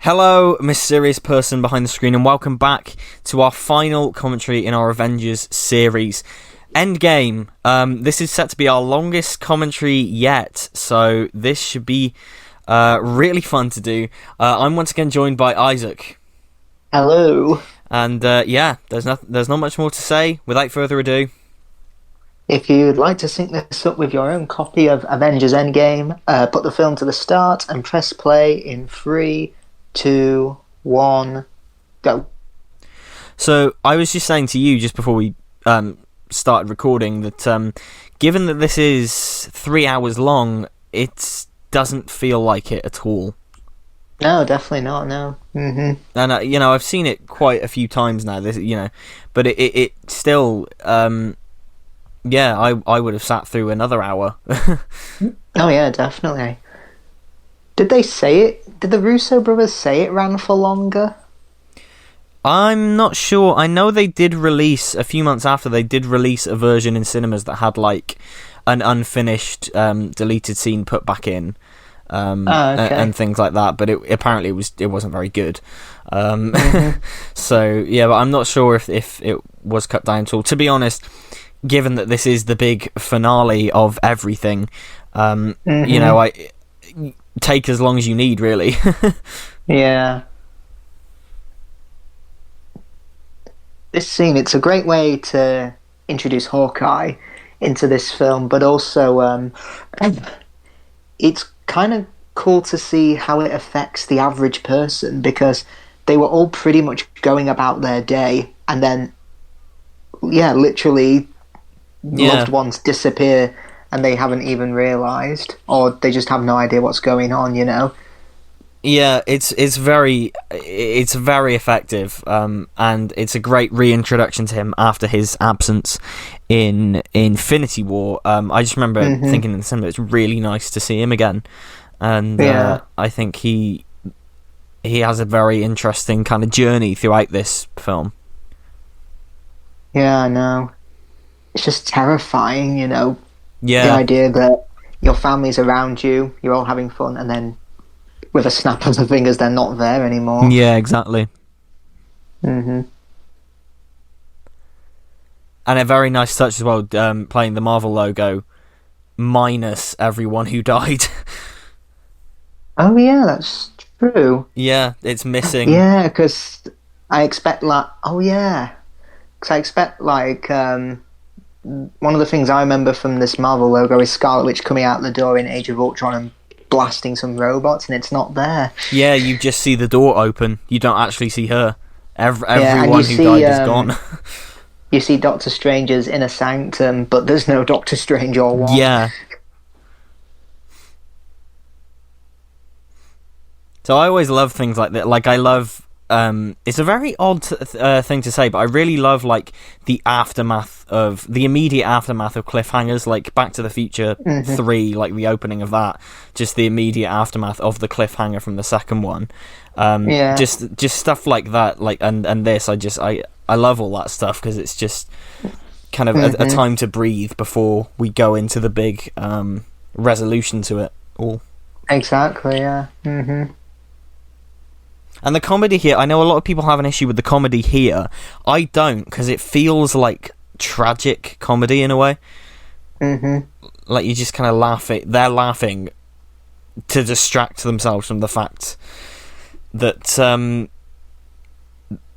Hello, mysterious person behind the screen, and welcome back to our final commentary in our Avengers series, Endgame. This is set to be our longest commentary yet, so this should be really fun to do. I'm once again joined by Isaac. Hello. And there's not much more to say. Without further ado, If you'd like to sync this up with your own copy of Avengers Endgame, put the film to the start and press play in 3, 2, 1, go. So I was just saying to you just before we started recording that given that this is 3 hours long, it doesn't feel like it at all. No, definitely not. No. And I've seen it quite a few times now. But it still, I would have sat through another hour. Oh yeah, definitely. Did they say it? Did the Russo brothers say it ran for longer? I'm not sure. I know they did release, a few months after, they did release a version in cinemas that had like an unfinished deleted scene put back in. Okay. And things like that, but apparently it wasn't very good. So yeah, but I'm not sure if it was cut down at all. To be honest, given that this is the big finale of everything, I take as long as you need, really. Yeah. This scene, it's a great way to introduce Hawkeye into this film, but also it's kind of cool to see how it affects the average person, because they were all pretty much going about their day, and then literally loved ones disappear and they haven't even realised, or they just have no idea what's going on, Yeah, it's very effective, and it's a great reintroduction to him after his absence in Infinity War. I just remember thinking in the cinema, it's really nice to see him again, and I think he has a very interesting kind of journey throughout this film. Yeah, I know. It's just terrifying, Yeah. The idea that your family's around you, you're all having fun, and then with a snap of the fingers, they're not there anymore. Yeah, exactly. Mm-hmm. And a very nice touch as well, playing the Marvel logo minus everyone who died. Oh yeah, that's true. Yeah, it's missing. Yeah, because I expect one of the things I remember from this Marvel logo is Scarlet Witch coming out the door in Age of Ultron and blasting some robots, and it's not there. Yeah, you just see the door open. You don't actually see her. Everyone who died is gone. You see Doctor Strange's inner sanctum, but there's no Doctor Strange or one. Yeah. So I always love things like that. Like, I love... it's a very odd thing to say, but I really love like the immediate aftermath of cliffhangers, like Back to the Future 3, like the opening of that, just the immediate aftermath of the cliffhanger from the second one. Just stuff like that, like and this, I love all that stuff, because it's just kind of a time to breathe before we go into the big resolution to it all. Exactly. Yeah. And the comedy here, I know a lot of people have an issue with the comedy here. I don't, because it feels like tragic comedy in a way. Like, you just kind of laugh it. They're laughing to distract themselves from the fact that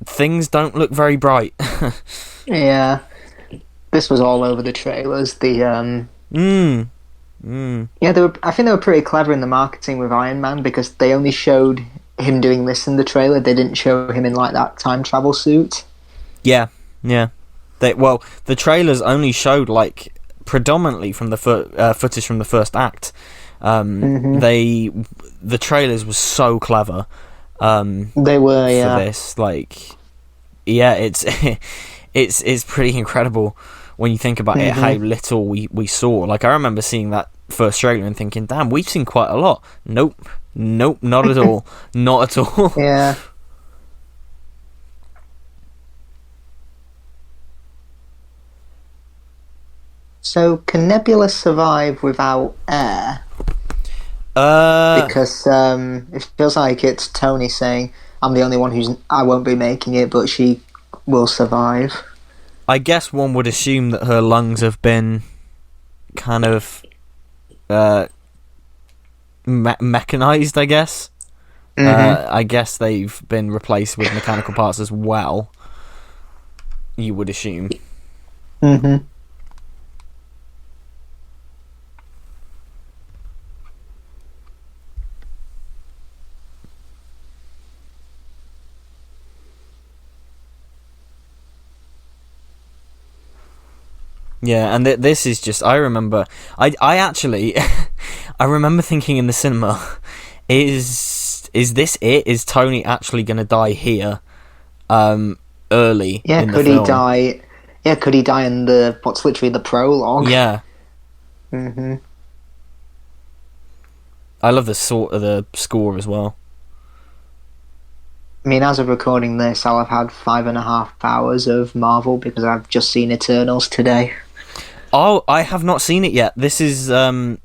things don't look very bright. Yeah. This was all over the trailers. Yeah, I think they were pretty clever in the marketing with Iron Man, because they only showed him doing this in the trailer. They didn't show him in like that time travel suit. Yeah. The trailers only showed like predominantly from the footage from the first act. The trailers were so clever. They were, yeah. For this, like, yeah, it's pretty incredible when you think about it, how little we saw. Like, I remember seeing that first trailer and thinking, damn, we've seen quite a lot. Nope, not at all. Not at all. Yeah. So, can Nebula survive without air? Because it feels like it's Tony saying, "I'm the only one I won't be making it, but she will survive." I guess one would assume that her lungs have been kind of mechanized, I guess. I guess they've been replaced with mechanical parts as well. You would assume. Mm-hmm. Yeah, and this is just... I remember... I actually... I remember thinking in the cinema, is this it? Is Tony actually going to die here early in the film? Could he die... Yeah, could he die in what's literally the prologue? Yeah. Mm-hmm. I love the score as well. I mean, as of recording this, I'll have had 5.5 hours of Marvel because I've just seen Eternals today. Oh, I have not seen it yet. This is the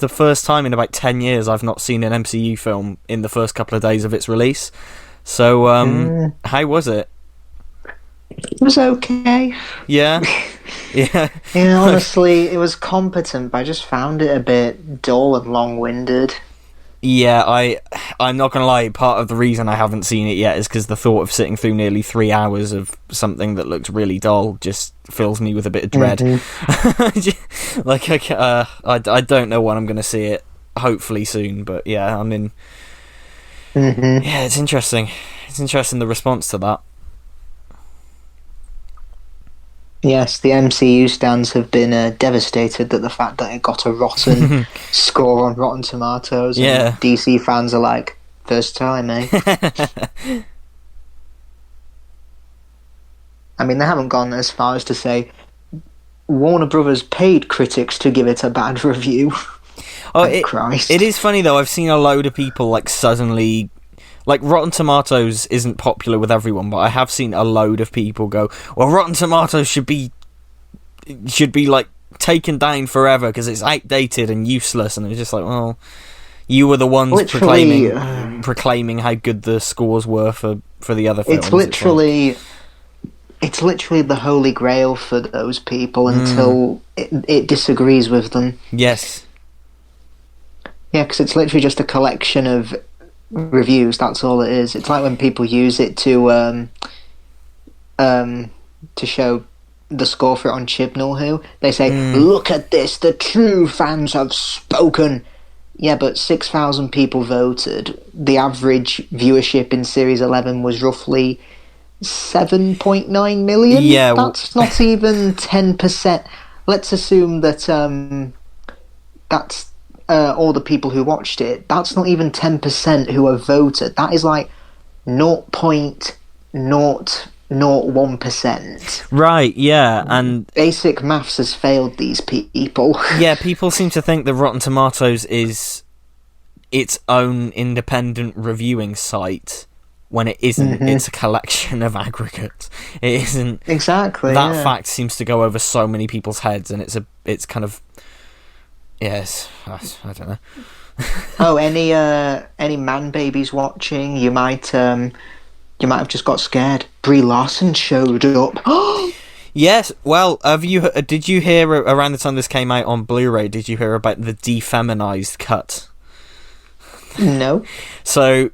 first time in about 10 years I've not seen an MCU film in the first couple of days of its release. So, how was it? It was okay. Yeah? Yeah. Yeah, honestly, it was competent, but I just found it a bit dull and long-winded. Yeah, I'm not going to lie, part of the reason I haven't seen it yet is because the thought of sitting through nearly 3 hours of something that looks really dull just fills me with a bit of dread. Mm-hmm. Like, I don't know when I'm going to see it, hopefully soon, but yeah, I mean... Mm-hmm. Yeah, it's interesting. It's interesting, the response to that. Yes, the MCU stands have been devastated that the fact that it got a rotten score on Rotten Tomatoes. Yeah. And DC fans are like, first time, eh? I mean, they haven't gone as far as to say Warner Brothers paid critics to give it a bad review. Oh, Christ. It is funny though. I've seen a load of people like suddenly... Like, Rotten Tomatoes isn't popular with everyone, but I have seen a load of people go, well, Rotten Tomatoes should be like, taken down forever because it's outdated and useless. And it's just like, well, you were the ones proclaiming how good the scores were for the other films. It's literally the holy grail for those people until it disagrees with them. Yes. Yeah, because it's literally just a collection of reviews. That's all it is. It's like when people use it to show the score for it on Chibnall Who. They say, look at this, the true fans have spoken. Yeah, but 6,000 people voted. The average viewership in Series 11 was roughly 7.9 million. Yeah, that's not even 10%. Let's assume that that's all the people who watched it. That's not even 10% who have voted. That is like 0.001%. Right, yeah, and... Basic maths has failed these people. Yeah, people seem to think that Rotten Tomatoes is its own independent reviewing site, when it isn't. It's a collection of aggregates. It isn't... Exactly, That fact seems to go over so many people's heads, and it's kind of... Yes, I don't know. Oh, any man babies watching? You might have just got scared. Brie Larson showed up. Yes. Well, did you hear around the time this came out on Blu-ray? Did you hear about the defeminized cut? No. So,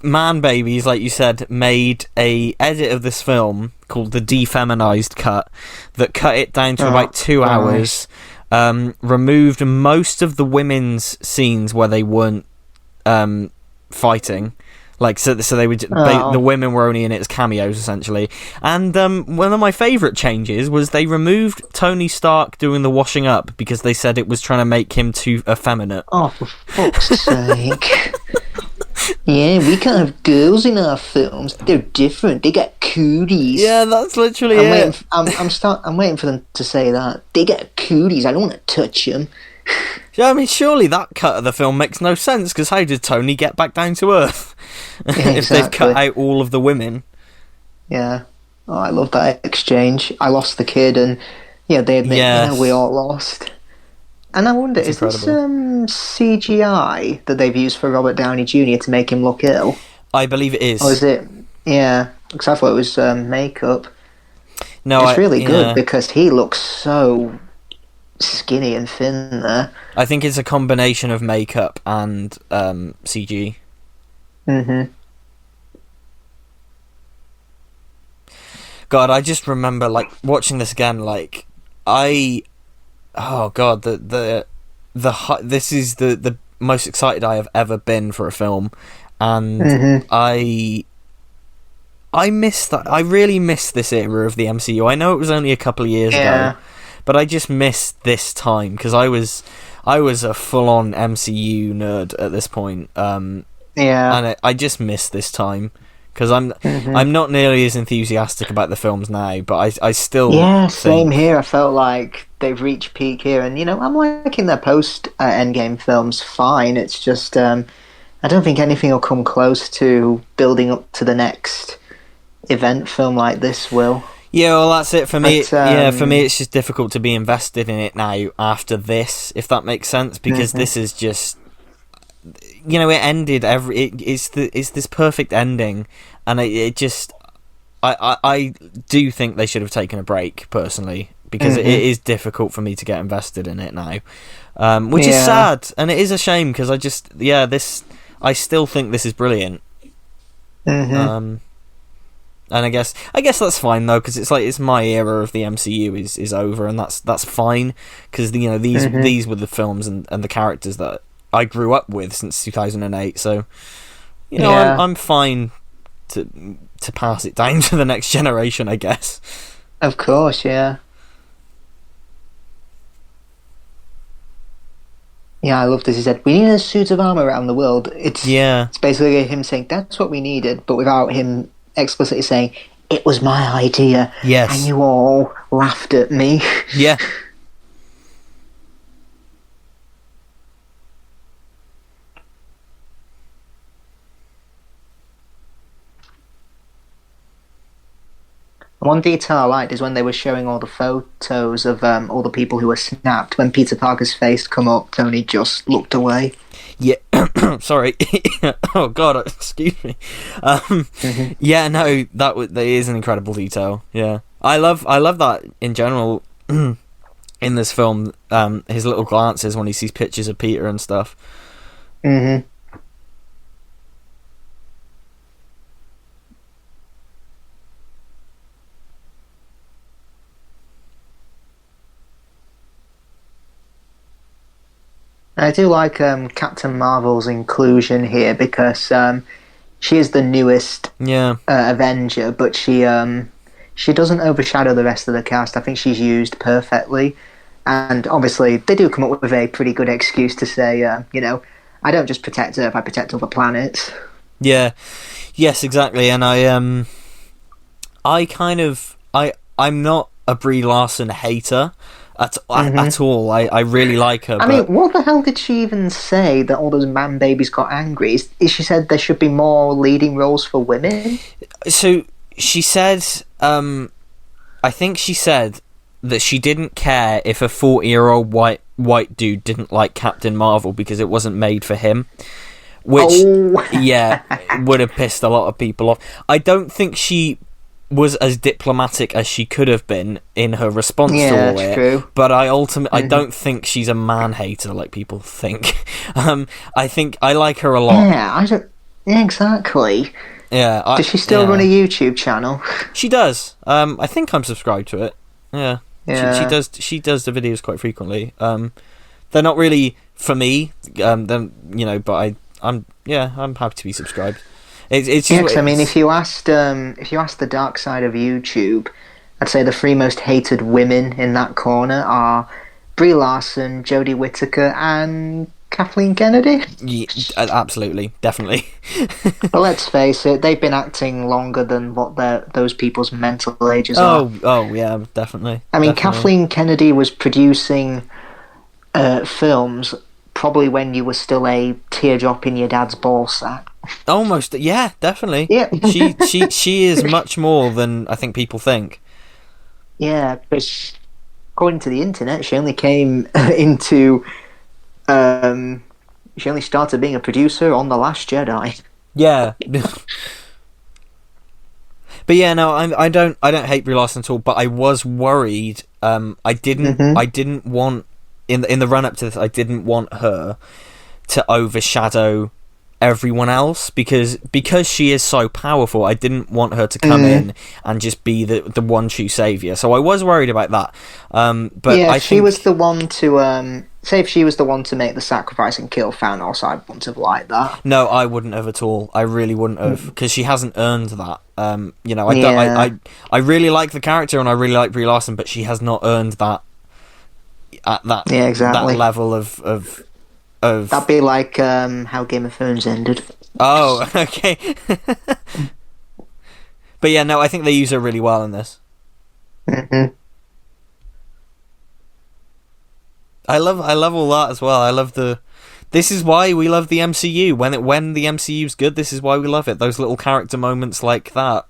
Man Babies, like you said, made a edit of this film called the defeminized cut that cut it down to about 2 hours. Removed most of the women's scenes where they weren't fighting, like so they would the women were only in it as cameos essentially. And one of my favourite changes was they removed Tony Stark doing the washing up because they said it was trying to make him too effeminate. Oh, for fuck's sake! Yeah, we can't have girls in our films. They're different. They get cooties. Yeah, that's literally it. I'm waiting for them to say that. They get cooties. I don't want to touch them. Yeah, I mean, surely that cut of the film makes no sense, because how did Tony get back down to Earth? Yeah, if they've cut out all of the women. Yeah. Oh, I love that exchange. I lost the kid, and yeah, they admit, we all lost. And I wonder, It's is this incredible. CGI that they've used for Robert Downey Jr. to make him look ill? I believe it Or is. is it... Yeah, because I thought it was makeup. No, It's really good yeah. because he looks so skinny and thin there. I think it's a combination of makeup and CG. Hmm. God, I just remember like watching this again. Like, oh God, this is the most excited I have ever been for a film, and Hmm. I miss that. I really miss this era of the MCU. I know it was only a couple of years ago, Yeah. but I just miss this time because I was a full on MCU nerd at this point. Yeah. And I just miss this time because Hmm. I'm not nearly as enthusiastic about the films now, but I still Yeah, same think, here. I felt like they've reached peak here, and I'm liking their post Endgame films fine. It's just I don't think anything will come close to building up to the next event film like this will. yeah, well, that's it for me. But Yeah, for me, it's just difficult to be invested in it now after this, if that makes sense, because mhm. this is just, it ended it's this perfect ending, and it just, I do think they should have taken a break personally, because it Mhm. is difficult for me to get invested in it now, which is Yeah. sad, and it is a shame because I still think this is brilliant. Mhm. Um, and I guess that's fine though, because it's my era of the MCU is over, and that's fine, because Mhm. these were the films and the characters that I grew up with since 2008. So Yeah. I'm fine to pass it down to the next generation, I guess. Of course. Yeah. Yeah, I love this. He said, "We need a suit of armor around the world." Yeah. It's basically him saying that's what we needed, but without him explicitly saying it was my idea, and Yes. you all laughed at me. Yeah. One detail I liked is when they were showing all the photos of all the people who were snapped. When Peter Parker's face come up, Tony just looked away. Yeah. Sorry. Oh God. Excuse me. Um, Hmm. yeah. No. That is an incredible detail. Yeah. I love that in general. In this film, his little glances when he sees pictures of Peter and stuff. Hmm. I do like Captain Marvel's inclusion here because she is the newest Yeah. Avenger, but she doesn't overshadow the rest of the cast. I think she's used perfectly, and obviously they do come up with a pretty good excuse to say, I don't just protect Earth, I protect other planets. Yeah. Yes, exactly. And I kind of I'm not a Brie Larson hater Hmm. at all. I really like her, I mean, but what the hell did she even say that all those man babies got angry? Is she said there should be more leading roles for women? so she said, I think she said that she didn't care if a 40-year-old white dude didn't like Captain Marvel because it wasn't made for him, which Oh, yeah would have pissed a lot of people off. I don't think she was as diplomatic as she could have been in her response to yeah, all it's it, true. but I Hmm. don't think she's a man hater like people think. I think I like her a lot. Yeah, I don't. Yeah, exactly. Yeah, Does she still run a yeah. YouTube channel? She does. I think I'm subscribed to it. Yeah, she Yeah. does. She does the videos quite frequently. They're not really for me. Then but I'm happy to be subscribed. It's Yeah, just because I mean, it's if you ask the dark side of YouTube, I'd say the three most hated women in that corner are Brie Larson, Jodie Whittaker, and Kathleen Kennedy. yeah, absolutely, definitely. But let's face it, they've been acting longer than what those people's mental ages are. Oh yeah, definitely, I mean, definitely. Kathleen Kennedy was producing films probably when you were still a teardrop in your dad's ball sack. Almost, yeah, definitely. Yeah. She is much more than I think people think. Yeah, because according to the internet, she only came into she only started being a producer on The Last Jedi. Yeah. But yeah, no, I don't hate Brie Larson at all. But I was worried. I didn't want in the run up to this. I didn't want her to overshadow everyone else because she is so powerful. I didn't want her to come in and just be the one true savior. So I was worried about that. But yeah, I if she think was the one to say if she was the one to make the sacrifice and kill Thanos, I wouldn't have liked that. no, I wouldn't have at all. I really wouldn't have because she hasn't earned that. You know, I really like the character and I really like Brie Larson, but she has not earned that at that exactly. that level of. That'd be like how Game of Thrones ended. Oh, okay. But yeah, no, I think they use her really well in this. I love all that as well. I love this is why we love the MCU. When the MCU's good, this is why we love it. Those little character moments like that.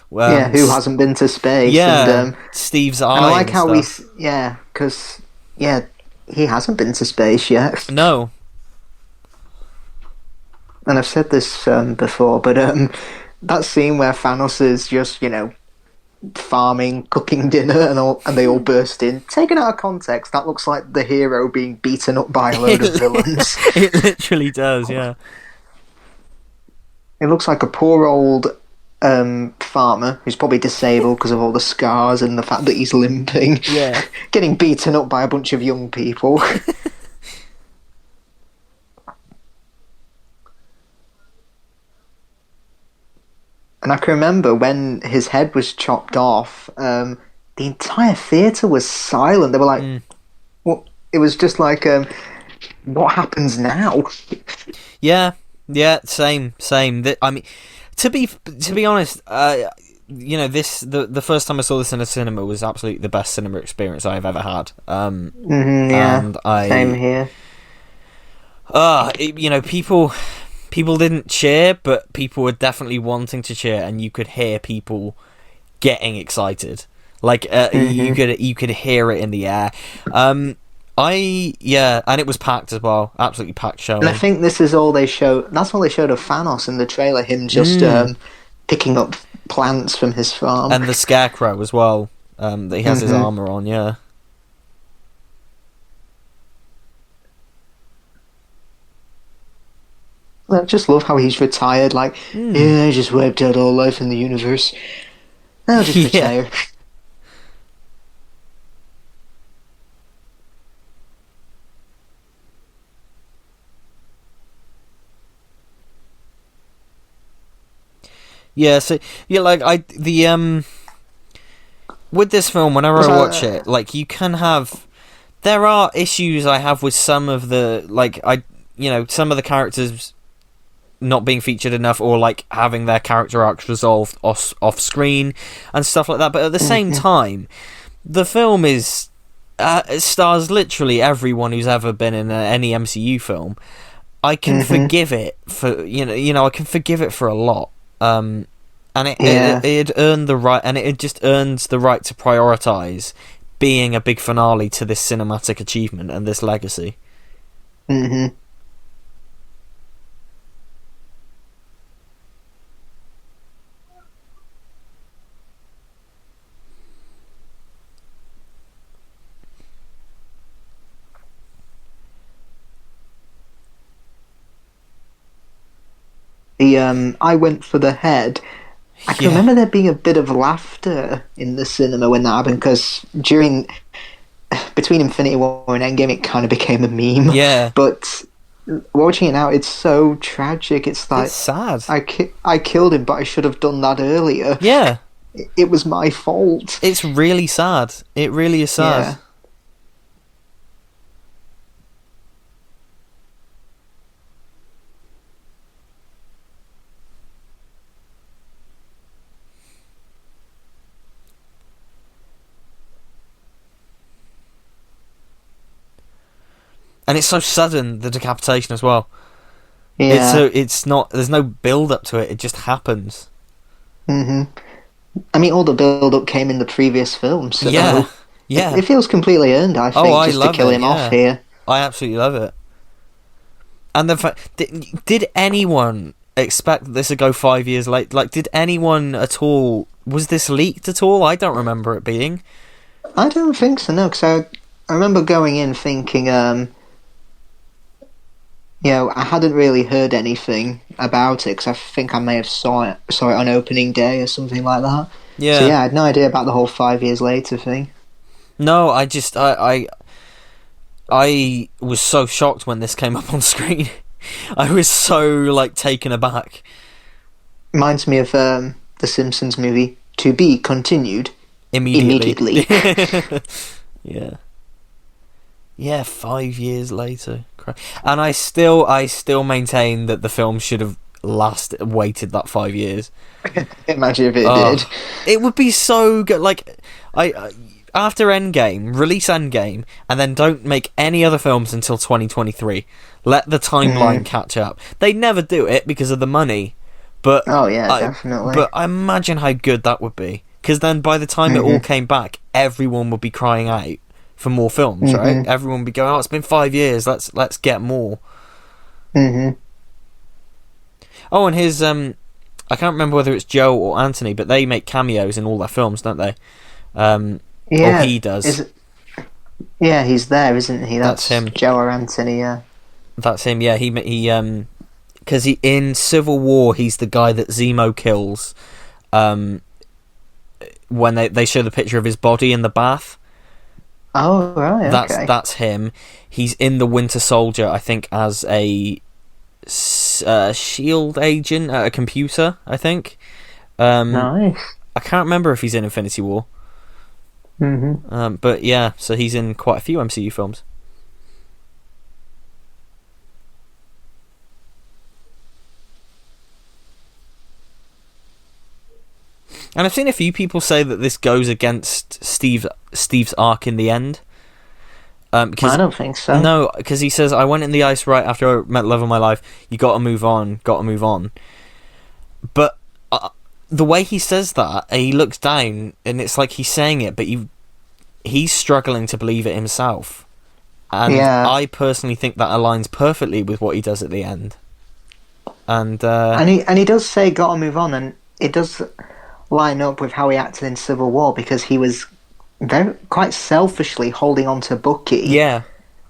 Who hasn't been to space? Yeah, and, Steve's eye. And I like how stuff. because he hasn't been to space yet. No. And I've said this before, but that scene where Thanos is just, farming, cooking dinner, and they all burst in. Taken out of context, that looks like the hero being beaten up by a load of villains. It literally does, yeah. It looks like a poor old farmer who's probably disabled because of all the scars and the fact that he's limping. Yeah. Getting beaten up by a bunch of young people. And I can remember when his head was chopped off, the entire theatre was silent. They were like, "What?" It was just like, "What happens now?" Yeah, same. I mean, to be honest, the first time I saw this in a cinema was absolutely the best cinema experience I've ever had. And same here. People didn't cheer, but people were definitely wanting to cheer, and you could hear people getting excited. Like you could hear it in the air. And it was packed as well, absolutely packed show. And I think this is all they show. That's all they showed of Thanos in the trailer. Him just picking up plants from his farm, and the Scarecrow as well. That he has his armor on. Yeah. I just love how he's retired. Like, I just wiped out all life in the universe. I'll just retire. Yeah. So with this film, whenever I watch it, like there are issues I have with some of the some of the characters not being featured enough, or like having their character arcs resolved off screen and stuff like that. But at the same time, the film stars literally everyone who's ever been in any MCU film. I can forgive it for I can forgive it for a lot. And it earned the right, and it just earns the right to prioritize being a big finale to this cinematic achievement and this legacy. I went for the head. I can remember there being a bit of laughter in the cinema when that happened, because between Infinity War and Endgame, it kind of became a meme. Yeah. But watching it now, it's so tragic. It's like, it's sad. I killed him, but I should have done that earlier. Yeah. It was my fault. It's really sad. It really is sad. Yeah. And it's so sudden, the decapitation as well. Yeah. It's not. There's no build up to it. It just happens. I mean, all the build up came in the previous film. So. Yeah. Yeah. It feels completely earned, I think, I just to love kill it, him yeah. off here. I absolutely love it. And the fact, did anyone expect that this would go 5 years late? Like, did anyone at all? Was this leaked at all? I don't remember it being. I don't think so, no, because I remember going in thinking, I hadn't really heard anything about it, because I think I may have saw it on opening day or something like that. Yeah. So yeah, I had no idea about the whole 5 years later thing. No, I was so shocked when this came up on screen. I was so, like, taken aback. Reminds me of the Simpsons movie, To Be Continued. Immediately. Yeah. Yeah, 5 years later. And I still maintain that the film should have waited that 5 years. Imagine if it did. It would be so good. Like, after Endgame, release Endgame, and then don't make any other films until 2023. Let the timeline catch up. They never do it because of the money, but definitely. But I imagine how good that would be, because then by the time it all came back, everyone would be crying out for more films, right? Everyone would be going, "Oh, it's been 5 years. Let's get more." Oh, and his I can't remember whether it's Joe or Anthony, but they make cameos in all their films, don't they? Yeah, or he does. Yeah, he's there, isn't he? That's him. Joe or Anthony. Yeah, that's him. Yeah, he because in Civil War he's the guy that Zemo kills. When they show the picture of his body in the bath. Oh right, okay. That's him. He's in the Winter Soldier, I think, as a shield agent at a computer, I think. Nice. I can't remember if he's in Infinity War. But yeah, so he's in quite a few MCU films. And I've seen a few people say that this goes against Steve's arc in the end. I don't think so. No, because he says, "I went in the ice right after I met the love of my life. You got to move on. Got to move on." But the way he says that, he looks down, and it's like he's saying it, but he's struggling to believe it himself. And I personally think that aligns perfectly with what he does at the end. And he does say "got to move on," and it does line up with how he acted in Civil War, because he was quite selfishly holding on to Bucky. Yeah.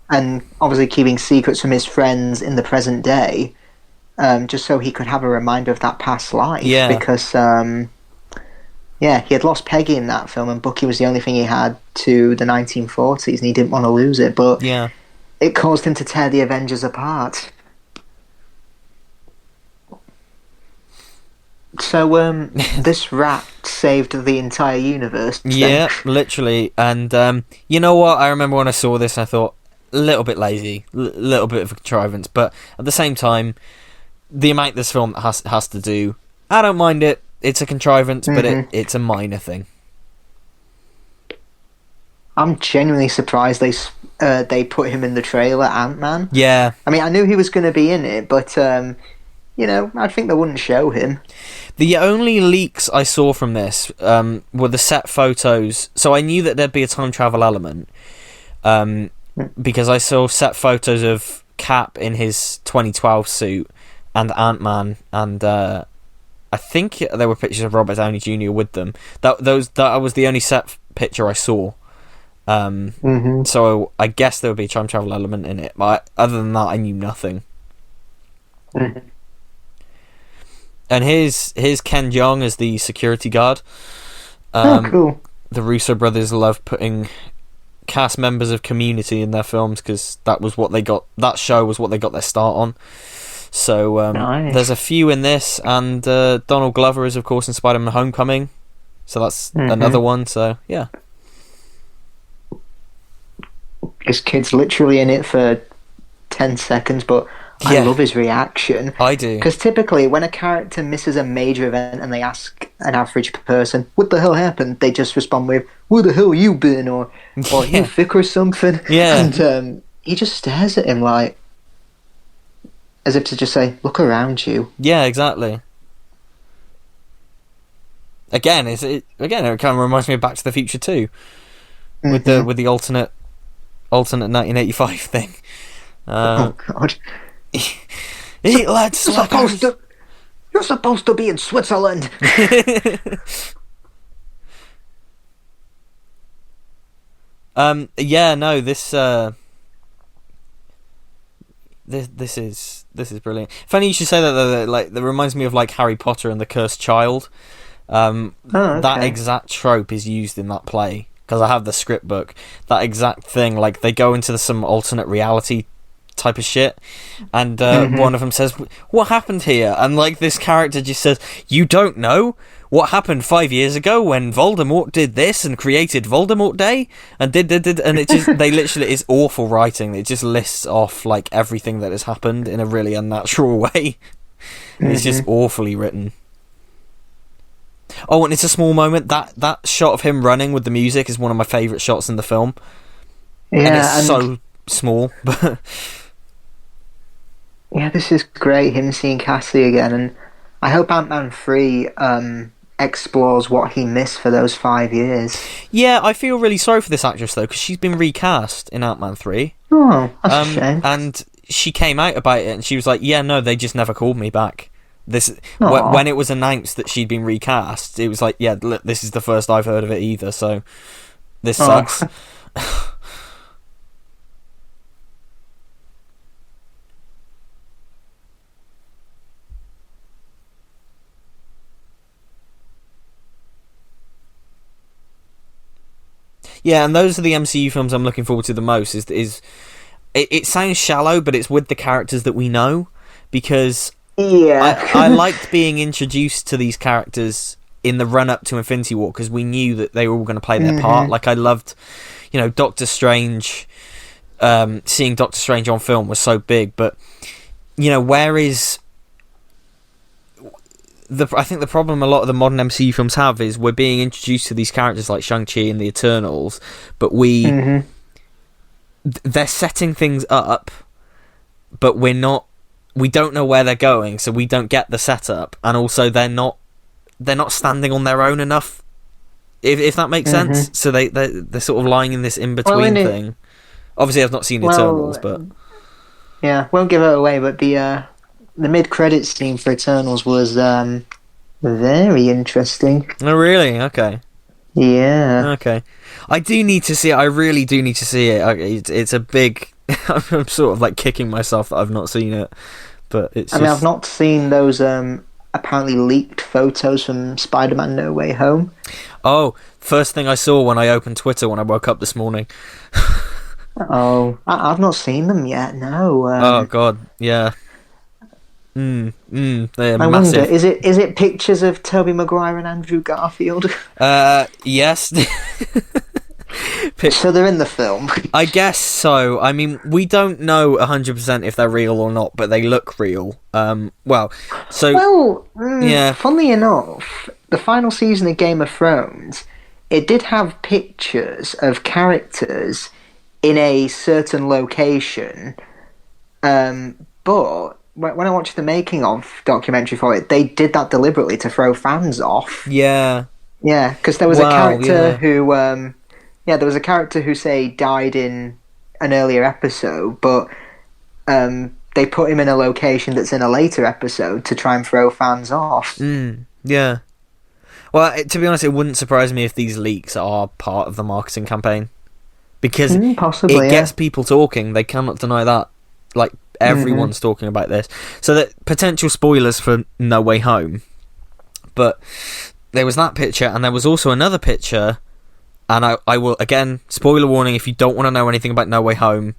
And obviously keeping secrets from his friends in the present day, just so he could have a reminder of that past life. Yeah. Because, he had lost Peggy in that film, and Bucky was the only thing he had to the 1940s, and he didn't want to lose it, but it caused him to tear the Avengers apart. So, this rat saved the entire universe. Yeah, literally. And you know what? I remember when I saw this, I thought, a little bit lazy, little bit of a contrivance, but at the same time, the amount this film has to do, I don't mind it. It's a contrivance, but it's a minor thing. I'm genuinely surprised they put him in the trailer, Ant-Man. Yeah. I mean, I knew he was going to be in it, but I think they wouldn't show him. The only leaks I saw from this were the set photos. So I knew that there'd be a time travel element, because I saw set photos of Cap in his 2012 suit and Ant-Man, and I think there were pictures of Robert Downey Jr. with them. That was the only set picture I saw. So I guess there would be a time travel element in it, but other than that, I knew nothing. And here's Ken Jeong as the security guard. Cool. The Russo brothers love putting cast members of Community in their films, because that was what they got. That show was what they got their start on. So nice. There's a few in this, and Donald Glover is, of course, in Spider-Man: Homecoming. So that's another one. So yeah, this kid's literally in it for 10 seconds, but I love his reaction. I do. Because typically, when a character misses a major event and they ask an average person, "What the hell happened?" they just respond with, "Where the hell you been?" or "You thick or something." Yeah. And he just stares at him like, as if to just say, "Look around you." Yeah, exactly. Again, it kind of reminds me of Back to the Future too. with the alternate 1985 thing. Oh God! Let's You're supposed to be in Switzerland. Yeah, no, this is brilliant. Funny you should say that though. That reminds me of like Harry Potter and the Cursed Child. That exact trope is used in that play because I have the script book. That exact thing, like they go into some alternate reality type of shit, and one of them says, "What happened here?" And like this character just says, "You don't know what happened 5 years ago when Voldemort did this and created Voldemort Day and did and it just they literally it's awful writing. It just lists off like everything that has happened in a really unnatural way. It's just awfully written. Oh, and it's a small moment. That shot of him running with the music is one of my favourite shots in the film. Yeah, and it's so small, but yeah, this is great. Him seeing Cassie again, and I hope Ant-Man 3 explores what he missed for those 5 years. Yeah, I feel really sorry for this actress though, because she's been recast in Ant-Man 3. Oh, that's a shame. And she came out about it, and she was like, "Yeah, no, they just never called me back." When it was announced that she'd been recast, it was like, "Yeah, look, this is the first I've heard of it either, so this sucks." Yeah, and those are the MCU films I'm looking forward to the most. It sounds shallow, but it's with the characters that we know, because I liked being introduced to these characters in the run up to Infinity War because we knew that they were all going to play their part. Like I loved, Doctor Strange. Seeing Doctor Strange on film was so big, but where is I think the problem a lot of the modern MCU films have is we're being introduced to these characters like Shang-Chi and the Eternals, but they're setting things up, but we don't know where they're going, so we don't get the setup, and also they're not standing on their own enough, if that makes sense. So they're sort of lying in this in-between thing. Obviously I've not seen Eternals, but yeah, won't give it away, but the mid-credits scene for Eternals was very interesting. Oh, really? Okay. Yeah. Okay. I do need to see it. I really do need to see it. It's a big... I'm sort of like kicking myself that I've not seen it. But it's I mean, I've not seen those apparently leaked photos from Spider-Man No Way Home. Oh, first thing I saw when I opened Twitter when I woke up this morning. I've not seen them yet, no. Oh, God, yeah. They're I massive. wonder, is it pictures of Tobey Maguire and Andrew Garfield? Yes. So they're in the film. I guess so. I mean, we don't know 100% if they're real or not, but they look real. Yeah. Funnily enough, the final season of Game of Thrones, it did have pictures of characters in a certain location, but when I watched the making of documentary for it, they did that deliberately to throw fans off. Yeah. Yeah, because there was a character who, there was a character who, say, died in an earlier episode, but they put him in a location that's in a later episode to try and throw fans off. Yeah. Well, to be honest, it wouldn't surprise me if these leaks are part of the marketing campaign. Because possibly, it gets people talking. They cannot deny that. Like, everyone's talking about this. So that potential spoilers for No Way Home. But there was that picture, and there was also another picture, and I will, again, spoiler warning, if you don't want to know anything about No Way Home,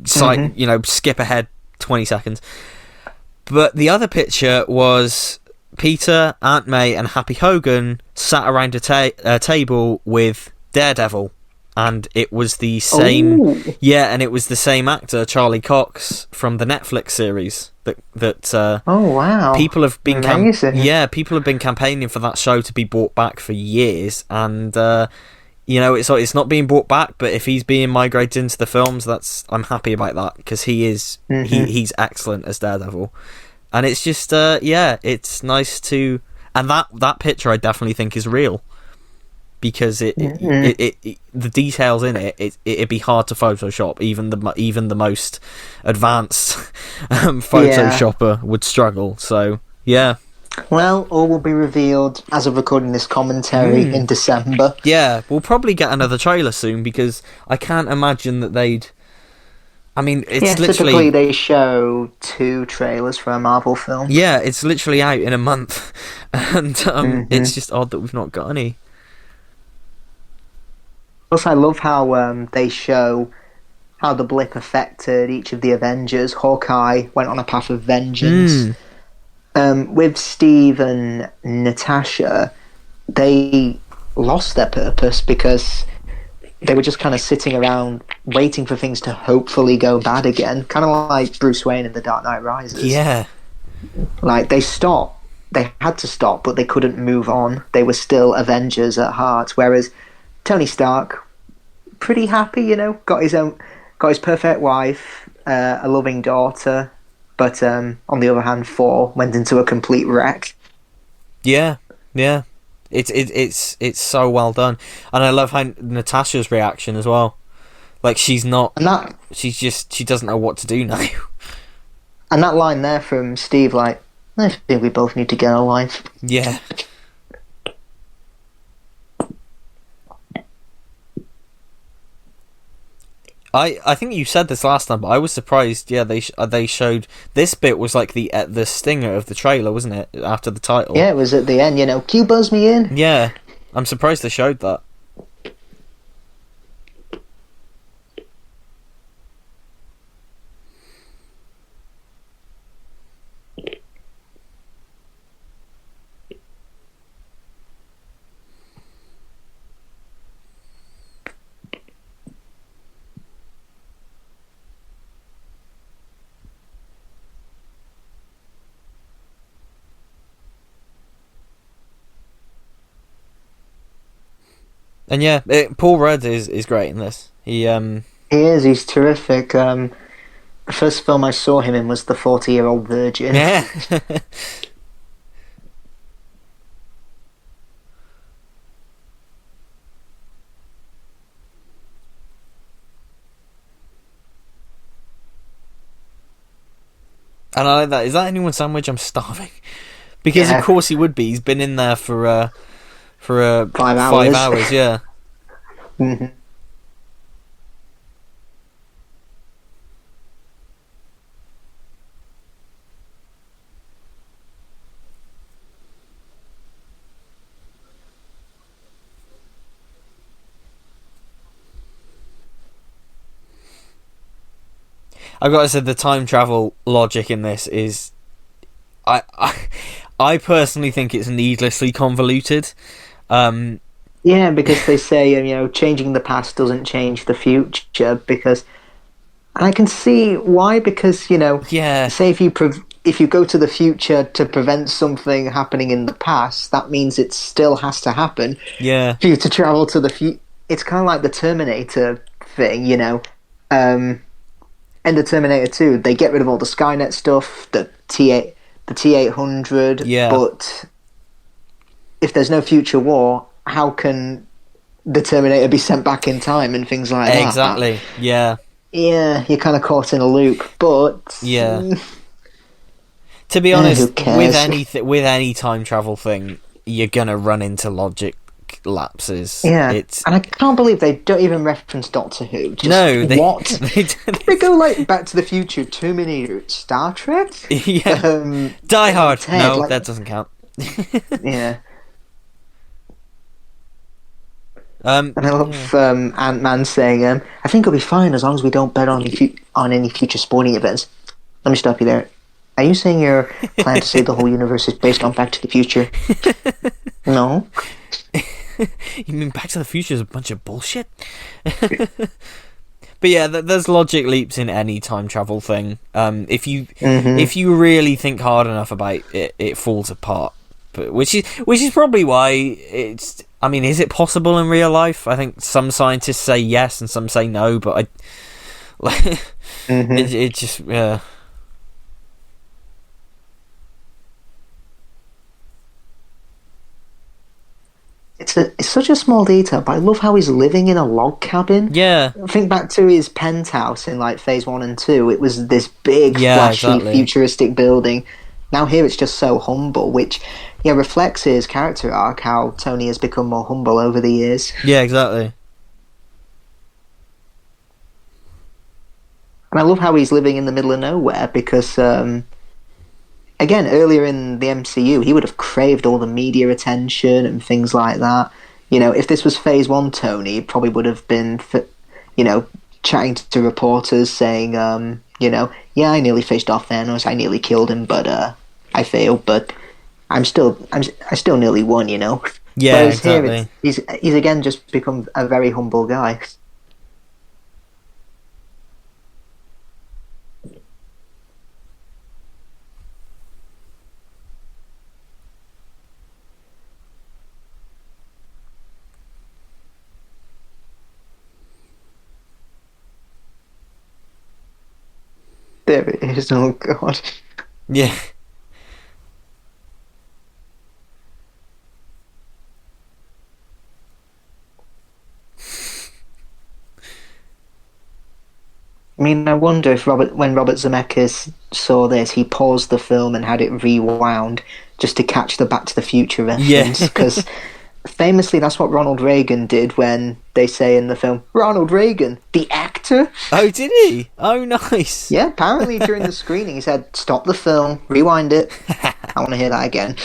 skip ahead 20 seconds. But the other picture was Peter, Aunt May, and Happy Hogan sat around a table with Daredevil, and it was the same. Ooh. Yeah, and it was the same actor, Charlie Cox, from the Netflix series. That oh wow! People have been people have been campaigning for that show to be brought back for years, and it's not being brought back. But if he's being migrated into the films, I'm happy about that, because he is he's excellent as Daredevil, and it's just it's nice to, and that picture I definitely think is real. because the details in it'd be hard to Photoshop. Even the most advanced Photoshopper would struggle. So yeah. Well, all will be revealed as of recording this commentary in December. Yeah, we'll probably get another trailer soon, because I can't imagine that they'd... I mean, it's literally... typically they show 2 trailers for a Marvel film. Yeah, it's literally out in a month. And it's just odd that we've not got any. Plus, I love how they show how the blip affected each of the Avengers. Hawkeye went on a path of vengeance. With Steve and Natasha, they lost their purpose because they were just kind of sitting around waiting for things to hopefully go bad again. Kind of like Bruce Wayne in The Dark Knight Rises. Yeah. Like, they stopped. They had to stop, but they couldn't move on. They were still Avengers at heart. Whereas Tony Stark, pretty happy, got his perfect wife, a loving daughter. But on the other hand, Thor went into a complete wreck. Yeah. It's so well done, and I love how Natasha's reaction as well. Like, she's not. She doesn't know what to do now. And that line there from Steve, like, I think we both need to get a life. Yeah. I think you said this last time, but I was surprised. Yeah, they showed this bit was like the stinger of the trailer, wasn't it? After the title. Yeah, it was at the end. Q buzz me in. Yeah, I'm surprised they showed that. And yeah, Paul Rudd is great in this. He is. He's terrific. The first film I saw him in was The 40-Year-Old Virgin. Yeah. And I like that. Is that anyone's sandwich? I'm starving. Because of course he would be. He's been in there for 5 hours, yeah. Mm-hmm. I've got to say, the time travel logic in this is... I personally think it's needlessly convoluted. Yeah, because they say, changing the past doesn't change the future, because... I can see why, because, say if you go to the future to prevent something happening in the past, that means it still has to happen. Yeah. For you to travel to the future. It's kind of like the Terminator thing, in the Terminator 2, they get rid of all the Skynet stuff, the T-800, but if there's no future war, how can the Terminator be sent back in time and things like that? Exactly, yeah. Yeah, you're kind of caught in a loop, but... Yeah. To be honest, with any time travel thing, you're going to run into logic lapses. Yeah, and I can't believe they don't even reference Doctor Who. What? They go Back to the Future, Terminator, Star Trek? Yeah. Die Hard. Ted, no, that doesn't count. Yeah. And I love Ant-Man saying, I think it'll be fine as long as we don't bet on any future sporting events. Let me stop you there. Are you saying your plan to save the whole universe is based on Back to the Future? No. You mean Back to the Future is a bunch of bullshit? But yeah, there's logic leaps in any time travel thing. If you really think hard enough about it, it falls apart. But which is probably why it's... I mean, is it possible in real life? I think some scientists say yes and some say no, but it just... Yeah. it's such a small detail, but I love how he's living in a log cabin. Yeah, Think back to his penthouse in like Phase 1 and 2. It was this big, yeah, flashy, exactly. futuristic building. Now here it's just so humble, which yeah reflects his character arc. How Tony has become more humble over the years, Yeah, exactly. and I love how he's living in the middle of nowhere because again, earlier in the MCU, he would have craved all the media attention and things like that. You know, if this was Phase 1 Tony, he probably would have been, you know, chatting to reporters saying, yeah, I nearly fished off Thanos, I nearly killed him, but I failed, but I still nearly won, you know. Yeah, Whereas here, exactly. he's again just become a very humble guy. There it is, oh god. Yeah. I mean, I wonder if when Robert Zemeckis saw this, he paused the film and had it rewound just to catch the Back to the Future Yeah. reference. Because famously, that's what Ronald Reagan did when they say in the film, Ronald Reagan, the actor? Oh, did he? Oh, nice. Yeah, apparently during the screening, he said, stop the film, rewind it. I want to hear that again.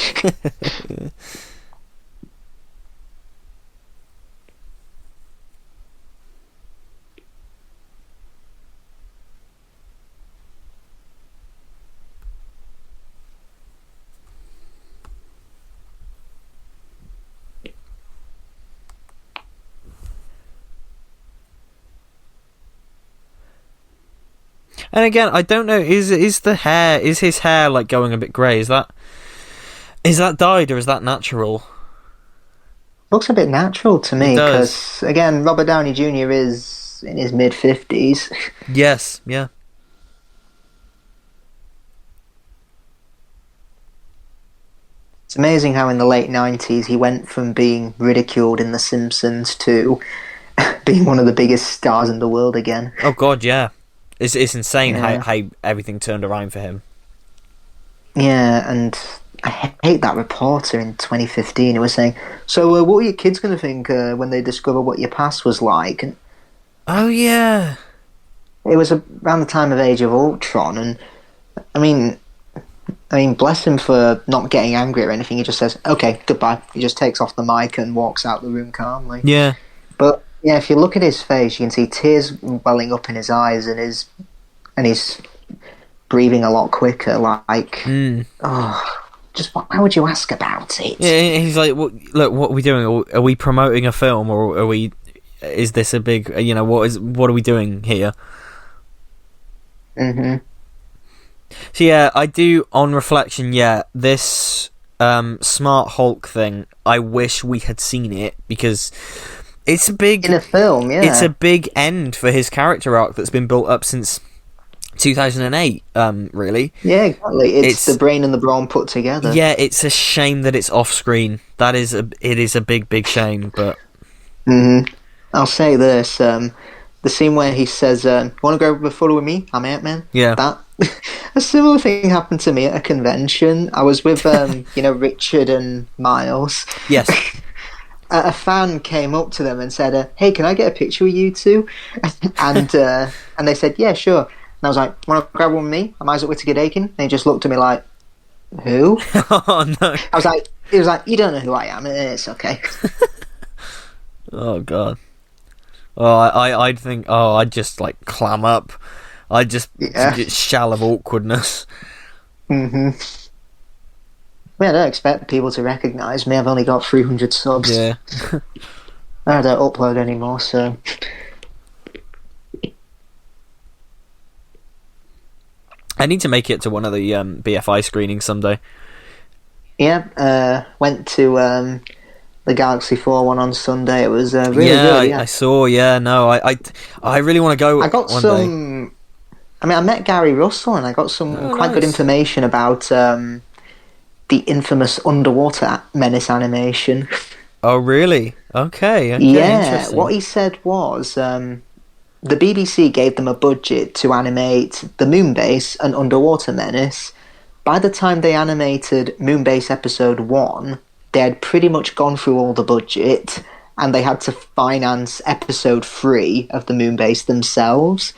And again, I don't know. Is his hair like going a bit grey? Is that dyed or is that natural? Looks a bit natural to It me, does. because, again, Robert Downey Jr. is in his mid-50s. Yes. Yeah. It's amazing how in the late 90s he went from being ridiculed in The Simpsons to being one of the biggest stars in the world again. Oh God, yeah. It's insane Yeah. how everything turned around for him. Yeah, and I hate that reporter in 2015 who was saying, so what are your kids going to think when they discover what your past was like? And Oh yeah. it was around the time of Age of Ultron, and I mean, bless him for not getting angry or anything. He just says, okay, goodbye. He just takes off the mic and walks out the room calmly. Yeah. But yeah, if you look at his face, you can see tears welling up in his eyes, and he's breathing a lot quicker. Like, just why would you ask about it? Yeah. He's like, look, what are we doing? Are we promoting a film, or are we? Is this a big? What are we doing here? Mm-hmm. So yeah, I do. On reflection, yeah, this Smart Hulk thing. I wish we had seen it because it's a big In a film, yeah. It's a big end for his character arc that's been built up since 2008. Really. Yeah, exactly. It's the brain and the brawn put together. Yeah, it's a shame that it's off screen. It is a big shame. But I'll say this: the scene where he says, "Want to go have a photo with me? I'm Ant-Man." Yeah. That a similar thing happened to me at a convention. I was with Richard and Miles. yes, A fan came up to them and said, "Hey, can I get a picture with you two?" and they said, "Yeah, sure." And I was like, "Want to grab one with me? I'm Isaac Whittaker-Dakin." And he just looked at me like, "Who?" oh no. I was like, "He was like, you don't know who I am. It's okay." Oh god. Oh, I'd think. Oh, I'd just like clam up. I'd just get shell of awkwardness. Mm-hmm. I mean, I don't expect people to recognise me. I've only got 300 subs. Yeah. I don't upload anymore, so... I need to make it to one of the BFI screenings someday. Yeah, went to the Galaxy 4 one on Sunday. It was really yeah, good, yeah. I saw. Yeah, no, I really want to go. I got one some... day. I mean, I met Gary Russell and I got some quite good nice. information about the infamous underwater menace animation. Oh, really? Okay, Yeah, what interesting. he said was the BBC gave them a budget to animate the Moonbase and Underwater Menace. By the time they animated Moonbase Episode 1, they had pretty much gone through all the budget and they had to finance Episode 3 of the Moonbase themselves.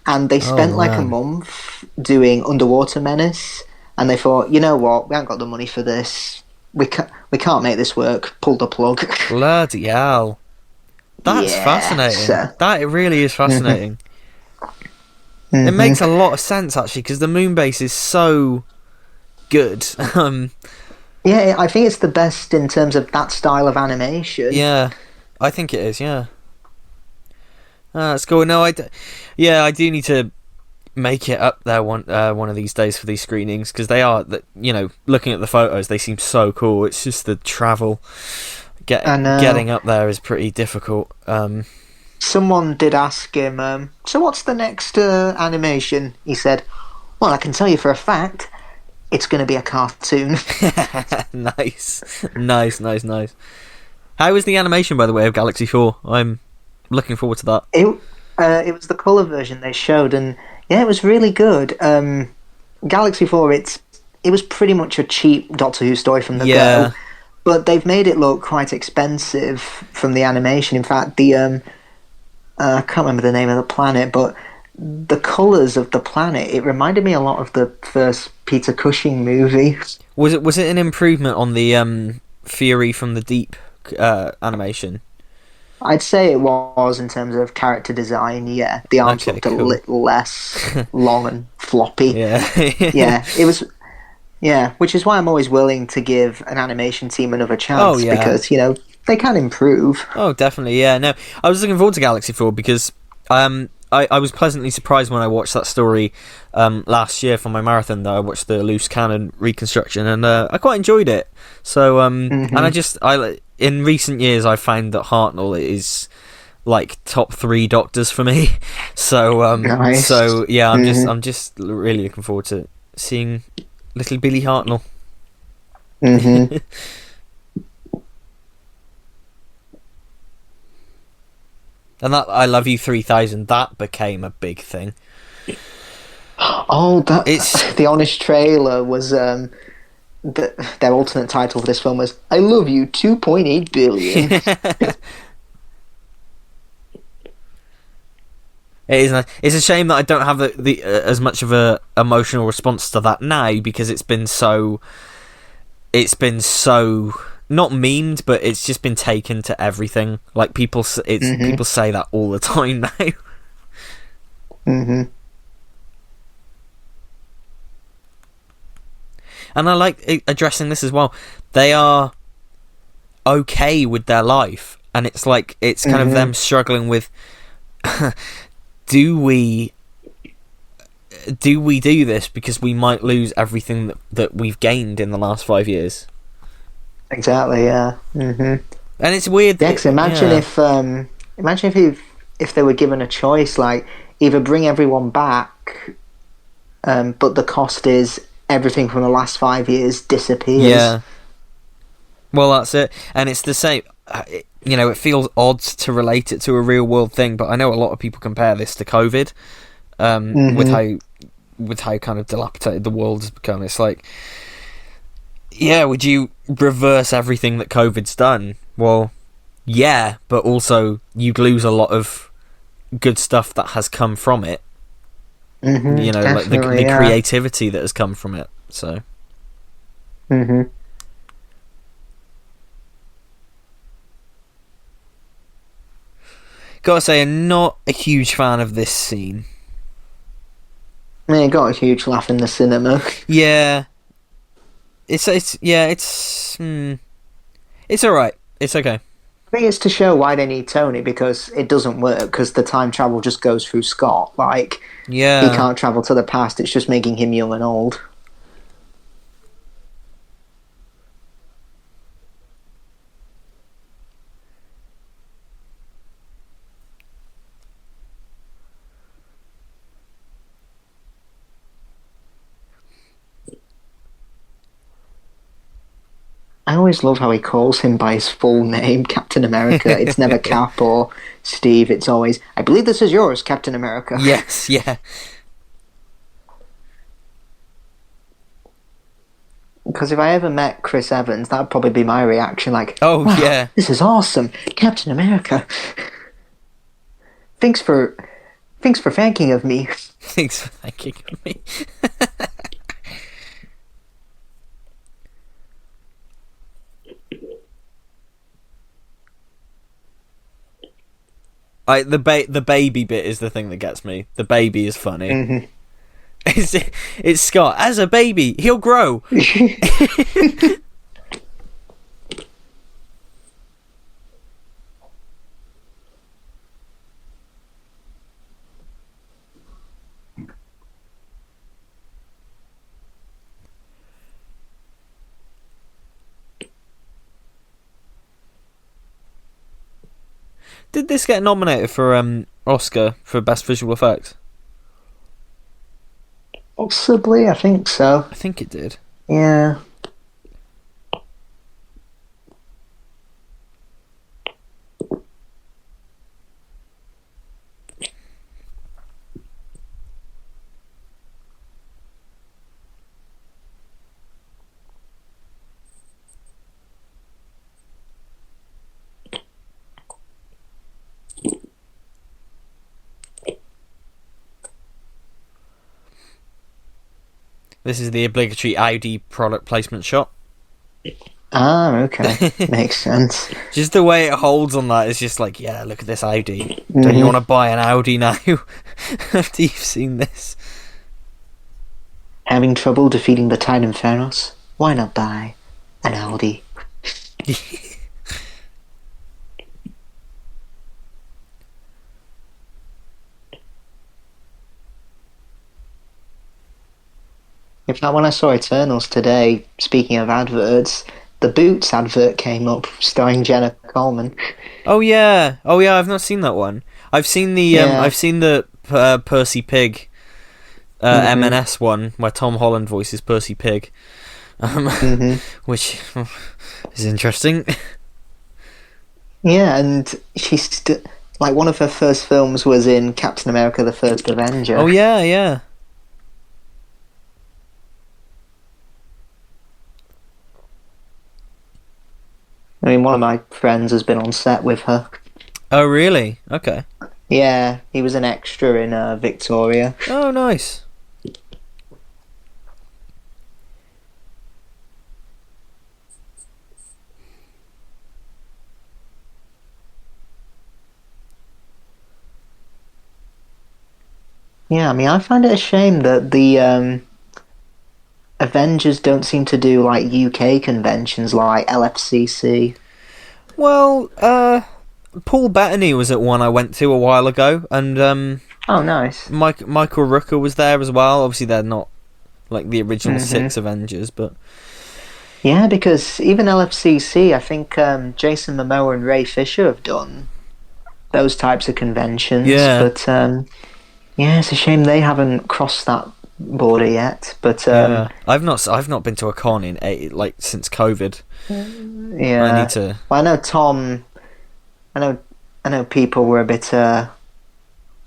And they Oh, spent like a man. month doing Underwater Menace, and they thought, you know what, we haven't got the money for this. We can't make this work. Pull the plug. Bloody hell. That's Yeah. fascinating. So. That really is Mhm. fascinating. It makes Mhm. a lot of sense, actually, because the Moonbase is so good. Yeah, I think it's the best in terms of that style of animation. Yeah, I think it is, yeah. That's cool. No, yeah, I do need to make it up there one of these days for these screenings, because they are, looking at the photos, they seem so cool. It's just the travel, I getting know. up there is pretty difficult. Someone did ask him, so what's the next animation? He said, well, I can tell you for a fact, it's going to be a cartoon. Nice, nice, nice, nice. How was the animation, by the way, of Galaxy 4? I'm looking forward to that. It was the color version they showed, and yeah, it was really good. Galaxy 4, it was pretty much a cheap Doctor Who story from the Yeah, go, but they've made it look quite expensive from the animation. In fact, the I can't remember the name of the planet, but the colors of the planet, it reminded me a lot of the first Peter Cushing movie. was it an improvement on the Fury from the Deep animation? I'd say it was in terms of character design. Yeah, the arms Okay, looked a cool. little less long and floppy. Yeah. Yeah, it was. Yeah, which is why I'm always willing to give an animation team another Oh chance yeah. because they can improve. Oh, definitely. Yeah. No, I was looking forward to Galaxy 4 because I was pleasantly surprised when I watched that story last year for my marathon. That I watched the loose cannon reconstruction, and I quite enjoyed it. So and Hmm. I in recent years I found that Hartnell is like top 3 doctors for me. Nice. So yeah, Hmm. I'm just really looking forward to seeing little Billy Hartnell. Hmm. And that I Love You 3000, that became a big thing. Oh, It's the honest trailer was their alternate title for this film was "I Love You 2.8 billion." it is nice. It's a shame that I don't have the as much of a emotional response to that now, because it's been so not memed, but it's just been taken to everything. Like Hmm. people say that all the time now. Hmm. And I like addressing this as well. They are okay with their life, and it's like it's kind of Hmm. them struggling with do we do this because we might lose everything that we've gained in the last 5 years. Exactly. Yeah. Hmm. And it's weird. Yeah. Because Yeah, imagine if they were given a choice, like either bring everyone back, but the cost is everything from the last 5 years disappears. yeah. Well, that's it. And it's the same. It feels odd to relate it to a real world thing, but I know a lot of people compare this to COVID. With Hmm. how kind of dilapidated the world has become. It's like, yeah, would you reverse everything that COVID's done? Well, yeah, but also you'd lose a lot of good stuff that has come from it. Hmm. Like Definitely. the Yeah. creativity that has come from it. So, Hmm. gotta say, I'm not a huge fan of this scene. I mean, it got a huge laugh in the cinema. Yeah, it's all right. It's okay. I think it's to show why they need Tony because it doesn't work because the time travel just goes through Scott. Like he Yeah. can't travel to the past; it's just making him young and old. I always love how he calls him by his full name, Captain America. It's never Cap or Steve. It's always, I believe this is yours, Captain America. Yes, yeah. Because if I ever met Chris Evans, that'd probably be my reaction. Like, Oh, wow, yeah. this is awesome, Captain America. Thanks for thanking of me. Thanks for thinking of me. The baby bit is the thing that gets me. The baby is funny. Mm-hmm. It's Scott. As a baby, he'll grow. Did this get nominated for Oscar for Best Visual Effects? Possibly, I think so. I think it did. Yeah. This is the obligatory Audi product placement shot. Ah, okay. Makes sense. Just the way it holds on that is just like, yeah, look at this Audi. Don't you want to buy an Audi now? After you've seen this. Having trouble defeating the Titan Thanos? Why not buy an Audi? In fact, when I saw Eternals today, speaking of adverts, the Boots advert came up starring Jenna Coleman. Oh yeah, I've not seen that one. I've seen the Percy Pig M&S one where Tom Holland voices Percy Pig, which is interesting. Yeah, and she's like one of her first films was in Captain America: The First Avenger. Oh yeah. I mean, one of my friends has been on set with her. Oh really? Okay. Yeah, he was an extra in Victoria. Oh nice. Yeah, I mean, I find it a shame that the Avengers don't seem to do like UK conventions like LFCC. Well, Paul Bettany was at one I went to a while ago, and Oh, nice. Michael Rooker was there as well. Obviously, they're not like the original 6 Avengers, but Yeah, because even LFCC, I think Jason Momoa and Ray Fisher have done those types of conventions. Yeah. But yeah, it's a shame they haven't crossed that border yet. But yeah. I've not been to a con in since COVID. yeah, I need to. Well, I know people were a bit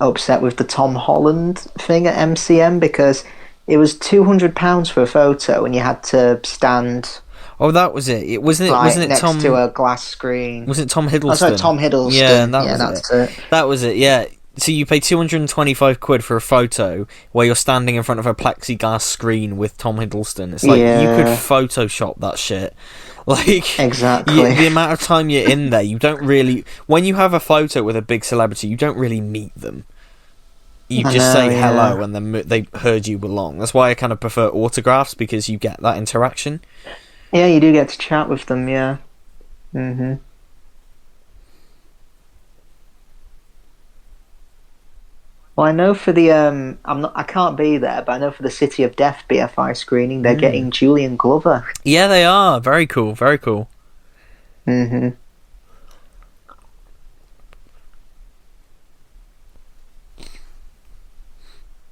upset with the Tom Holland thing at MCM because it was £200 for a photo and you had to stand. Oh, that was it. Wasn't it next Tom to a glass screen? Wasn't it Tom Hiddleston? Oh, sorry, Tom Hiddleston. Yeah, that's it. That was it. Yeah. So you pay £225 for a photo where you're standing in front of a plexiglass screen with Tom Hiddleston. It's like you could Photoshop that shit. Like exactly. The amount of time you're in there, you don't really. When you have a photo with a big celebrity, you don't really meet them. You just say hello, and then they heard you belong. That's why I kind of prefer autographs because you get that interaction. Yeah, you do get to chat with them. Yeah. Mhm. Well, I know for the I can't be there, but I know for the City of Death BFI screening, they're getting Julian Glover. Yeah, they are. Very cool. Very cool. Mhm.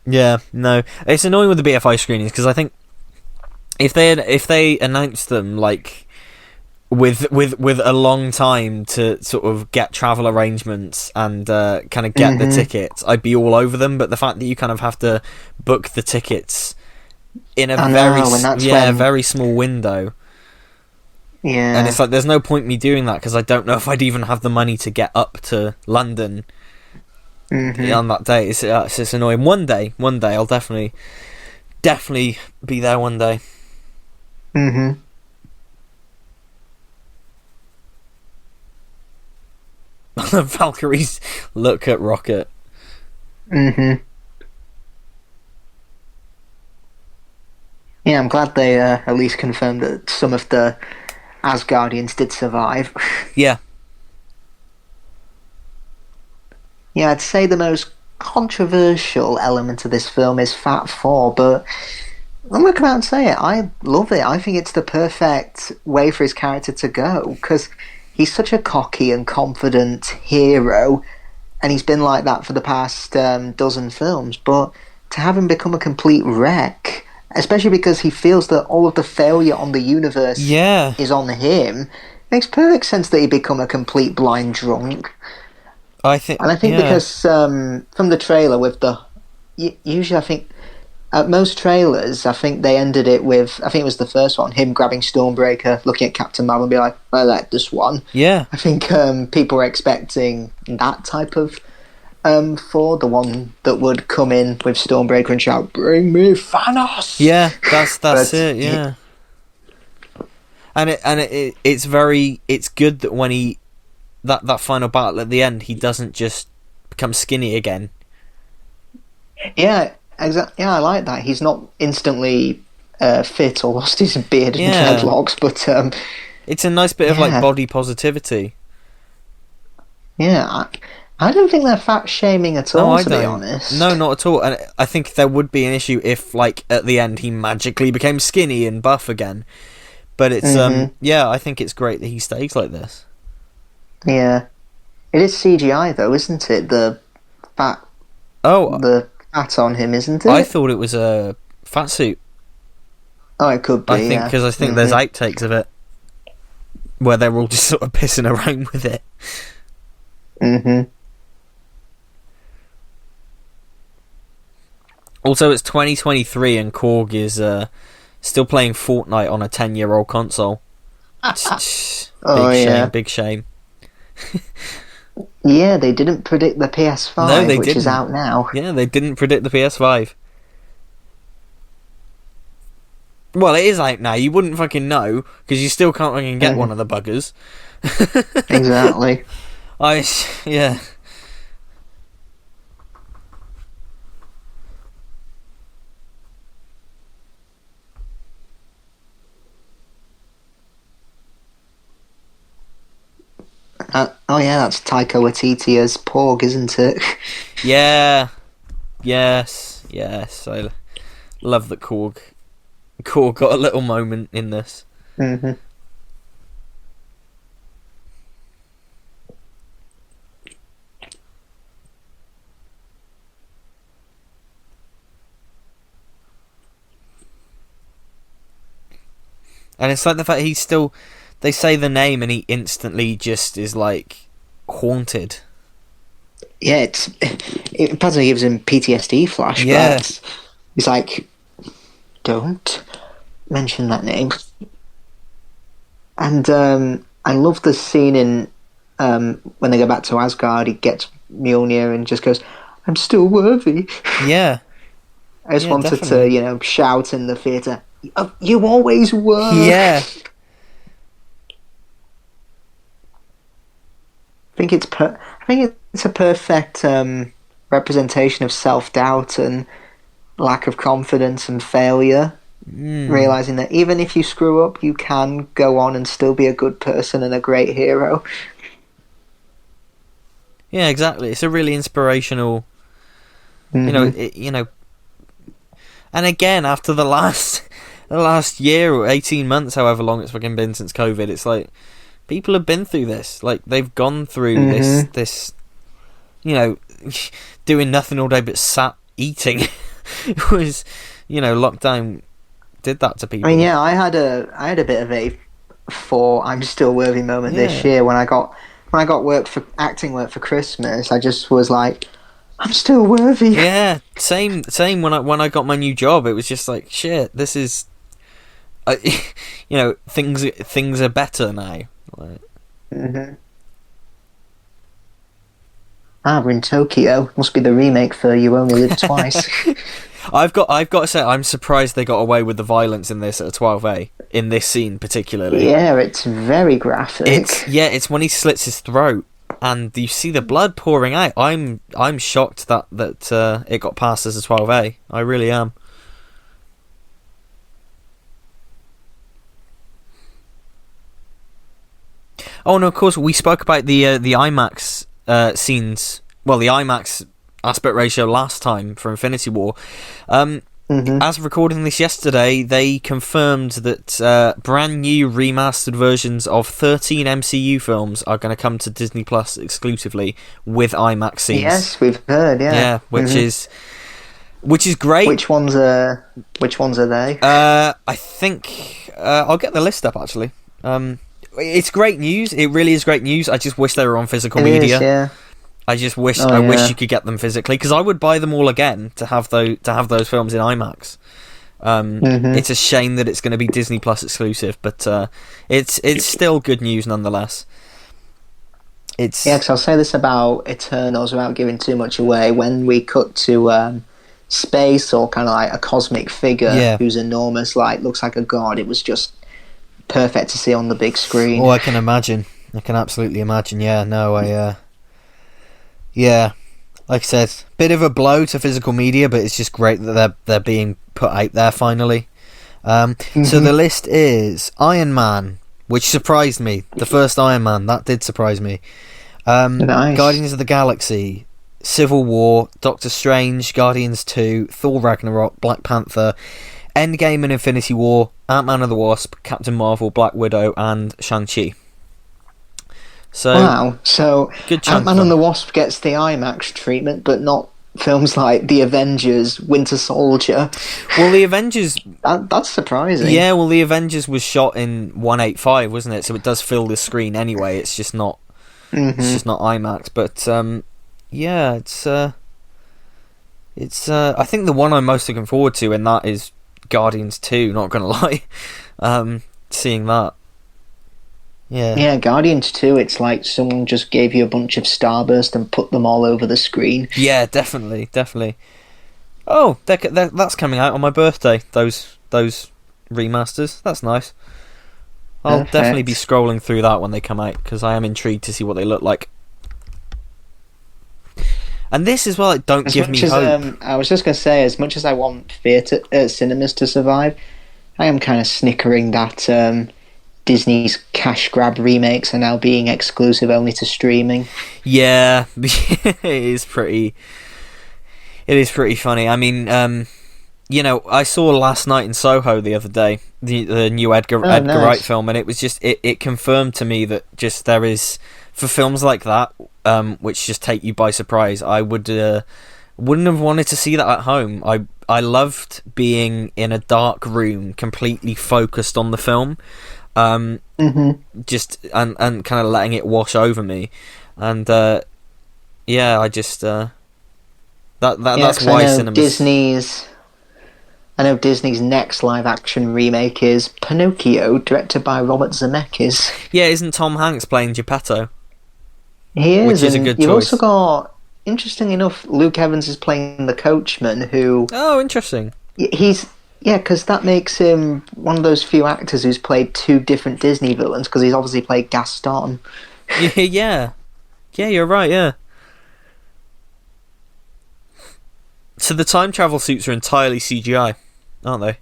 Yeah, no, it's annoying with the BFI screenings because I think if they announced them like with a long time to sort of get travel arrangements and kind of get the tickets, I'd be all over them. But the fact that you kind of have to book the tickets in a very small window, and it's like there's no point me doing that because I don't know if I'd even have the money to get up to London on that day. It's annoying. One day I'll definitely be there one day. Valkyries look at Rocket. Yeah, I'm glad they at least confirmed that some of the Asgardians did survive. Yeah. Yeah, I'd say the most controversial element of this film is Fat Thor, but I'm going to come out and say it. I love it. I think it's the perfect way for his character to go, because he's such a cocky and confident hero, and he's been like that for the past dozen films, but to have him become a complete wreck, especially because he feels that all of the failure on the universe is on him, makes perfect sense that he become a complete blind drunk. I think because from the trailer with the... Usually I think... At most trailers, I think they ended it with... I think it was the first one, him grabbing Stormbreaker, looking at Captain Marvel and be like, I like this one. Yeah. I think people were expecting that type of Thor, the one that would come in with Stormbreaker and shout, "Bring me Thanos!" Yeah, that's it, yeah. And it's good that when he... That final battle at the end, he doesn't just become skinny again. Yeah, exactly. Yeah, I like that. He's not instantly fit or lost his beard and dreadlocks, but it's a nice bit of like body positivity. Yeah, I don't think they're fat shaming at all. To be honest, no, not at all. And I think there would be an issue if, like, at the end he magically became skinny and buff again. But it's I think it's great that he stays like this. Yeah, it is CGI though, isn't it? The fat. Oh, the fat on him, isn't it? I thought it was a fat suit. Oh, it could be. I think because there's outtakes of it where they're all just sort of pissing around with it. Also, it's 2023 and Korg is still playing Fortnite on a 10-year-old console. Big shame. Yeah, they didn't predict the PS5, which is out now. Yeah, they didn't predict the PS5. Well, it is out now. You wouldn't fucking know, because you still can't fucking get one of the buggers. Exactly. Yeah. That's Taika Waititi as Porg, isn't it? Yeah. Yes. I love that Korg got a little moment in this. And it's like the fact he's still... They say the name and he instantly just is like haunted. Yeah, it probably gives him PTSD flashbacks. Yeah. He's like, don't mention that name. And I love the scene in when they go back to Asgard. He gets Mjolnir and just goes, "I'm still worthy." Yeah. I just wanted to, shout in the theatre, "You always were." Yeah. I think it's a perfect representation of self-doubt and lack of confidence and failure. Realizing that even if you screw up, you can go on and still be a good person and a great hero. Yeah, exactly. It's a really inspirational, and again, after the last year or 18 months, however long it's fucking been since COVID, it's like, people have been through this. Like, they've gone through this, doing nothing all day but sat eating. It was, lockdown did that to people. I mean, yeah, I had a bit of a for I'm Still Worthy moment this Yeah. year when I got acting work for Christmas. I just was like, I'm still worthy. Yeah, same when I got my new job. It was just like, shit, this is, uh, things are better now. Like, hmm We're in Tokyo. Must be the remake for You Only Live Twice. I've got to say, I'm surprised they got away with the violence in this at a 12A, in this scene particularly. Yeah, it's very graphic. It's when he slits his throat and you see the blood pouring out. I'm shocked that it got passed as a 12A. I really am. Oh no, of course we spoke about the IMAX scenes. Well, the IMAX aspect ratio last time for Infinity War. As of recording this yesterday, they confirmed that brand new remastered versions of 13 MCU films are going to come to Disney Plus exclusively with IMAX scenes. Yes, we've heard. Yeah, Yeah, which is great. Which ones are they? I think I'll get the list up actually. It's great news. It really is great news. I just wish they were on physical media. Is, yeah. I just wish I wish you could get them physically, because I would buy them all again to have those films in IMAX. It's a shame that it's going to be Disney Plus exclusive, but it's still good news nonetheless. Because I'll say this about Eternals without giving too much away. When we cut to space or kind of like a cosmic figure who's enormous, like looks like a god, it was just perfect to see on the big screen. Oh, I can imagine. I can absolutely imagine. Yeah, no, yeah, like I said, bit of a blow to physical media, but it's just great that they're being put out there finally. So the list is Iron Man, which surprised me. The first Iron Man, that did surprise me. Nice. Guardians of the Galaxy, Civil War, Doctor Strange, Guardians 2, Thor Ragnarok, Black Panther, Endgame and Infinity War, Ant-Man and the Wasp, Captain Marvel, Black Widow, and Shang-Chi. So, wow, so good chunk Ant-Man and the Wasp gets the IMAX treatment, but not films like The Avengers, Winter Soldier. Well, the Avengers... That's surprising. Yeah, well, the Avengers was shot in 185, wasn't it? So it does fill the screen anyway. It's just not... It's just not IMAX. But, yeah, it's... I think the one I'm most looking forward to in that is Guardians 2, not gonna lie. Seeing that. Yeah, Guardians 2, it's like someone just gave you a bunch of Starburst and put them all over the screen. Yeah, definitely. Oh, that's coming out on my birthday, those remasters. That's nice. I'll definitely be scrolling through that when they come out, because I am intrigued to see what they look like. And this as well, don't give me hope. I was just going to say, as much as I want cinemas to survive, I am kind of snickering that Disney's cash grab remakes are now being exclusive only to streaming. Yeah, it is pretty funny. I mean, I saw Last Night in Soho the other day, the new Edgar Wright film, and it was just it confirmed to me that just there is, for films like that, which just take you by surprise, I wouldn't have wanted to see that at home. I loved being in a dark room, completely focused on the film. Just and kind of letting it wash over me, and I just that's why cinemas. I know Disney's next live action remake is Pinocchio, directed by Robert Zemeckis. Yeah, isn't Tom Hanks playing Geppetto? He is, which is a good choice. You've also got, interesting enough, Luke Evans is playing the coachman, who... Oh, interesting. Because that makes him one of those few actors who's played two different Disney villains, because he's obviously played Gaston. Yeah, you're right, yeah. So the time travel suits are entirely CGI, aren't they?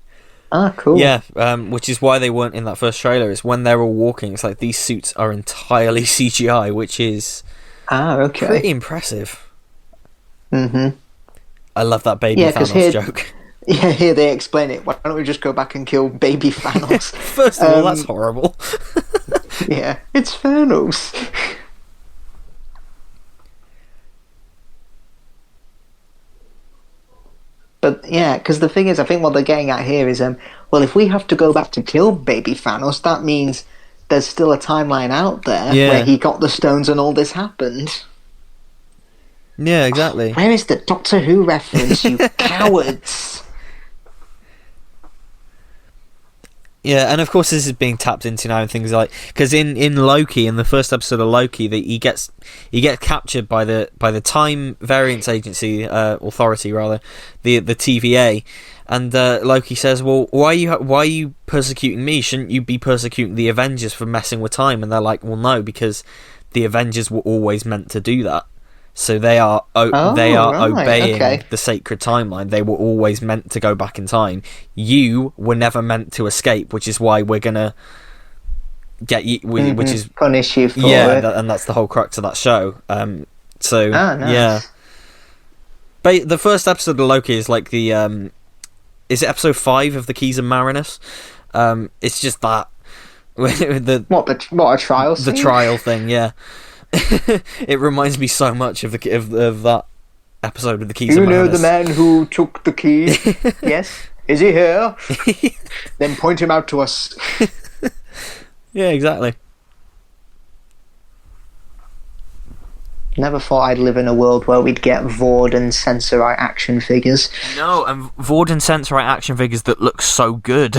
Ah, cool. Yeah, which is why they weren't in that first trailer. Is when they're all walking, it's like these suits are entirely CGI, which is pretty impressive. I love that baby Thanos joke. Yeah, here they explain it. Why don't we just go back and kill baby Thanos? First of all, that's horrible. Yeah, it's Thanos. But yeah, because the thing is, I think what they're getting at here is, well, if we have to go back to kill baby Thanos, that means there's still a timeline out there Yeah. where he got the stones and all this happened. Yeah, exactly. Where is the Doctor Who reference, you cowards? Yeah, and of course this is being tapped into now and things like, because in Loki, in the first episode of Loki, he gets captured by the Time Variance Agency authority rather, the TVA, and Loki says, "Well, why are you persecuting me? Shouldn't you be persecuting the Avengers for messing with time?" And they're like, "Well, no, because the Avengers were always meant to do that." So they are obeying the sacred timeline. They were always meant to go back in time. You were never meant to escape, which is why we're gonna get you. Which is punish you for it. And that's the whole crux of that show. Nice. Yeah. But the first episode of Loki is like the is it episode 5 of the Keys of Marinus? It's just that what a trial scene? The trial thing, yeah. It reminds me so much of that episode of the Keys of Marinus. You know the man who took the key? Yes. Is he here? Then point him out to us. Yeah, exactly. Never thought I'd live in a world where we'd get Vord and Sensorite action figures. No, and Vord and Sensorite action figures that look so good.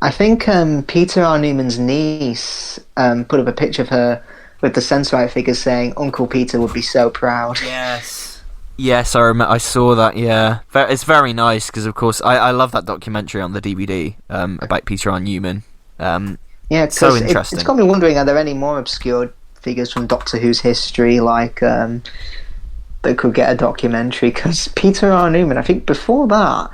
I think Peter R. Newman's niece put up a picture of her with the Sensorite figures saying Uncle Peter would be so proud. Yes, I saw that, yeah. It's very nice, because of course I love that documentary on the DVD about Peter R. Newman. Yeah, so interesting. It's got me wondering, are there any more obscure figures from Doctor Who's history that could get a documentary? Because Peter R. Newman, I think before that,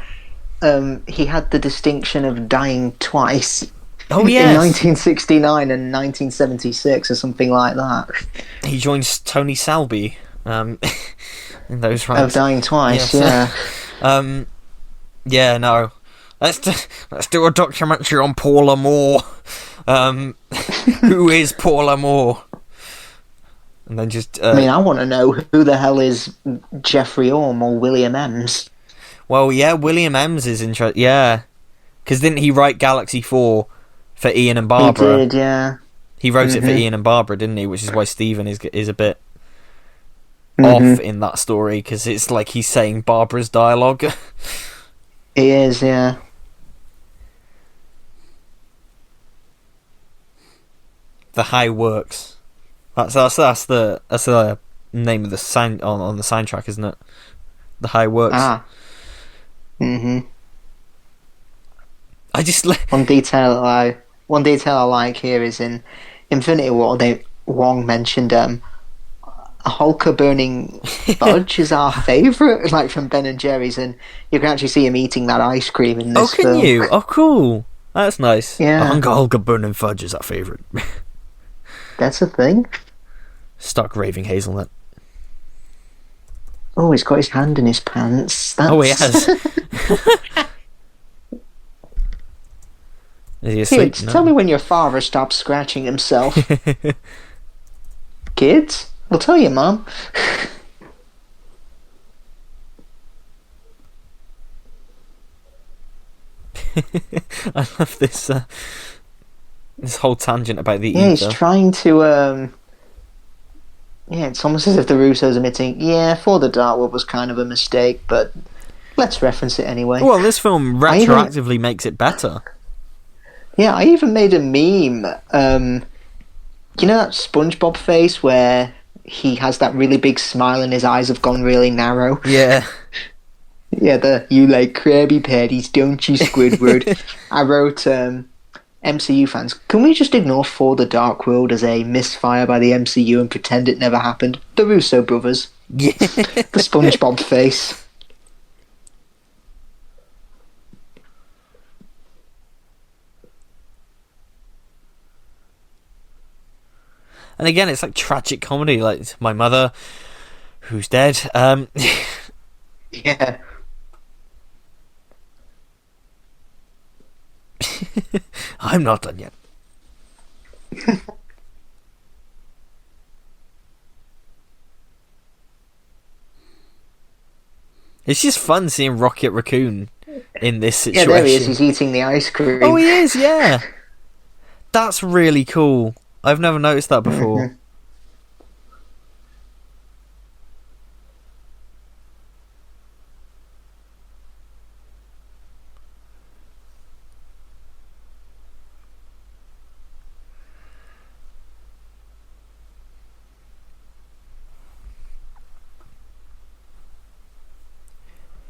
he had the distinction of dying twice. Oh, yes. In 1969 and 1976 or something like that. He joins Tony Selby in those ranks. Of dying twice, yes. Yeah. Yeah, no. Let's do a documentary on Paula Moore. Who is Paula Moore? And then just... I want to know who the hell is Jeffrey Orme or William Ems. Well, yeah, William Ems is interesting. Yeah, because didn't he write Galaxy 4 for Ian and Barbara? He did, yeah. He wrote it for Ian and Barbara, didn't he? Which is why Stephen is a bit off in that story, because it's like he's saying Barbara's dialogue. He is, yeah. The High Works. That's the name of the sound on the soundtrack, isn't it? The High Works. Ah. I just one detail I like here is in Infinity War. Wong mentioned a Hulker burning fudge is our favourite, like from Ben and Jerry's, and you can actually see him eating that ice cream in this film. Oh, can you? Oh, cool. That's nice. Yeah. Hulker burning fudge is our favourite. That's a thing. Stuck raving hazelnut. Oh, he's got his hand in his pants. Oh, he has. Is he asleep? Kids, tell me when your father stops scratching himself. Kids? I'll tell you, Mum. I love this this whole tangent about the ether. He's trying to yeah, it's almost as if the Russos admitting, yeah, For the Dark World was kind of a mistake, but let's reference it anyway. Well, this film retroactively makes it better. Yeah, I even made a meme. You know that SpongeBob face where he has that really big smile and his eyes have gone really narrow? Yeah. Yeah, you like Krabby Patties, don't you, Squidward? I wrote, MCU fans, can we just ignore For the Dark World as a misfire by the MCU and pretend it never happened? The Russo brothers. Yeah. The SpongeBob face. And again, it's like tragic comedy, like my mother, who's dead. Yeah. I'm not done yet. It's just fun seeing Rocket Raccoon in this situation. Yeah, there he is. He's eating the ice cream. Oh, he is, yeah. That's really cool. I've never noticed that before. Mhm.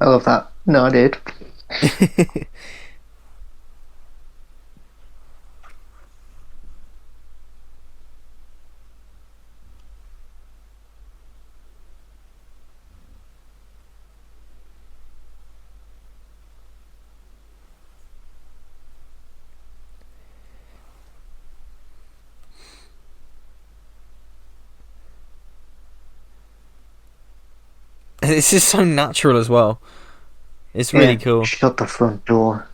I love that. No, I did. It's just so natural as well. It's really Yeah. cool. Shut the front door.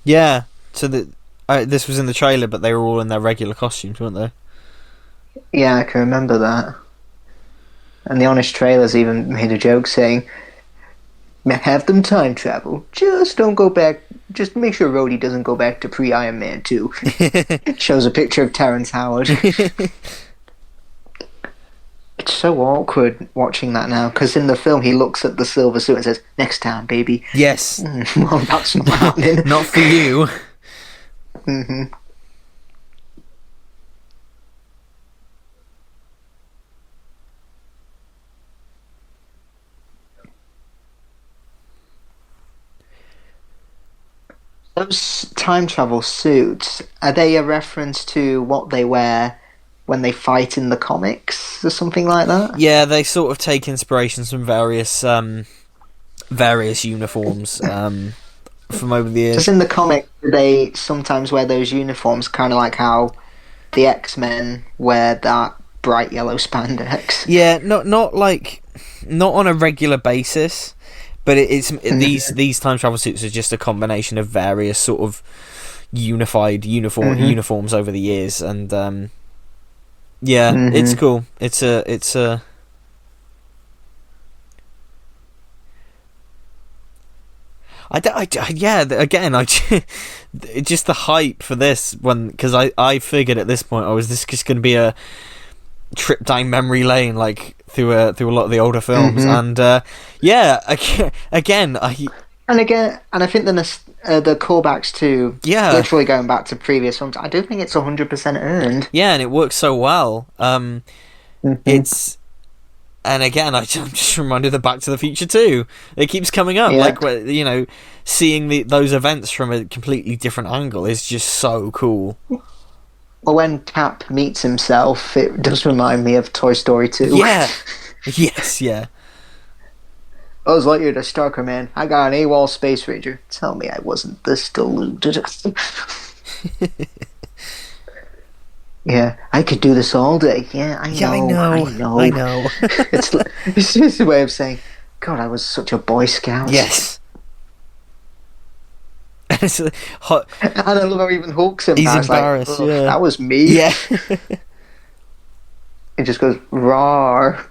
Yeah. So this was in the trailer, but they were all in their regular costumes, weren't they? Yeah, I can remember that. And the Honest Trailers even made a joke saying, have them time travel. Just don't go back. Just make sure Rhodey doesn't go back to pre-Iron Man 2. Shows a picture of Terrence Howard. It's so awkward watching that now, because in the film he looks at the silver suit and says, next time, baby. Yes. Well, that's not happening. Not for you. Hmm. Those time travel suits, are they a reference to what they wear when they fight in the comics or something like that? Yeah, they sort of take inspirations from various uniforms from over the Just years. in the comic, they sometimes wear those uniforms, kind of like how the X-Men wear that bright yellow spandex. Yeah, not on a regular basis, but these time travel suits are just a combination of various sort of unified uniforms over the years, and yeah, it's cool. It's a yeah. Again, just the hype for this one, because I figured at this point, this just going to be a trip down memory lane, like through a lot of the older films, and yeah, again, and I think the callbacks to literally going back to previous films, I do think it's 100% earned. Yeah, and it works so well. It's. And again, I'm just reminded of Back to the Future 2. It keeps coming up, like, seeing those events from a completely different angle is just so cool. Well, when Cap meets himself, it does remind me of Toy Story 2. Yeah. Yes, yeah. I was like, you're the Starker man. I got an AWOL Space Ranger. Tell me I wasn't this deluded. Yeah, I could do this all day. Yeah, I know. It's just a way of saying, God, I was such a Boy Scout. Yes. It's hot. And I love how even Hulk's He's embarrassed. embarrassed, Like, yeah. That was me. Yeah. It just goes, rawr.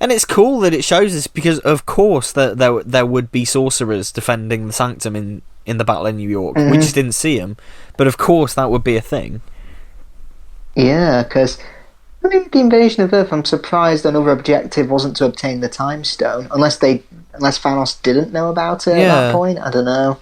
And it's cool that it shows us, because of course there would be sorcerers defending the Sanctum in the Battle of New York. We just didn't see them, but of course that would be a thing. Yeah, because the invasion of Earth, I'm surprised another objective wasn't to obtain the Time Stone, unless Thanos didn't know about it at that point. I don't know.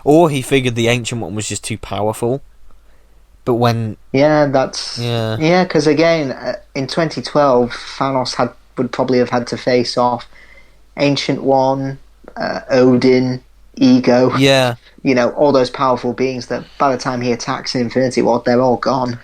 Or he figured the Ancient One was just too powerful. But when... Yeah, because again, in 2012, Thanos would probably have had to face off Ancient One, Odin, Ego. Yeah. You know, all those powerful beings that by the time he attacks in Infinity War, they're all gone.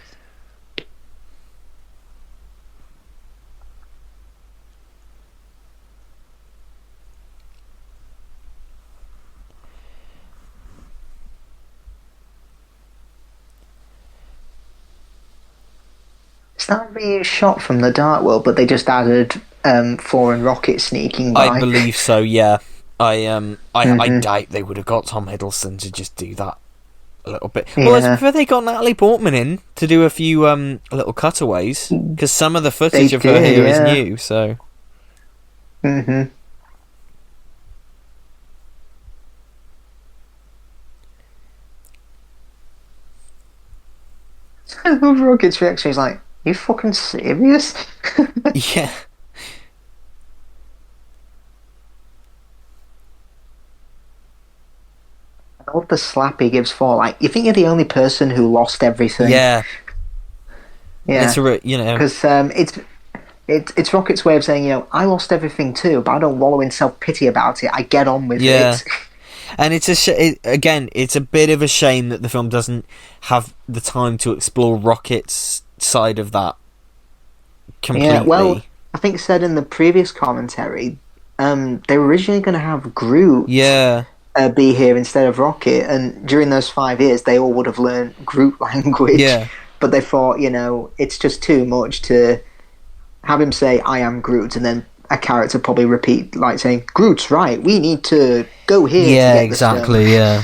Is that a reused shot from the Dark World, but they just added Thor and Rocket sneaking I by? believe so. Yeah, I Hmm. doubt they would have got Tom Hiddleston to just do that a little bit. Well, let's be Yeah, fair, they got Natalie Portman in to do a few little cutaways because some of the they footage of her did. here is Yeah. new. So Hmm. I love Rocket's reaction. He's like, "You fucking serious?" yeah, I love the slap he gives for like, you think you're the only person who lost everything? yeah, and it's Yeah, because it's Rocket's way of saying, I lost everything too, but I don't wallow in self pity about it. I get on with yeah. it. And again, it's a bit of a shame that the film doesn't have the time to explore Rocket's side of that Yeah, well, completely. I think said in the previous commentary, they were originally going to have Groot Yeah, be here instead of Rocket, and during those 5 years, they all would have learned Groot language. yeah, But they thought, it's just too much to have him say "I am Groot" and then a character probably repeat like saying "Groot's right. We need to go here to yeah, get the stone." exactly, yeah.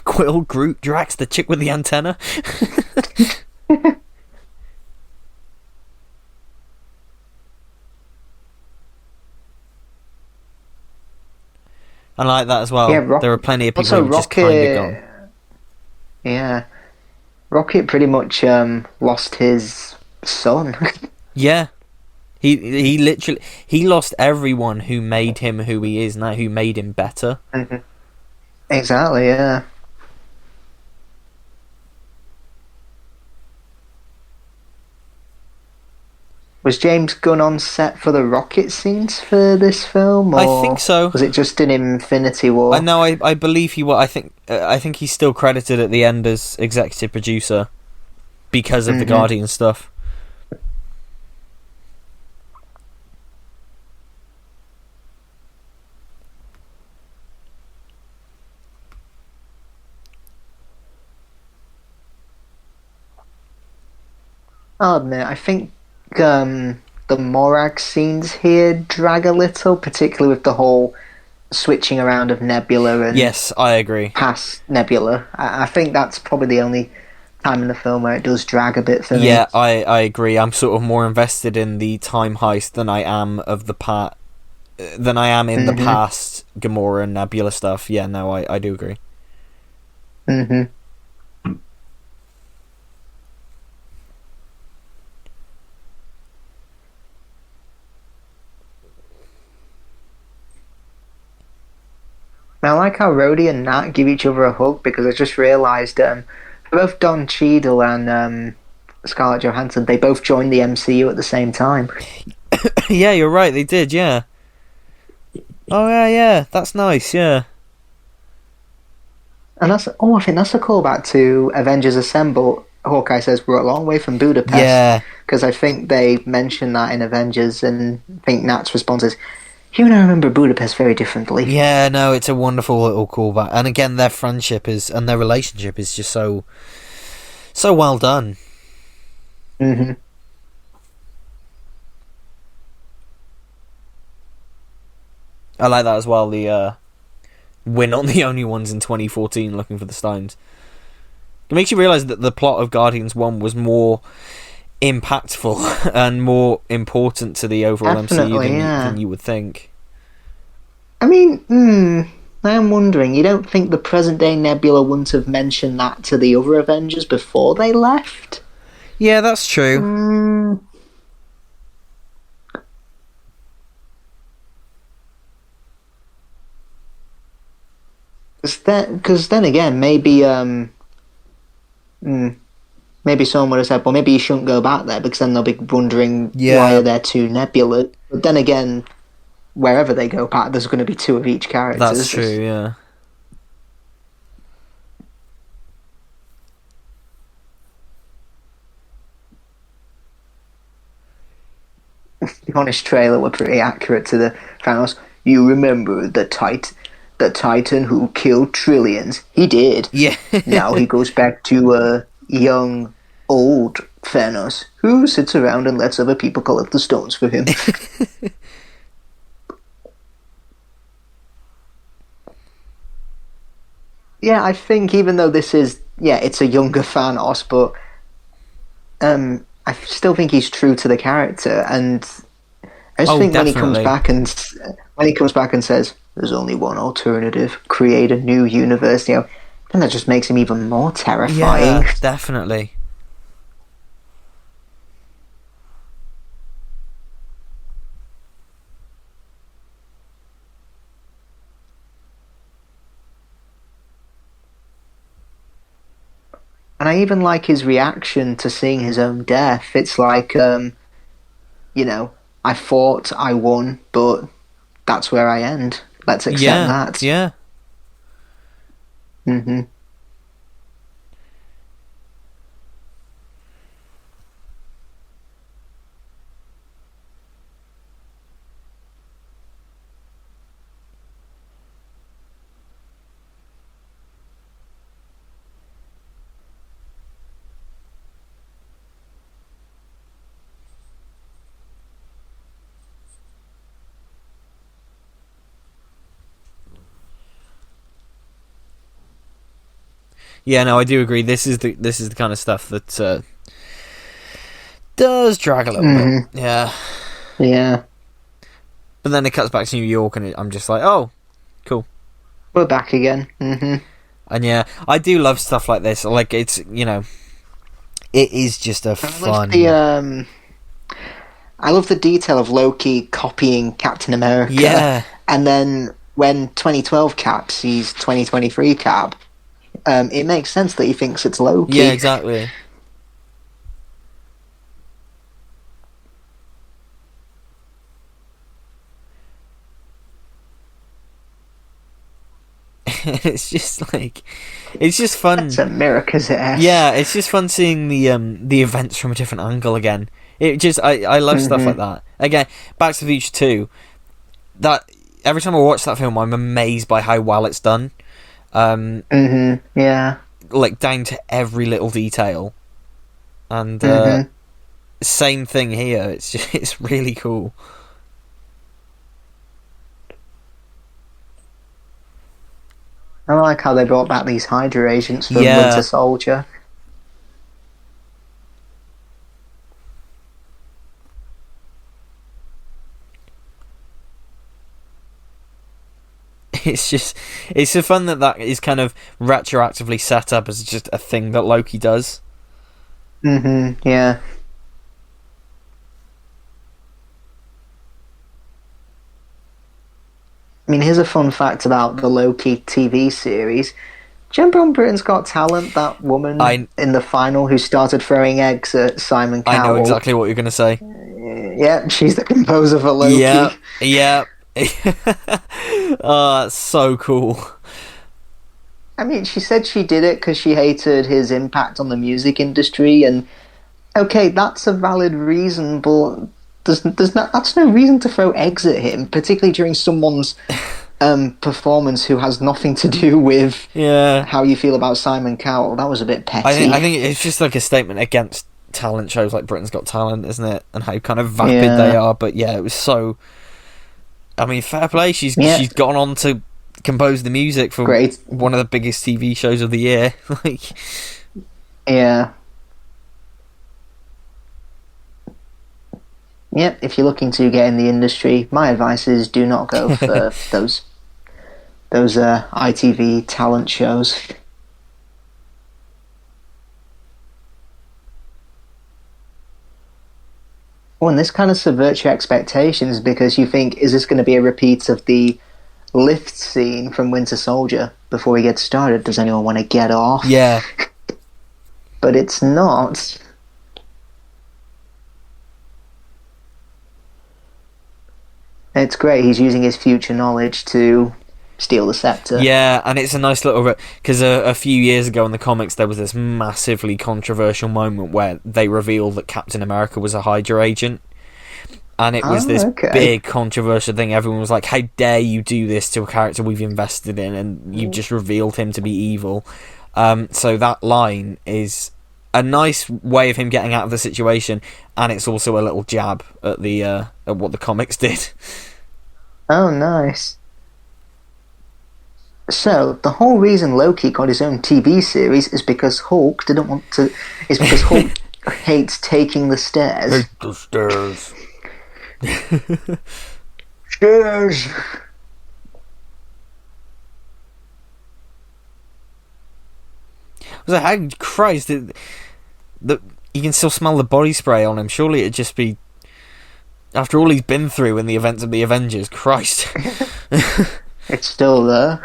Quill, Groot, Drax, the chick with the antenna. I like that as Yeah, well. There are plenty of people also who have just kind of gone. Rocket. Yeah, Rocket pretty much lost his son. Yeah, he literally he lost everyone who made him who he is now, who made him better. Mhm. Exactly. Yeah. Was James Gunn on set for the rocket scenes for this film, I think or so. was it just in Infinity I War? know. I believe he was. I think he's still credited at the end as executive producer because of the Hmm. Guardian stuff. I'll admit, I think the Morag scenes here drag a little, particularly with the whole switching around of Nebula and Yes, I agree. past Nebula. I think that's probably the only time in the film where it does drag a bit for me. Yeah, I agree. I'm sort of more invested in the time heist than I am of the part than I am in the Hmm. past Gamora and Nebula stuff. Yeah, no, I do agree. Hmm. I like how Rhodey and Nat give each other a hug because I just realised both Don Cheadle and Scarlett Johansson, they both joined the MCU at the same time. Yeah, you're right. They did. Yeah. Oh yeah, yeah. That's nice. Yeah. And I think that's a callback to Avengers Assemble. Hawkeye says we're a long way from Budapest Yeah. because I think they mentioned that in Avengers, and I think Nat's response is, "You and I remember Budapest very differently." Yeah, no, it's a wonderful little callback, and again, their friendship is and their relationship is just so well done. Hmm. I like that as well. We're not the only ones in 2014 looking for the stones. It makes you realise that the plot of Guardians 1 was more impactful and more important to the overall MCU Definitely, yeah. than you would think. I mean, I am wondering, you don't think the present day Nebula wouldn't have mentioned that to the other Avengers before they left? Yeah, that's true. Mm, because then again, mm, maybe someone would have said, well, maybe you shouldn't go back there because then they'll be wondering why Yeah, are there two Nebula. But then again, wherever they go back, there's going to be two of each that's characters. true. Yeah. The honest trailer were pretty accurate to the Thanos. You remember the the Titan who killed trillions. He did. Yeah. Now he goes back to young, old Thanos, who sits around and lets other people collect the stones for him. Yeah, I think even though this is, it's a younger Thanos, but I still think he's true to the character, and I just think definitely. when he comes back and says, "There's only one alternative: create a new universe," then that just makes him even more terrifying. Yeah, definitely. And I even like his reaction to seeing his own death. It's like, I fought, I won, but that's where I end. Let's accept that. Yeah. hmm Yeah, no, I do agree. This is the kind of stuff that does drag a little bit. Yeah. Yeah. But then it cuts back to New York, and I'm just like, oh, cool. We're back again. And yeah, I do love stuff like this. Like, it's, it is just a fun... I love the detail of Loki copying Captain America. Yeah. And then when 2012 Cap sees 2023 Cap, it makes sense that he thinks it's Loki. Yeah, exactly. It's just fun. It's America's ass. Yeah, it's just fun seeing the events from a different angle again. I love stuff like that. Again, Back to the Future 2. That every time I watch that film, I'm amazed by how well it's done. Yeah. Like down to every little detail. And same thing here. It's really cool. I like how they brought back these Hydra agents from Winter Soldier. It's so fun that is kind of retroactively set up as just a thing that Loki does. Yeah. I mean, here's a fun fact about the Loki TV series. Do you remember on Britain's Got Talent, that woman in the final who started throwing eggs at Simon Cowell? I know exactly what you're going to say. Yeah, she's the composer for Loki. Yeah. Oh, that's so cool. I mean, she said she did it because she hated his impact on the music industry, and okay, that's a valid reason, but that's no reason to throw eggs at him, particularly during someone's performance who has nothing to do with how you feel about Simon Cowell. That was a bit petty. I think it's just like a statement against talent shows like Britain's Got Talent, isn't it? And how kind of vapid they are. But yeah, it was so... I mean, fair play. She's gone on to compose the music for one of the biggest TV shows of the year. Yeah. Yep, if you're looking to get in the industry, my advice is do not go for those ITV talent shows. Oh, and this kind of subverts your expectations because you think, is this going to be a repeat of the lift scene from Winter Soldier before we get started? Does anyone want to get off? Yeah. But it's not. It's great. He's using his future knowledge to steal the scepter. Yeah, and it's a nice little... Because a few years ago in the comics, there was this massively controversial moment where they revealed that Captain America was a Hydra agent. and it was Oh, this okay. big controversial thing. Everyone was like, how dare you do this to a character we've invested in, and you just revealed him to be evil. So that line is a nice way of him getting out of the situation, and it's also a little jab at the at what the comics did. Oh, nice. So the whole reason Loki got his own TV series is because Hulk didn't want to. Is because Hulk hates taking the stairs. Take the stairs. Stairs. I was like, how Christ, you can still smell the body spray on him. Surely it'd just be after all he's been through in the events of the Avengers. Christ. It's still there.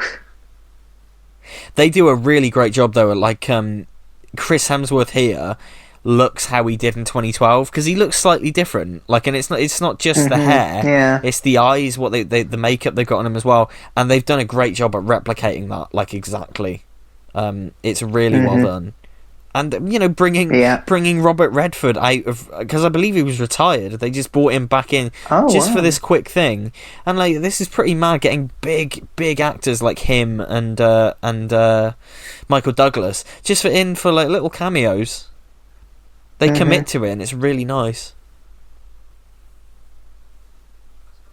They do a really great job though. Like Chris Hemsworth here looks how he did in 2012 because he looks slightly different. Like, and it's not just the hair. Yeah. It's the eyes, what the makeup they've got on him as well, and they've done a great job at replicating that. Like exactly. It's really well done. And, you know, bringing Robert Redford out of... Because I believe he was retired. They just brought him back in for this quick thing. And, like, this is pretty mad, getting big actors like him and Michael Douglas just for like, little cameos. They commit to it, and it's really nice.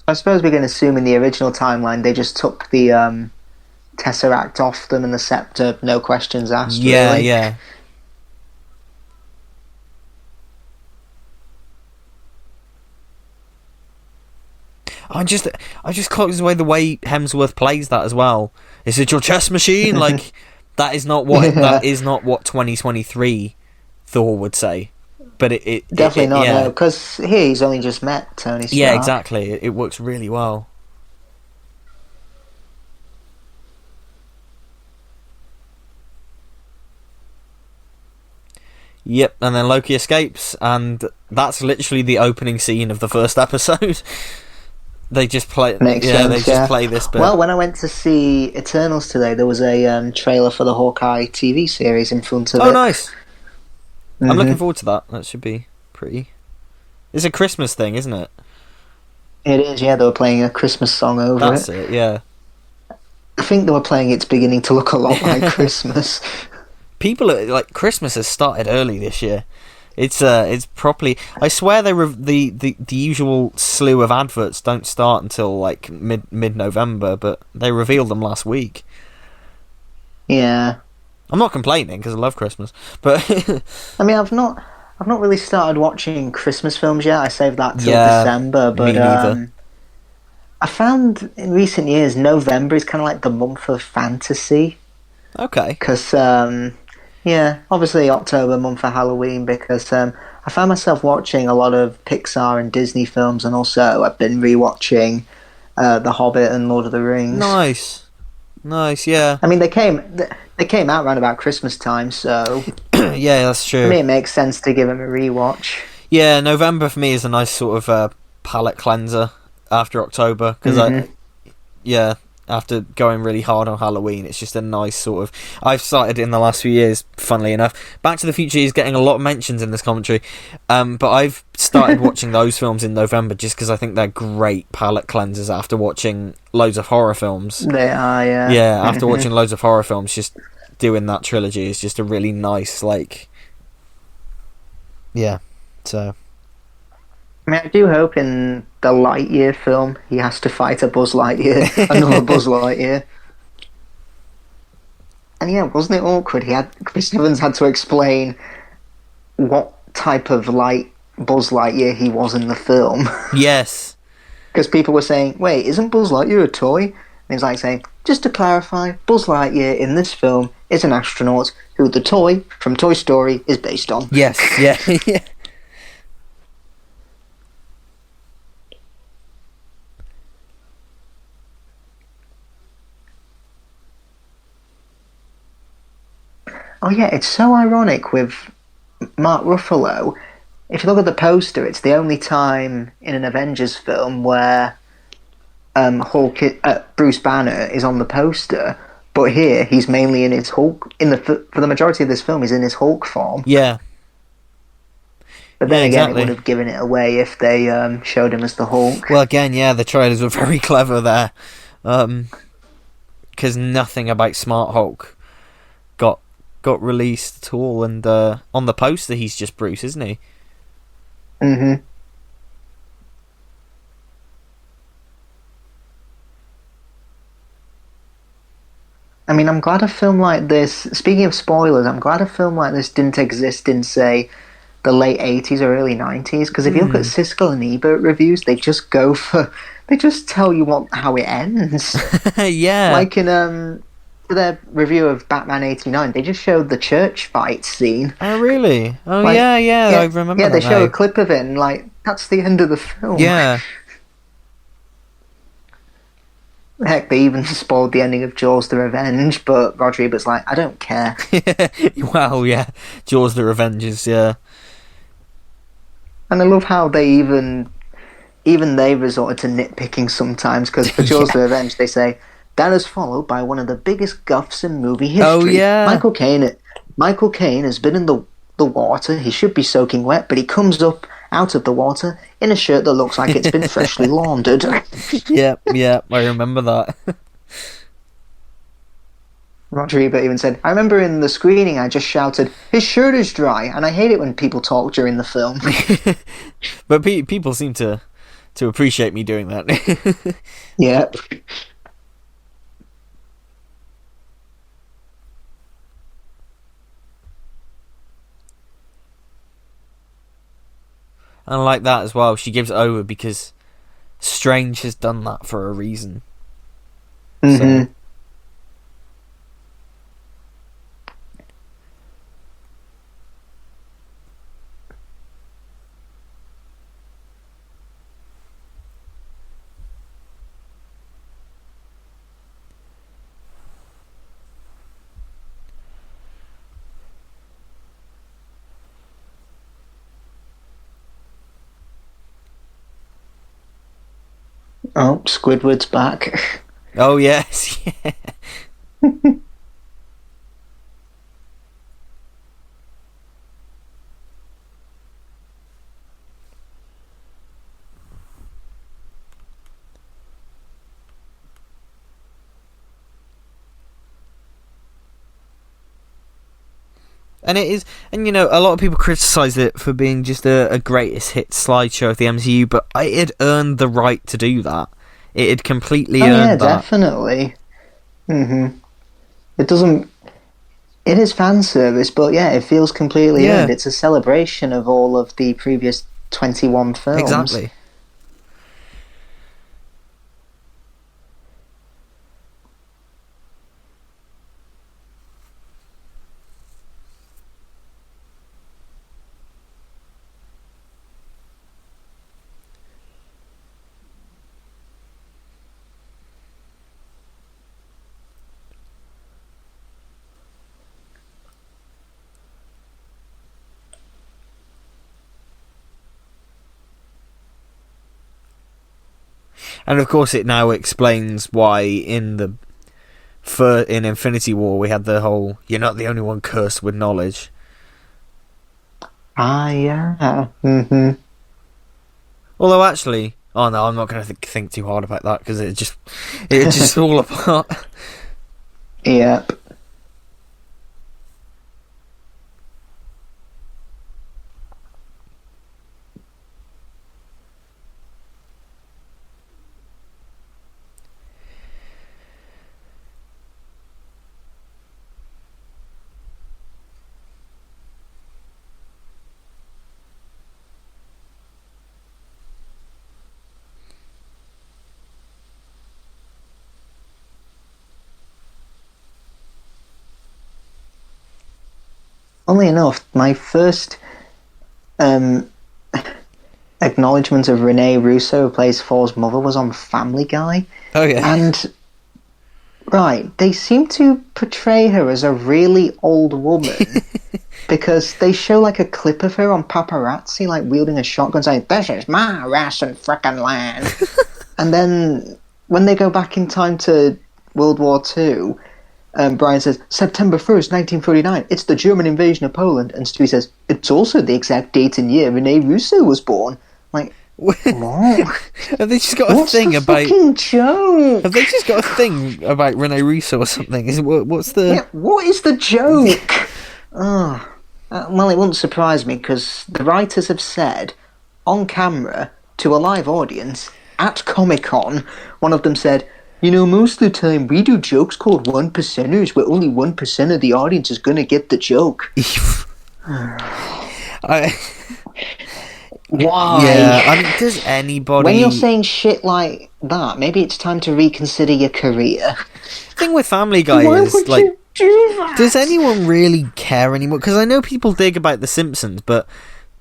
I suppose we can assume in the original timeline they just took the Tesseract off them and the scepter, no questions asked, really. Yeah. I just clocked the way Hemsworth plays that as well. Is it your chess machine? Like that is not what 2023 Thor would say. But it definitely not, no, because here he's only just met Tony Stark. Yeah, exactly. It works really well. Yep, and then Loki escapes, and that's literally the opening scene of the first episode. They just play. Play this bit. Well, when I went to see Eternals today, there was a trailer for the Hawkeye TV series in front of it. Oh, nice! I'm looking forward to that. That should be pretty. It's a Christmas thing, isn't it? It is. Yeah, they were playing a Christmas song over it. That's it. Yeah. I think they were playing "It's Beginning to Look a Lot Like Christmas." People are, like, Christmas has started early this year. It's properly. I swear the usual slew of adverts don't start until like mid-November, but they revealed them last week. Yeah, I'm not complaining because I love Christmas, but I mean, I've not really started watching Christmas films yet. I saved that till Yeah, December, but me neither. I found in recent years November is kind of like the month of fantasy. Okay. Because yeah, obviously October, month for Halloween, because I found myself watching a lot of Pixar and Disney films, and also I've been rewatching The Hobbit and Lord of the Rings. Nice, yeah. I mean, they came out around about Christmas time, so yeah, that's true. I mean, it makes sense to give them a rewatch. Yeah, November for me is a nice sort of palate cleanser after October, because after going really hard on Halloween, it's just a nice sort of... I've started in the last few years, funnily enough. Back to the Future is getting a lot of mentions in this commentary, but I've started watching those films in November just because I think they're great palate cleansers after watching loads of horror films. They are, yeah. Yeah, after watching loads of horror films, just doing that trilogy is just a really nice, like... Yeah, so... I mean, I do hope in the Lightyear film he has to fight a Buzz Lightyear, another Buzz Lightyear. And yeah, wasn't it awkward? Chris Evans had to explain what type of Buzz Lightyear he was in the film. Yes. Because people were saying, wait, isn't Buzz Lightyear a toy? And he's like saying, just to clarify, Buzz Lightyear in this film is an astronaut who the toy from Toy Story is based on. Yes, yeah, yeah. Oh yeah, it's so ironic with Mark Ruffalo. If you look at the poster, it's the only time in an Avengers film where Bruce Banner is on the poster, but here he's mainly in his Hulk. For the majority of this film, he's in his Hulk form. Yeah. But Yeah, then again, it exactly. would have given it away if they showed him as the Hulk. Well, again, yeah, the trailers were very clever there, because nothing about Smart Hulk got released at all, and on the poster he's just Bruce, isn't he? hmm I mean, I'm glad a film like this, speaking of spoilers, I'm glad a film like this didn't exist in, say, the late 80s or early 90s, because if you look at Siskel and Ebert reviews, they just go for, they just tell you how it ends. Yeah. Like in their review of Batman '89, they just showed the church fight scene. Oh, really? Oh, Like, yeah, I remember yeah, that they show a now. clip of it, and like that's the end of the film. Yeah. Heck, they even spoiled the ending of Jaws: The Revenge, but Roger Ebert's like, I don't care. Wow, yeah. Jaws the Revengers, yeah. And I love how they even they resorted to nitpicking sometimes, because for Jaws: The Revenge, they say that is followed by one of the biggest guffs in movie history. Oh, yeah. Michael Caine has been in the water. He should be soaking wet, but he comes up out of the water in a shirt that looks like it's been freshly laundered. Yeah, I remember that. Roger Ebert even said, I remember in the screening I just shouted, his shirt is dry, and I hate it when people talk during the film. But people seem to appreciate me doing that. Yeah. And I like that as well. She gives it over because Strange has done that for a reason. Mm-hmm. So, Oh, Squidward's back. oh yes, yeah. And it is, and you know, a lot of people criticise it for being just a greatest hits slideshow of the MCU, but it had earned the right to do that. It had completely Oh yeah, earned that. definitely. It doesn't... It is fan service, but yeah, it feels completely Yeah. earned. It's a celebration of all of the previous 21 films. Exactly. And of course, it now explains why in Infinity War we had the whole "you're not the only one cursed with knowledge." Ah, yeah. Although actually, oh no, I'm not going to think too hard about that because it just fall apart. Yep. Funnily enough, my first acknowledgement of Renee Russo, who plays Thor's mother, was on Family Guy. Oh yeah, And, right, they seem to portray her as a really old woman. Because they show like a clip of her on paparazzi, like wielding a shotgun, saying, "This is my Russian frickin' land." And then when they go back in time to World War II, Brian says, September 1st, 1939, it's the German invasion of Poland. And Stewie says, it's also the exact date and year Rene Russo was born. Like, what? Have they just got a thing about... fucking joke? Have they just got a thing about Rene Russo or something? What's the... Yeah, what is the joke? Well, it wouldn't surprise me, because the writers have said, on camera, to a live audience, at Comic-Con, one of them said, most of the time we do jokes called 1%ers where only 1% of the audience is going to get the joke. Why? Yeah, I mean, does anybody... When you're saying shit like that, maybe it's time to reconsider your career. The thing with Family Guy is, like, does anyone really care anymore? Because I know people dig about The Simpsons, but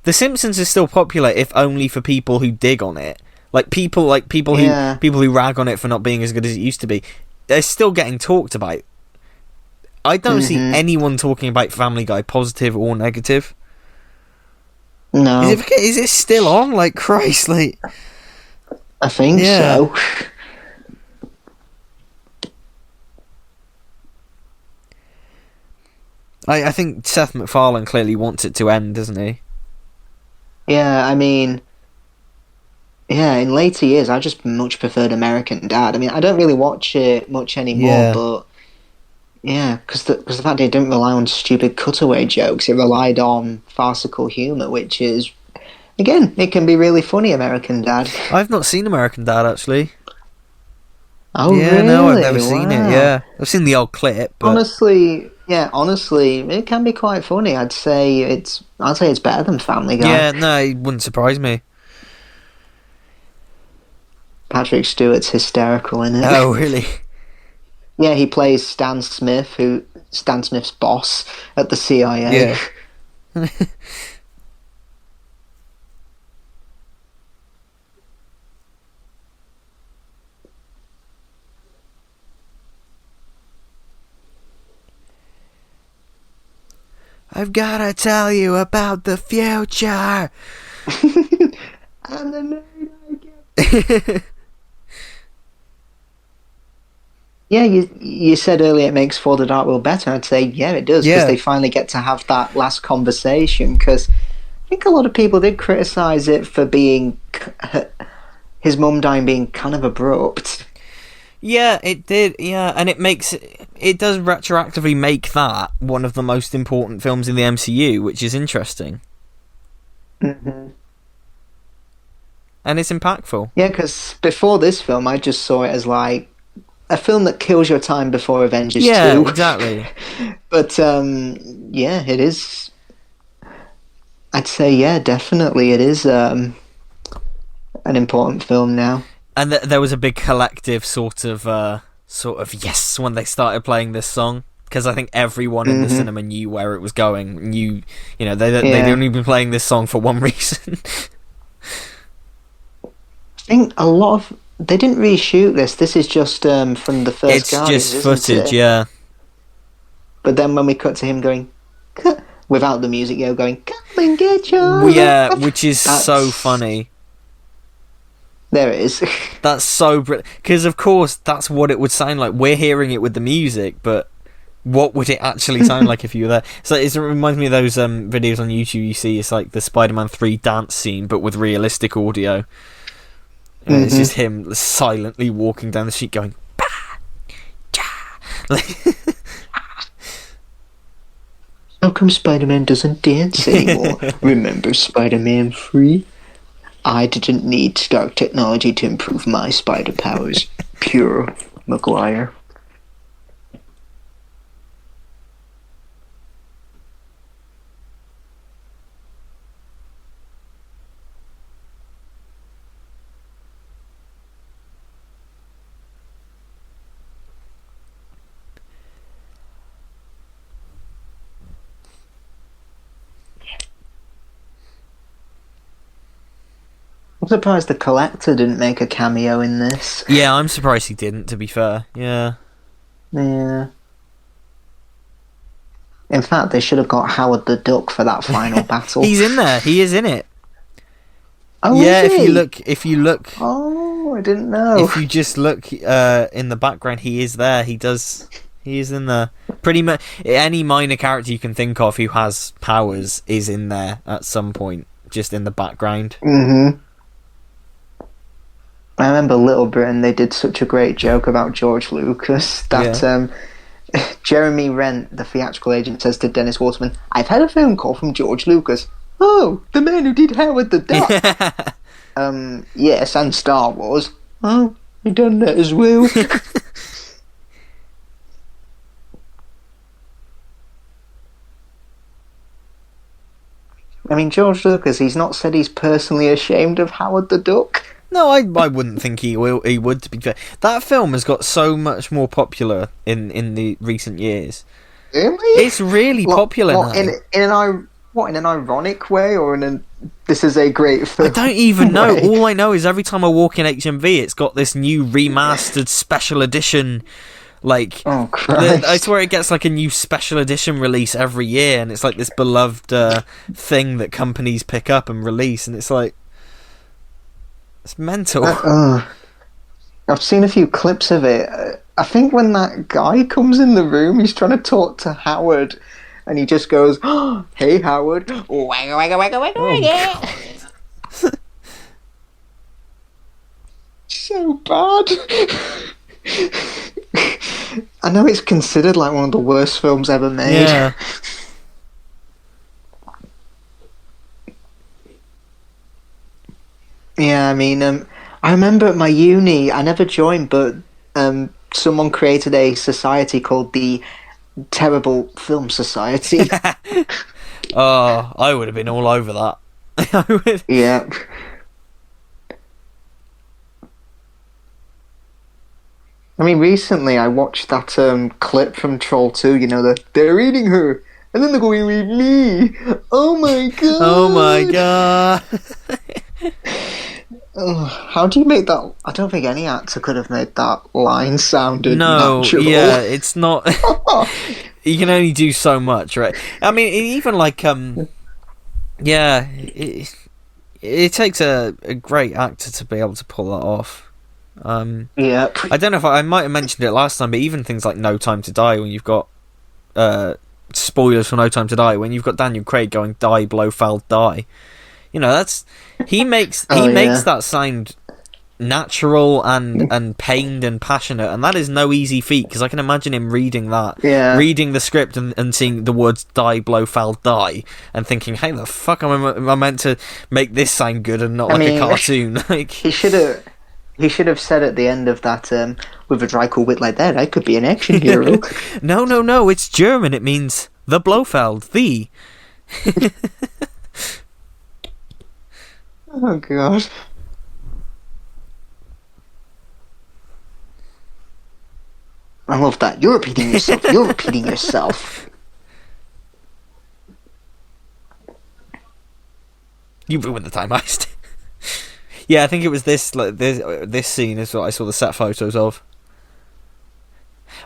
The Simpsons is still popular, if only for people who dig on it. People who rag on it for not being as good as it used to be. They're still getting talked about. I don't see anyone talking about Family Guy, positive or negative. No. Is it still on? Like, Christ, like... I think so. I think Seth MacFarlane clearly wants it to end, doesn't he? Yeah, I mean... Yeah, in later years, I just much preferred American Dad. I mean, I don't really watch it much anymore, but... Yeah, because the fact it didn't rely on stupid cutaway jokes, it relied on farcical humour, which is... Again, it can be really funny, American Dad. I've not seen American Dad, actually. Oh, yeah, really? No, I've never seen it, yeah. I've seen the old clip, but... Honestly, it can be quite funny. I'd say it's better than Family Guy. Yeah, no, it wouldn't surprise me. Patrick Stewart's hysterical in it. Oh, really? Yeah, he plays Stan Smith's boss at the CIA. Yeah. I've gotta tell you about the future. And the night I get... Yeah, you said earlier it makes For the Dark World better. I'd say, yeah, it does, because they finally get to have that last conversation, because I think a lot of people did criticise it for being... his mum dying being kind of abrupt. Yeah, it did, yeah, and it does retroactively make that one of the most important films in the MCU, which is interesting. Mm-hmm. And it's impactful. Yeah, because before this film, I just saw it as, like, a film that kills your time before Avengers 2. Yeah, exactly. But, yeah, it is... I'd say, yeah, definitely it is an important film now. And there was a big collective sort of yes when they started playing this song, because I think everyone in the cinema knew where it was going. They'd only been playing this song for one reason. I think a lot of... They didn't reshoot this. This is just from the first Guardians, just footage, yeah. But then when we cut to him going... without the music, going, come and get your... Yeah, which is so funny. There it is. That's so brilliant. Because, of course, that's what it would sound like. We're hearing it with the music, but what would it actually sound like if you were there? So it reminds me of those videos on YouTube you see. It's like the Spider-Man 3 dance scene, but with realistic audio. And it's just him silently walking down the street going, bah, ja. How come Spider-Man doesn't dance anymore? Remember Spider-Man 3? I didn't need Stark technology to improve my spider powers. Pure Maguire. I'm surprised the Collector didn't make a cameo in this. Yeah, I'm surprised he didn't, to be fair. Yeah. Yeah. In fact, they should have got Howard the Duck for that final battle. He's in there. He is in it. Oh, yeah, is he? if you look. Oh, I didn't know. If you just look in the background, he is there. He does He's in there. Pretty much any minor character you can think of who has powers is in there at some point, just in the background. Mm-hmm. I remember Little Britain, they did such a great joke about George Lucas that Jeremy Rent, the theatrical agent, says to Dennis Waterman, "I've had a phone call from George Lucas." "Oh, the man who did Howard the Duck." Yes, and Star Wars. "Oh, he done that as well." I mean, George Lucas, he's not said he's personally ashamed of Howard the Duck. No, I wouldn't think he will. He would, to be fair. That film has got so much more popular in the recent years. Really? It's really popular now. In an ironic way, or in a this is a great film? I don't even know. way? All I know is every time I walk in HMV, it's got this new remastered special edition. Like, Oh Christ! I swear it gets like a new special edition release every year, and it's like this beloved thing that companies pick up and release, and it's like, it's mental. I've seen a few clips of it. I think when that guy comes in the room, he's trying to talk to Howard, and he just goes, "Oh, hey Howard, wagga wagga wagga wagga wagga." So bad. I know it's considered like one of the worst films ever made. Yeah. Yeah, I mean, I remember at my uni, I never joined, but someone created a society called the Terrible Film Society. Oh, I would have been all over that. I would. Yeah. I mean, recently I watched that clip from Troll 2, you know, they're eating her, and then they're going to eat me. Oh my god. Oh my god. How do you make that? I don't think any actor could have made that line sounded natural. Yeah, it's not. You can only do so much, right? I mean, even like, yeah, it takes a great actor to be able to pull that off. Yeah. I don't know if I might have mentioned it last time, but even things like No Time to Die, when you've got spoilers for No Time to Die, when you've got Daniel Craig going "Die, Blofeld, die," you know, that's he makes that sound natural and pained and passionate, and that is no easy feat, because I can imagine him reading the script and seeing the words "Die, Blofeld, die," and thinking, "Hey, the fuck am I meant to make this sound good and not a cartoon?" Like, He should have said at the end of that, with a dry cool wit like that, I could be an action hero. No, it's German. It means the Blofeld, the. Oh god. I love that. You're repeating yourself. You're repeating yourself. You ruined the time heist. Yeah, I think it was this scene is what I saw the set photos of.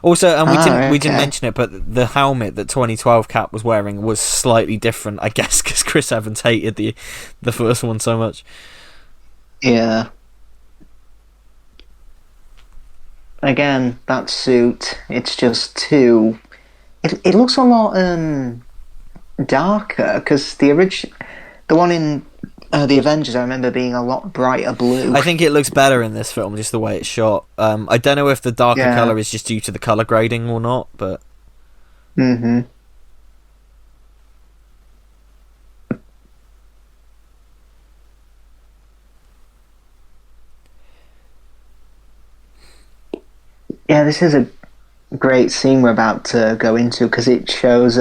Also, and we didn't mention it, but the helmet that 2012 Cap was wearing was slightly different, I guess, because Chris Evans hated the first one so much. Yeah. Again, that suit, it's just too... It looks a lot darker, because the one in the Avengers, I remember being a lot brighter blue. I think it looks better in this film, just the way it's shot. I don't know if the darker colour is just due to the colour grading or not, but... Mm-hmm. Yeah, this is a great scene we're about to go into, because it shows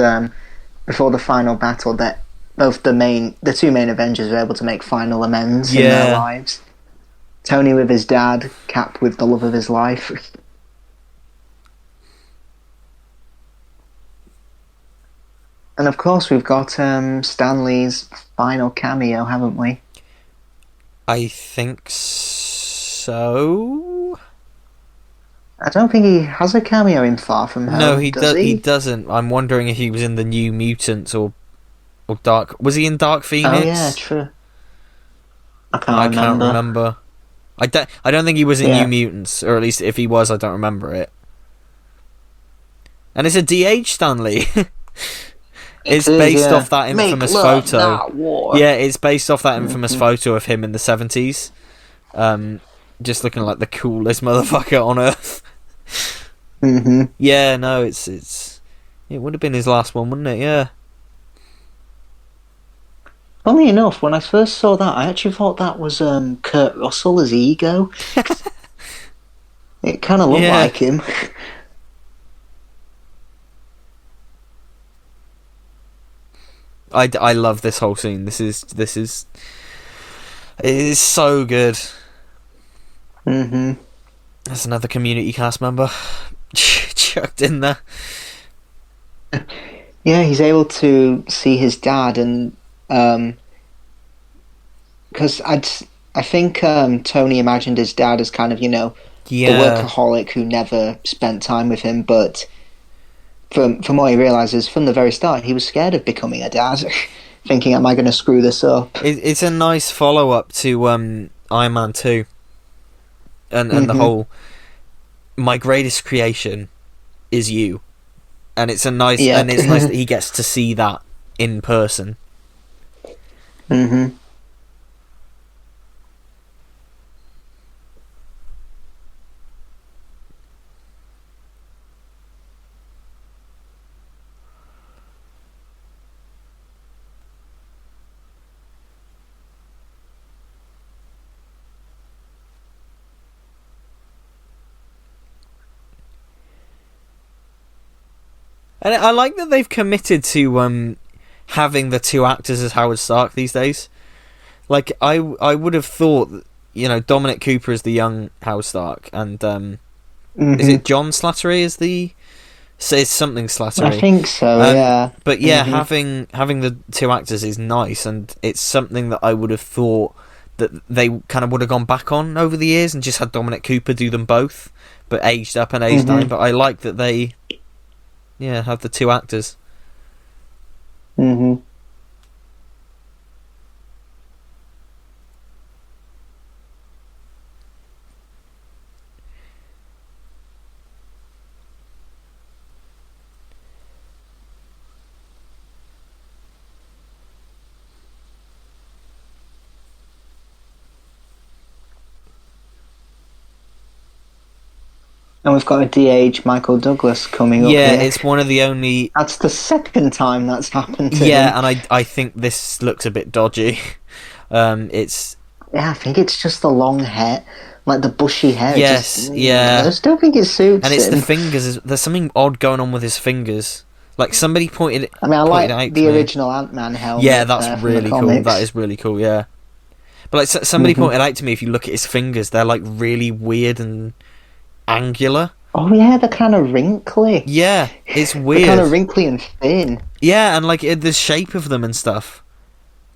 before the final battle that both the two main Avengers are able to make final amends in their lives. Tony with his dad, Cap with the love of his life. And of course we've got Stan Lee's final cameo, haven't we? I think so. I don't think he has a cameo in Far From Home. No, he doesn't. I'm wondering if he was in the New Mutants or Dark. Was he in Dark Phoenix? Oh yeah, true. I can't remember. I don't think he was in New Mutants, or at least if he was, I don't remember it. And it's a DH Stanley. It's It is, based yeah. off that Make infamous love, photo. not war. Yeah, it's based off that infamous photo of him in the 70s. Just looking like the coolest motherfucker on earth. Mm-hmm. Yeah, no, it would have been his last one, wouldn't it? Yeah. Funny enough, when I first saw that, I actually thought that was Kurt Russell as Ego. It kind of looked Yeah. like him. I love this whole scene. It is so good. Mm-hmm. There's another Community cast member chucked in there. Yeah, he's able to see his dad, and because I think Tony imagined his dad as kind of, the workaholic who never spent time with him, but from what he realizes from the very start, he was scared of becoming a dad, thinking, "Am I going to screw this up?" It's a nice follow up to Iron Man 2, and the whole my greatest creation is you, and it's nice that he gets to see that in person. Mm-hmm. And I like that they've committed to having the two actors as Howard Stark these days. Like, I would have thought, Dominic Cooper is the young Howard Stark, and is it John Slattery is the... It's something Slattery. I think so, yeah. But yeah, having the two actors is nice, and it's something that I would have thought that they kind of would have gone back on over the years and just had Dominic Cooper do them both, but aged up and aged down. But I like that they... Yeah, have the two actors. Mm-hmm. And we've got a DH Michael Douglas coming up. Yeah, here. it's one of the only... That's the second time that's happened to him. Yeah, and I think this looks a bit dodgy. It's... Yeah, I think it's just the long hair, like the bushy hair. Yes, yeah. I just don't think it suits And it's him. the fingers. There's something odd going on with his fingers. Like, somebody pointed I mean, I pointed like out the to me. original Ant-Man helmet. Yeah, that's from really the cool. comics. That is really cool, yeah. But like somebody pointed out to me, if you look at his fingers, they're like really weird and angular. Oh yeah, they're kind of wrinkly. Yeah, it's weird. They're kind of wrinkly and thin. Yeah, and like the shape of them and stuff.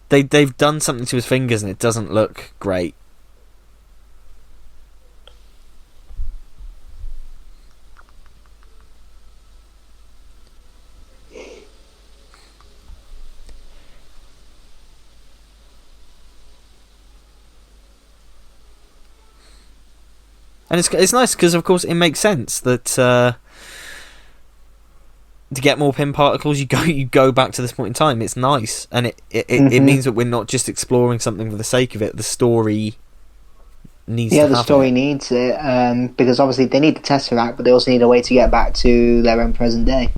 They've done something to his fingers and it doesn't look great. And it's nice because, of course, it makes sense that to get more pin particles, you go back to this point in time. It's nice, and it means that we're not just exploring something for the sake of it. The story needs to have the story it. needs it, because obviously they need the Tesseract, but they also need a way to get back to their own present day.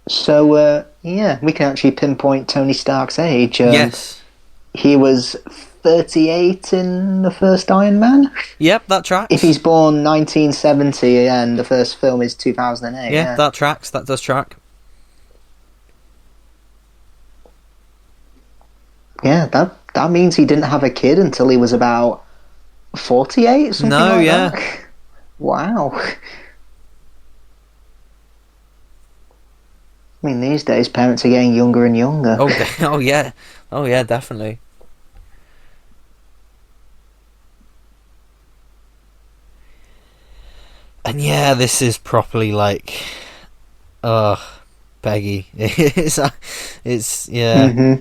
So, we can actually pinpoint Tony Stark's age. Yes. He was 38 in the first Iron Man. Yep, that tracks. If he's born 1970 and the first film is 2008. Yeah, that tracks. That does track. Yeah, that means he didn't have a kid until he was about 48, something like that. Wow. I mean, these days, parents are getting younger and younger. Oh yeah, definitely. And yeah, this is properly like Ugh, Peggy. It's yeah. Hmm.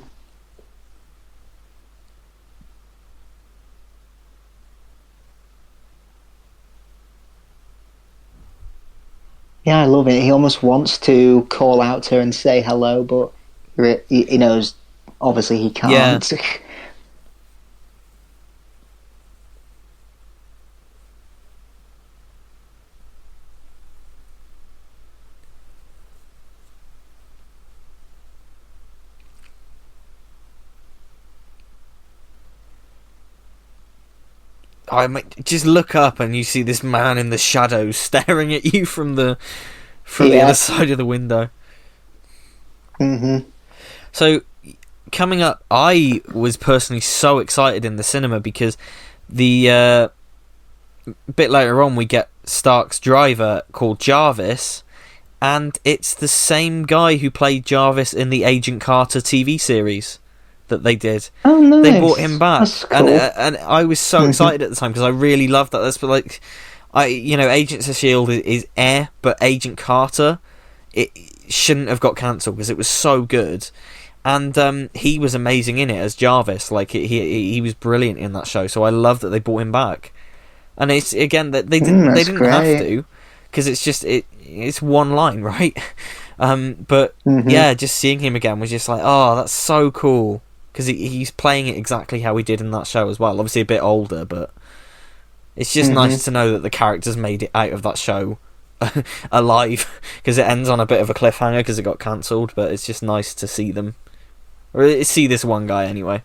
Yeah, I love it. He almost wants to call out to her and say hello, but he knows obviously he Yeah. can't. I might just look up and you see this man in the shadows staring at you from the other Yeah. side of the window. Hmm. So coming up, I was personally so excited in the cinema because the bit later on we get Stark's driver called Jarvis, and it's the same guy who played Jarvis in the Agent Carter TV series that they did. Oh, nice. They brought him back, That's cool. and I was so excited at the time because I really loved that. That's like, Agents of Shield is air, but Agent Carter, it shouldn't have got cancelled because it was so good, and he was amazing in it as Jarvis. Like he was brilliant in that show, so I love that they brought him back. And it's again that they didn't have great. to, because it's just it's one line, right? But yeah, just seeing him again was just like, oh, that's so cool, because he's playing it exactly how he did in that show as well. Obviously a bit older, but it's just nice to know that the characters made it out of that show alive, because it ends on a bit of a cliffhanger because it got cancelled. But it's just nice to see them, or see this one guy anyway.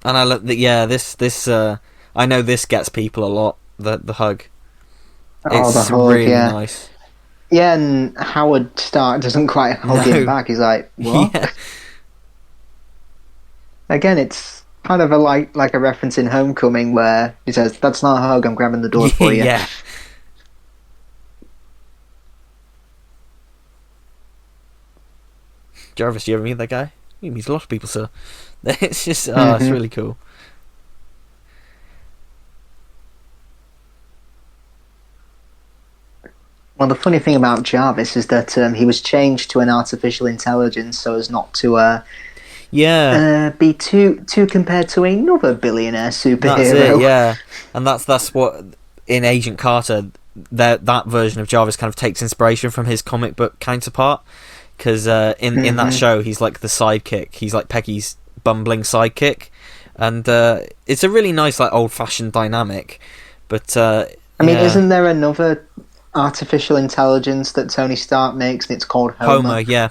And I look that this I know this gets people a lot. The hug. Oh, It's the hug, really yeah. nice. Yeah, and Howard Stark doesn't quite hug No. him back. He's like, what? Yeah. Again, it's kind of like a reference in Homecoming where he says, "That's not a hug. I'm grabbing the door for you." Yeah. Jarvis, do you ever meet that guy? He meets a lot of people, sir. It's just it's really cool. Well, the funny thing about Jarvis is that he was changed to an artificial intelligence so as not to be too compared to another billionaire superhero. That's it, yeah. And that's what in Agent Carter that version of Jarvis kind of takes inspiration from his comic book counterpart, because in that show he's like the sidekick. He's like Peggy's bumbling sidekick, and it's a really nice like old fashioned dynamic. But I mean, isn't there another artificial intelligence that Tony Stark makes, and it's called Homer? Yeah,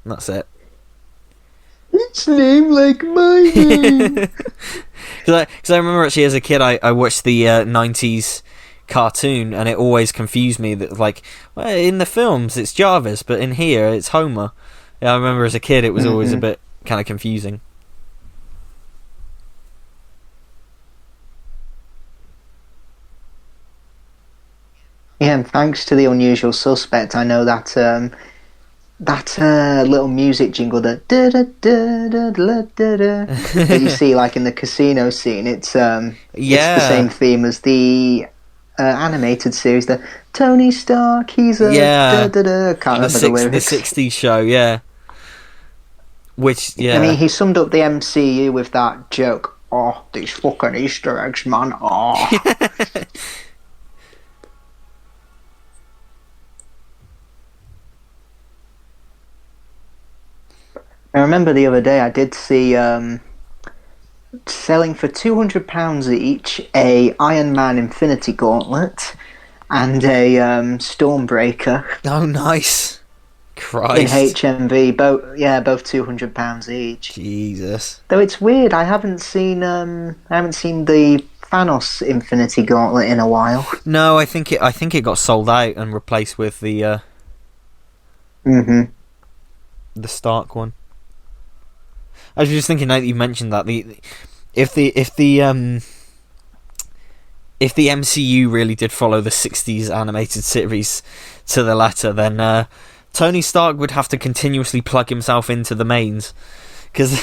that's it. It's named like my name. Because I remember actually as a kid I watched the 90s cartoon, and it always confused me that like, well, in the films it's Jarvis, but in here it's Homer. Yeah, I remember as a kid it was always a bit kind of confusing. Yeah, and thanks to The Unusual Suspect, I know that little music jingle that that you see like in the casino scene. It's the same theme as the animated series, the Tony Stark. He's a can't remember the lyrics. The 60s show, yeah. Which I mean, he summed up the MCU with that joke. Oh, these fucking Easter eggs, man. Oh. I remember the other day I did see selling for £200 each a Iron Man Infinity Gauntlet and a Stormbreaker. Oh, nice! Christ. In HMV, both £200 each. Jesus. Though it's weird, I haven't seen the Thanos Infinity Gauntlet in a while. No, I think it got sold out and replaced with the the Stark one. I was just thinking now that you mentioned that if the MCU really did follow the 60s animated series to the letter, then Tony Stark would have to continuously plug himself into the mains, because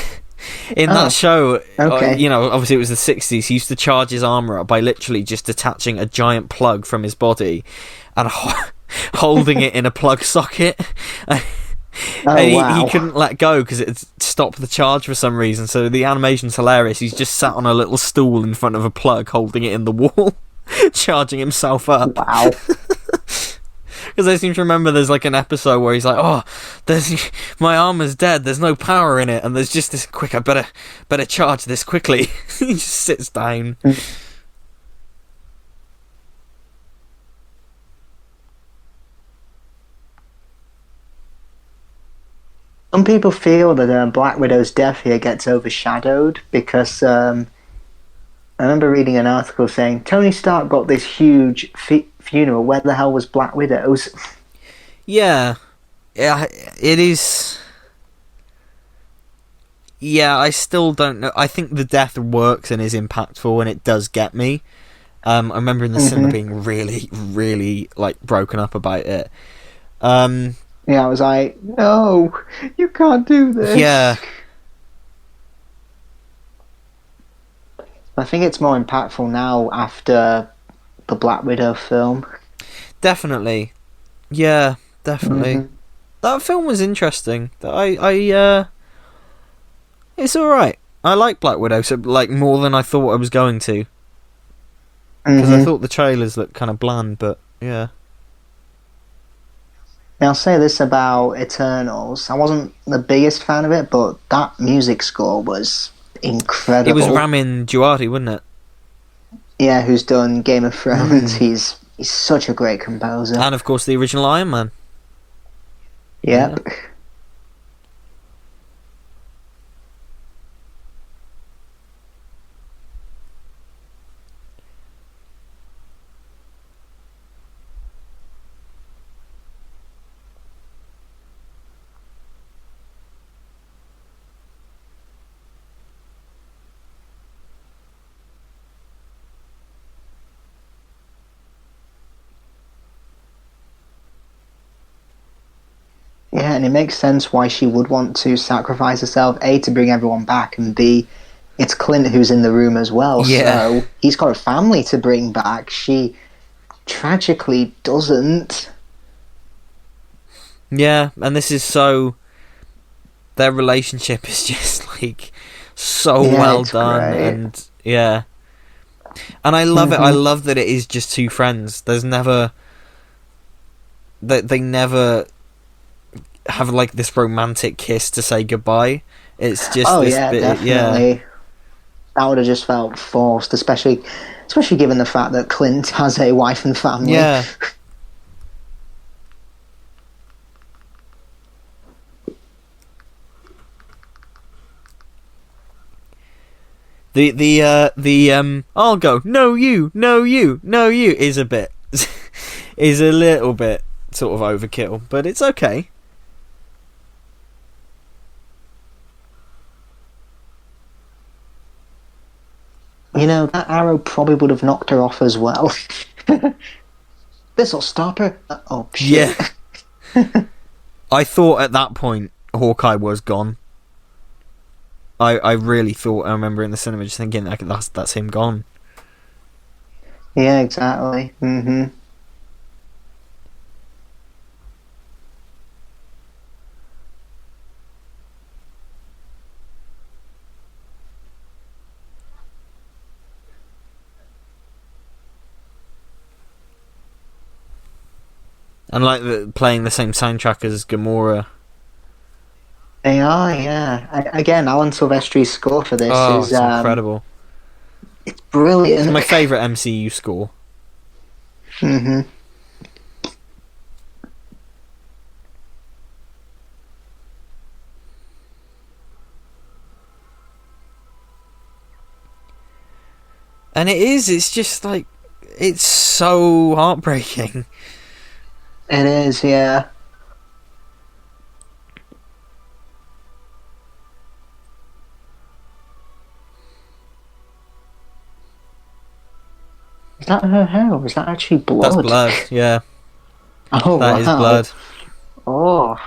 In that show, okay. obviously it was the 60s, he used to charge his armour up by literally just detaching a giant plug from his body and holding it in a plug socket. And he couldn't let go because it had stopped the charge for some reason, so the animation's hilarious. He's just sat on a little stool in front of a plug, holding it in the wall, charging himself up. Wow. Because I seem to remember there's like an episode where he's like, my armor's dead, there's no power in it, and there's just this I better charge this quickly. He just sits down. Some people feel that Black Widow's death here gets overshadowed because I remember reading an article saying Tony Stark got this huge funeral. Where the hell was Black Widow's? Yeah, it is. Yeah, I still don't know. I think the death works and is impactful, and it does get me. I remember in the cinema being really, really like broken up about it. Yeah, I was like, no, you can't do this. Yeah. I think it's more impactful now after the Black Widow film. Definitely. Yeah, definitely. That film was interesting. It's alright. I like Black Widow, so like more than I thought I was going to. Because I thought the trailers looked kind of bland, but yeah. Now, I'll say this about Eternals. I wasn't the biggest fan of it, but that music score was incredible. It was Ramin Djawadi, wasn't it? Yeah, who's done Game of Thrones. He's such a great composer. And of course the original Iron Man. Yep. Yeah. Yeah, and it makes sense why she would want to sacrifice herself, A, to bring everyone back, and B, it's Clint who's in the room as well, so he's got a family to bring back. She tragically doesn't. Yeah, and this is so... Their relationship is just, like, so well done, great. and, yeah. And I love it, I love that it is just two friends. There's never... They never... have like this romantic kiss to say goodbye. It's just definitely. That would have just felt forced, especially given the fact that Clint has a wife and family. Yeah. I'll go, no you is is a little bit sort of overkill, but it's okay. You know, that arrow probably would have knocked her off as well. This'll stop her. Oh, shit. Yeah. I thought at that point Hawkeye was gone. I really thought, I remember in the cinema just thinking, like, that's him gone. Yeah, exactly. And like playing the same soundtrack as Gamora. They are, yeah. Again, Alan Silvestri's score for this is it's incredible. It's brilliant. It's my favourite MCU score. And it's just like, it's so heartbreaking. It is, yeah. Is that her hair, or is that actually blood? That's blood, yeah. Oh, That is blood. Oh.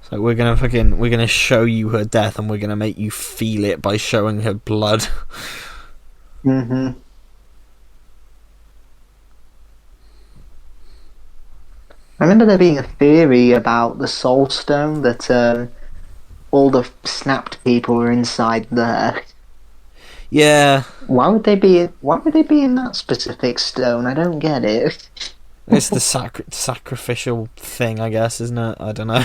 So we're gonna show you her death, and we're gonna make you feel it by showing her blood. Mm-hmm. I remember there being a theory about the Soul Stone that all the snapped people were inside there. Yeah, Why would they be? Why would they be in that specific stone? I don't get it. it's the sacrificial thing, I guess, isn't it? I don't know.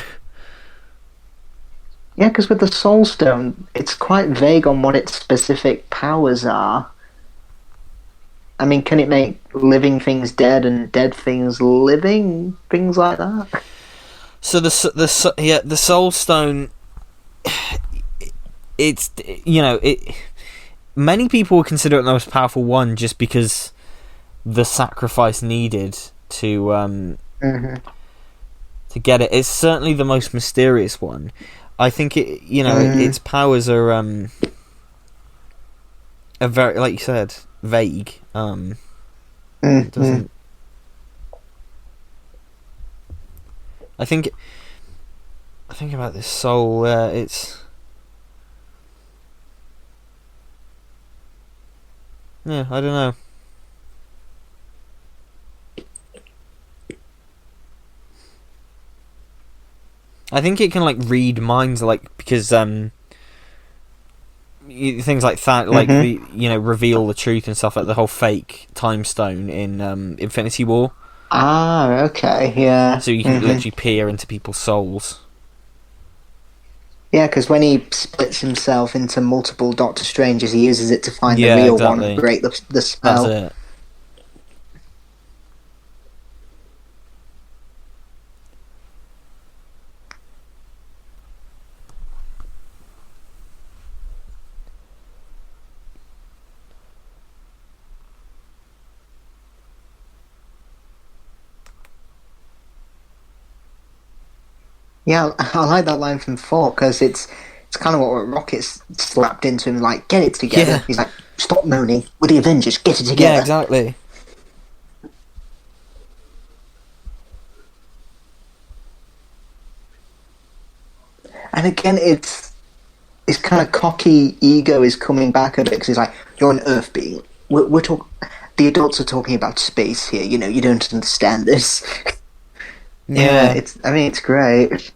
Yeah, because with the Soul Stone, it's quite vague on what its specific powers are. I mean, can it make living things dead and dead things living? Things like that? So the Soul Stone, it's it. Many people would consider it the most powerful one just because the sacrifice needed to Mm-hmm. to get it. It's certainly the most mysterious one. I think its powers are very, like you said, vague. It doesn't. I think about this soul. Yeah, I don't know. I think it can like read minds, like because things like that, like the reveal the truth and stuff, like the whole fake time stone in Infinity War. Ah, okay, yeah. So you can literally peer into people's souls. Yeah, because when he splits himself into multiple Doctor Stranges, he uses it to find the Yeah, real one exactly. and break the That's spell. it. Yeah, I like that line from Thor because it's kind of what Rocket's slapped into him, like, get it together. Yeah. He's like, stop moaning, we're the Avengers, get it Yeah, together. exactly. And again, it's kind of cocky ego is coming back a bit because he's like, you're an Earth being. We're talking. The adults are talking about space here. You know, you don't understand this. Yeah, Yeah. it's. I mean, it's great.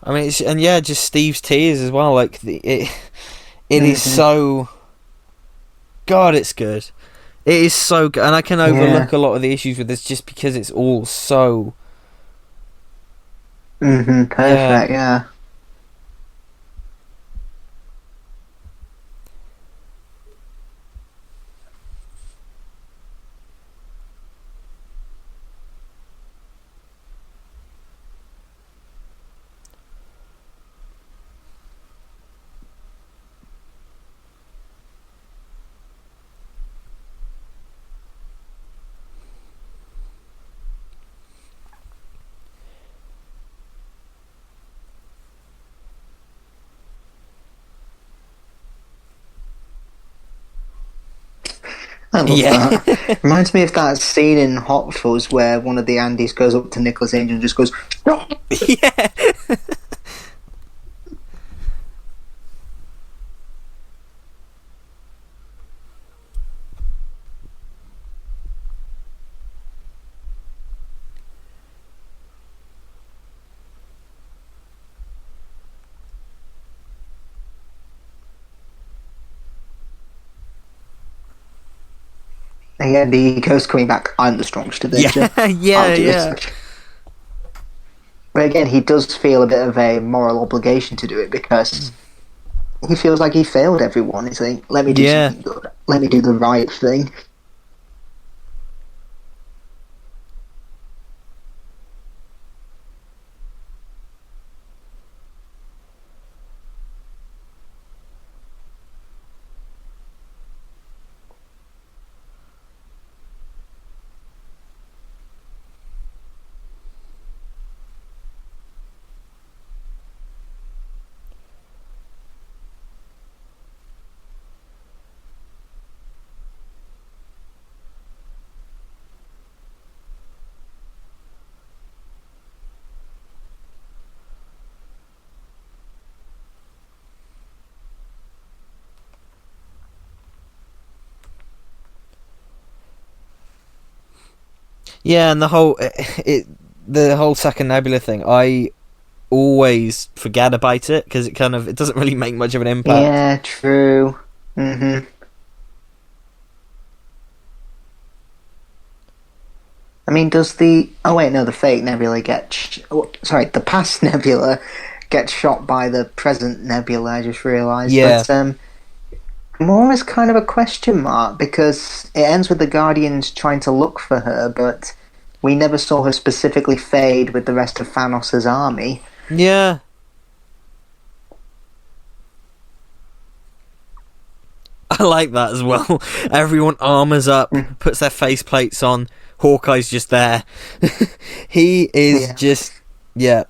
I mean, just Steve's tears as well. Like it is Mm-hmm. so. God, it's good. It is so good, and I can overlook a lot of the issues with this just because it's all so. Mm-hmm. Yeah. Perfect. Yeah. I love that. Reminds me of that scene in Hot Fuzz where one of the Andys goes up to Nicholas Angel and just goes, "Stop!" Yeah. And yeah, the ego's coming back. I'm the strongest Avenger. Yeah. I'll do Yeah. it. But again, he does feel a bit of a moral obligation to do it because he feels like he failed everyone. He's like, let me do Yeah. something good. Let me do the right thing. Yeah, and the whole second Nebula thing, I always forget about it because it doesn't really make much of an impact. Yeah, true. I mean, does the... Oh, wait, no, the fake Nebula sorry, the past Nebula gets shot by the present Nebula, I just realised. Yeah, But, more is kind of a question mark, because it ends with the Guardians trying to look for her, but we never saw her specifically fade with the rest of Thanos' army. yeah. I like that as well. Everyone armors up, puts their face plates on. Hawkeye's just there. He is Yeah. just, yeah.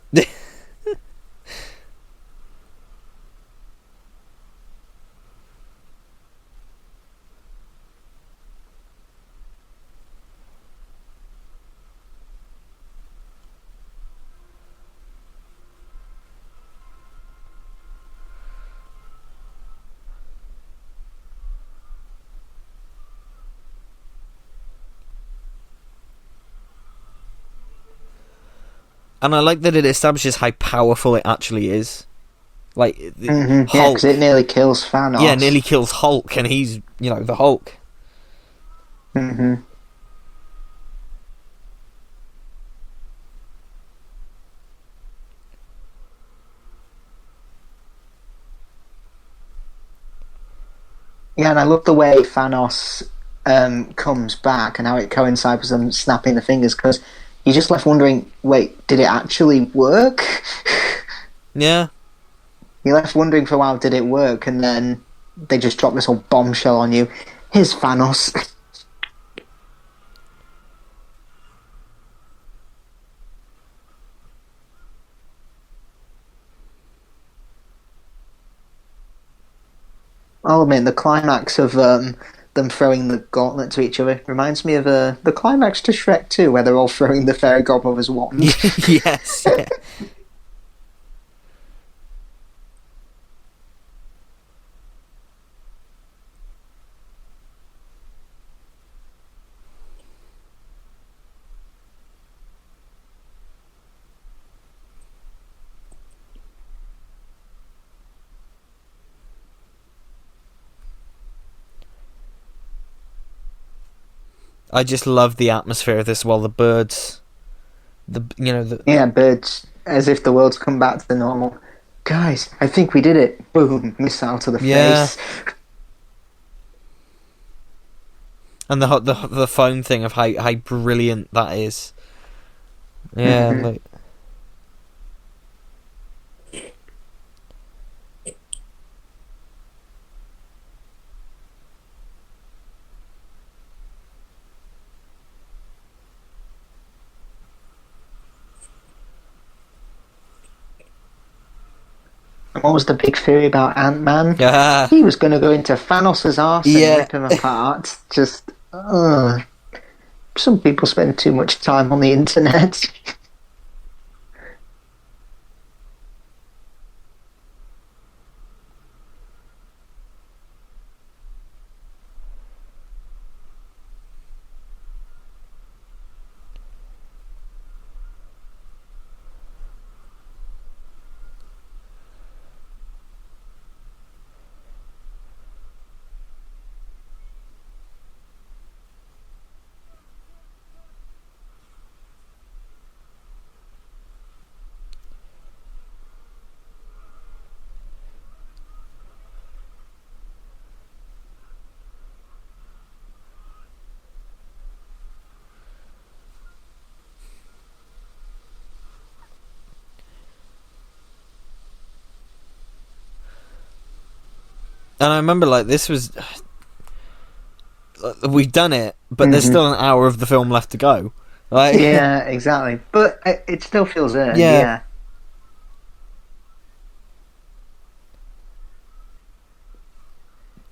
And I like that it establishes how powerful it actually is. Like, Yeah, Hulk. because it nearly kills Thanos. Yeah, nearly kills Hulk, and he's, the Hulk. Yeah, and I love the way Thanos comes back and how it coincides with them snapping the fingers, because you're just left wondering, wait, did it actually work? Yeah. You're left wondering for a while, did it work? And then they just drop this whole bombshell on you. Here's Thanos. I'll admit, the climax of them throwing the gauntlet to each other reminds me of the climax to Shrek 2, where they're all throwing the fairy godmother's wand. Yes, yeah. I just love the atmosphere of this. While the birds, Yeah, birds, as if the world's come back to the normal. Guys, I think we did it. Boom, missile to the Yeah. face. and the phone thing of how brilliant that is. Yeah, like, And what was the big theory about Ant-Man? yeah. He was going to go into Thanos' arse and Yeah. rip him apart. Just, some people spend too much time on the internet. And I remember, like, this was, we've done it, but there's still an hour of the film left to go. Like, Yeah, exactly. But it still feels earned, Yeah. yeah.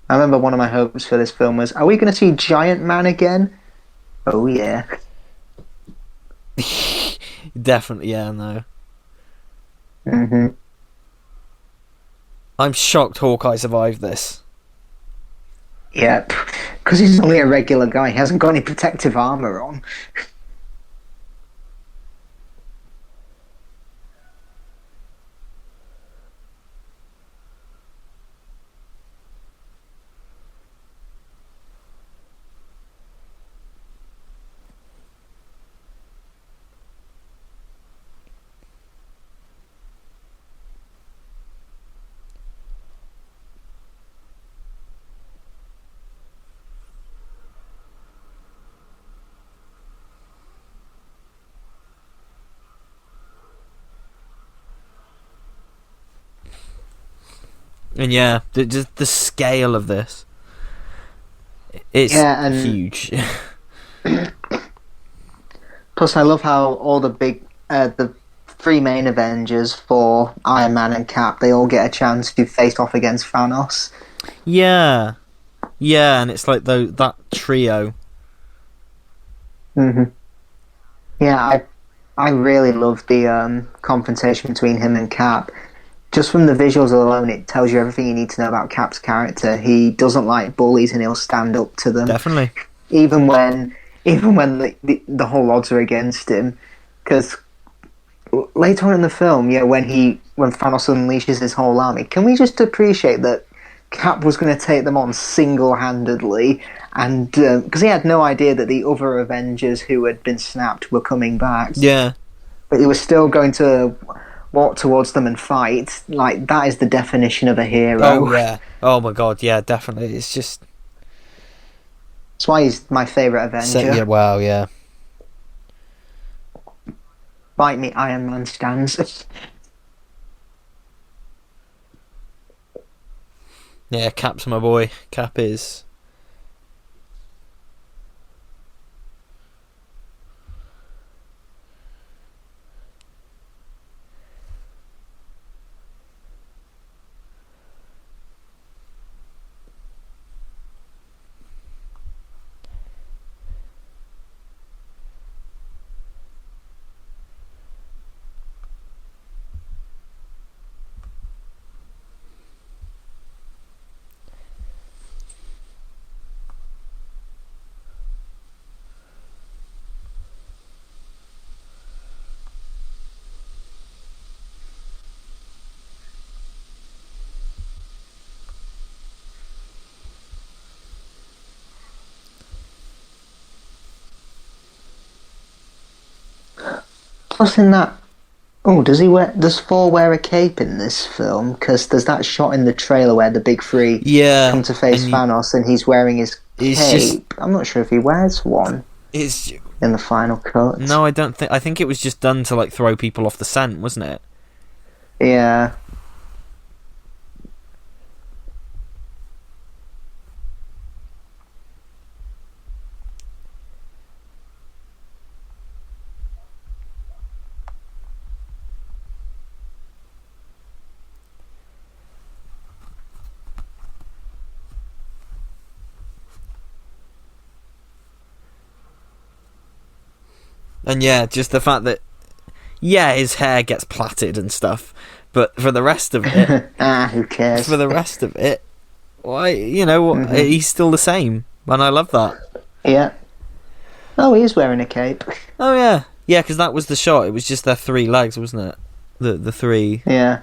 I remember one of my hopes for this film was, are we going to see Giant Man again? Oh, yeah. definitely, yeah, no. hmm I'm shocked Hawkeye survived this. Yep. Because he's only a regular guy. He hasn't got any protective armour on. And yeah, just the scale of this, it's huge. Plus, I love how all the three main Avengers, Thor, Iron Man, and Cap, they all get a chance to face off against Thanos. Yeah, and it's like that trio. Mm-hmm. Yeah, I really love the confrontation between him and Cap. Just from the visuals alone, it tells you everything you need to know about Cap's character. He doesn't like bullies, and he'll stand up to them. Definitely. Even when the whole odds are against him. Because later on in the film, when Thanos unleashes his whole army, can we just appreciate that Cap was going to take them on single-handedly, and because he had no idea that the other Avengers who had been snapped were coming back. Yeah. But he was still going to walk towards them and fight. Like, that is the definition of a hero. Oh yeah. Oh my god, yeah, definitely. It's just... That's why he's my favourite Avenger. Yeah, wow, yeah. Bite me, Iron Man stands. Yeah, Cap's my boy. Cap is... Plus in that... Oh, does Thor wear a cape in this film? Because there's that shot in the trailer where the big three come to face Thanos, and he's wearing his cape. I'm not sure if he wears one in the final cut. No, I don't think... I think it was just done to, like, throw people off the scent, wasn't it? Yeah. And yeah, just the fact that, yeah, his hair gets plaited and stuff, but for the rest of it... who cares? For the rest of it, why, he's still the same, and I love that. Yeah. Oh, he is wearing a cape. Oh, yeah. Yeah, because that was the shot. It was just their three legs, wasn't it? The three... Yeah.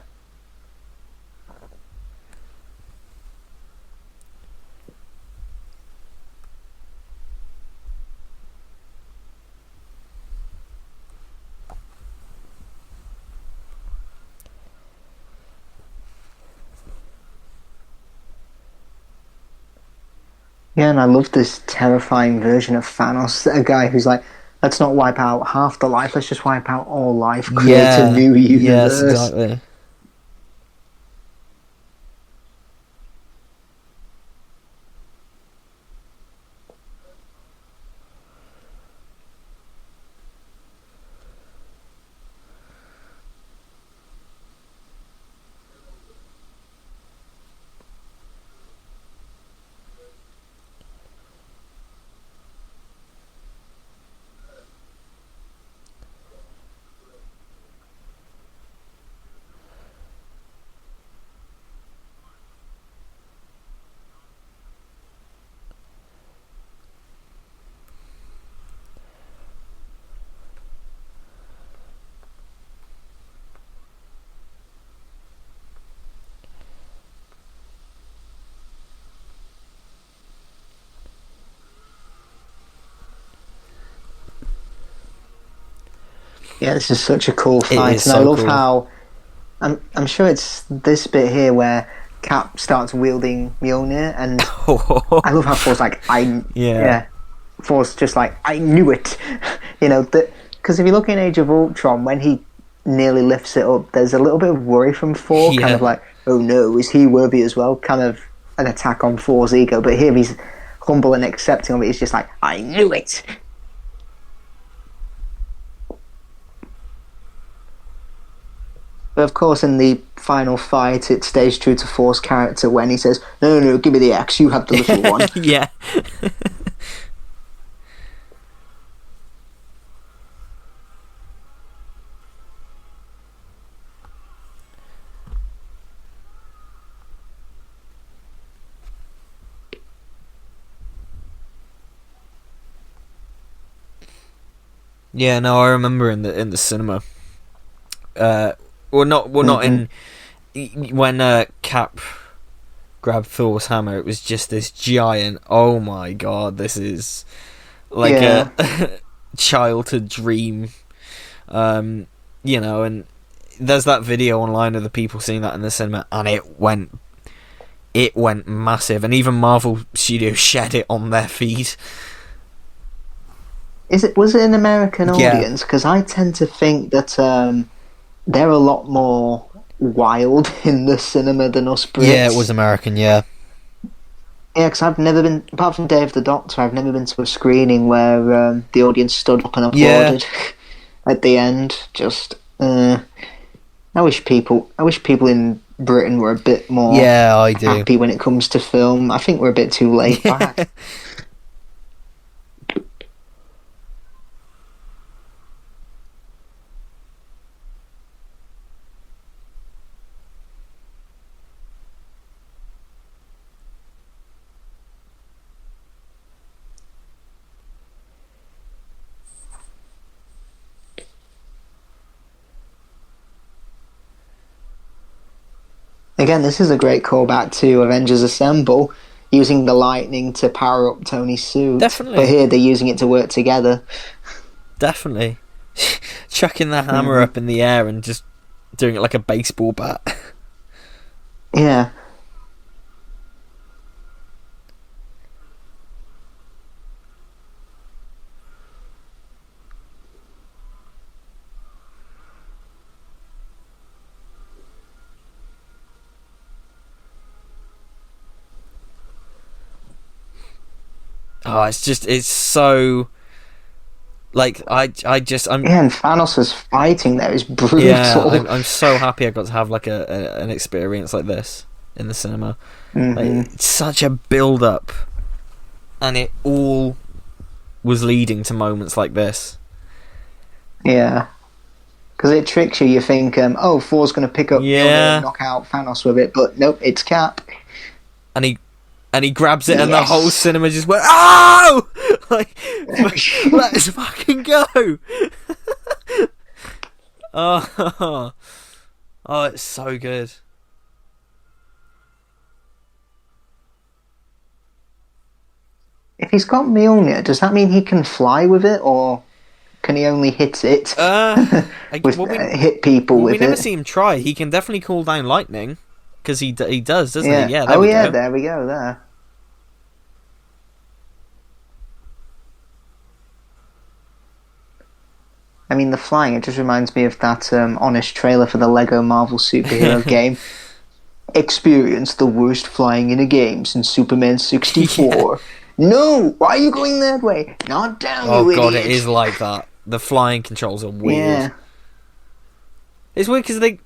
Yeah, and I love this terrifying version of Thanos, a guy who's like, let's not wipe out half the life, let's just wipe out all life, create a new universe. Yes, exactly. Yeah, this is such a cool fight, and I love how I'm sure it's this bit here where Cap starts wielding Mjolnir, and I love how Thor's like, Thor's just like, I knew it, because if you look in Age of Ultron, when he nearly lifts it up, there's a little bit of worry from Thor, kind of like, oh no, is he worthy as well? Kind of an attack on Thor's ego. But here he's humble and accepting of it. He's just like, I knew it. But of course, in the final fight, it stays true to Thor's character when he says, no, give me the axe, you have the little one. Yeah. Yeah, no, I remember in the cinema. Not in when Cap grabbed Thor's hammer. It was just this giant. Oh my god, this is like a childhood dream. And there's that video online of the people seeing that in the cinema, and it went massive, and even Marvel Studios shared it on their feed. Was it an American audience? Because I tend to think that they're a lot more wild in the cinema than us Brits. Yeah, it was American, yeah. Yeah, because I've never been, apart from Day of the Doctor, I've never been to a screening where the audience stood up and applauded at the end. Just, I wish people in Britain were a bit more happy when it comes to film. I think we're a bit too laid back. Again, this is a great callback to Avengers Assemble, using the lightning to power up Tony's suit. Definitely. But here they're using it to work together. Definitely. Chucking the hammer up in the air and just doing it like a baseball bat. Yeah. Oh, it's so... Like, I'm... Yeah, and Thanos' fighting there is brutal. Yeah, I'm so happy I got to have, like, an experience like this in the cinema. Like, it's such a build-up. And it all was leading to moments like this. Yeah. Because it tricks you. You think, Thor's going to pick up Mjolnir and knock out Thanos with it. But nope, it's Cap. And he grabs it, and the whole cinema just went, "Oh!" Like, let's fucking go! Oh, it's so good. If he's got Mjolnir, does that mean he can fly with it, or can he only hit it? Hit people with it? We never see him try. He can definitely call down lightning. Because he does, doesn't he? Yeah. There we go. There. I mean, the flying, it just reminds me of that honest trailer for the Lego Marvel superhero game. Experience the worst flying in a game since Superman 64. No! Why are you going that way? Not down, you idiot! Oh god, it is like that. The flying controls are weird. Yeah. It's weird because they...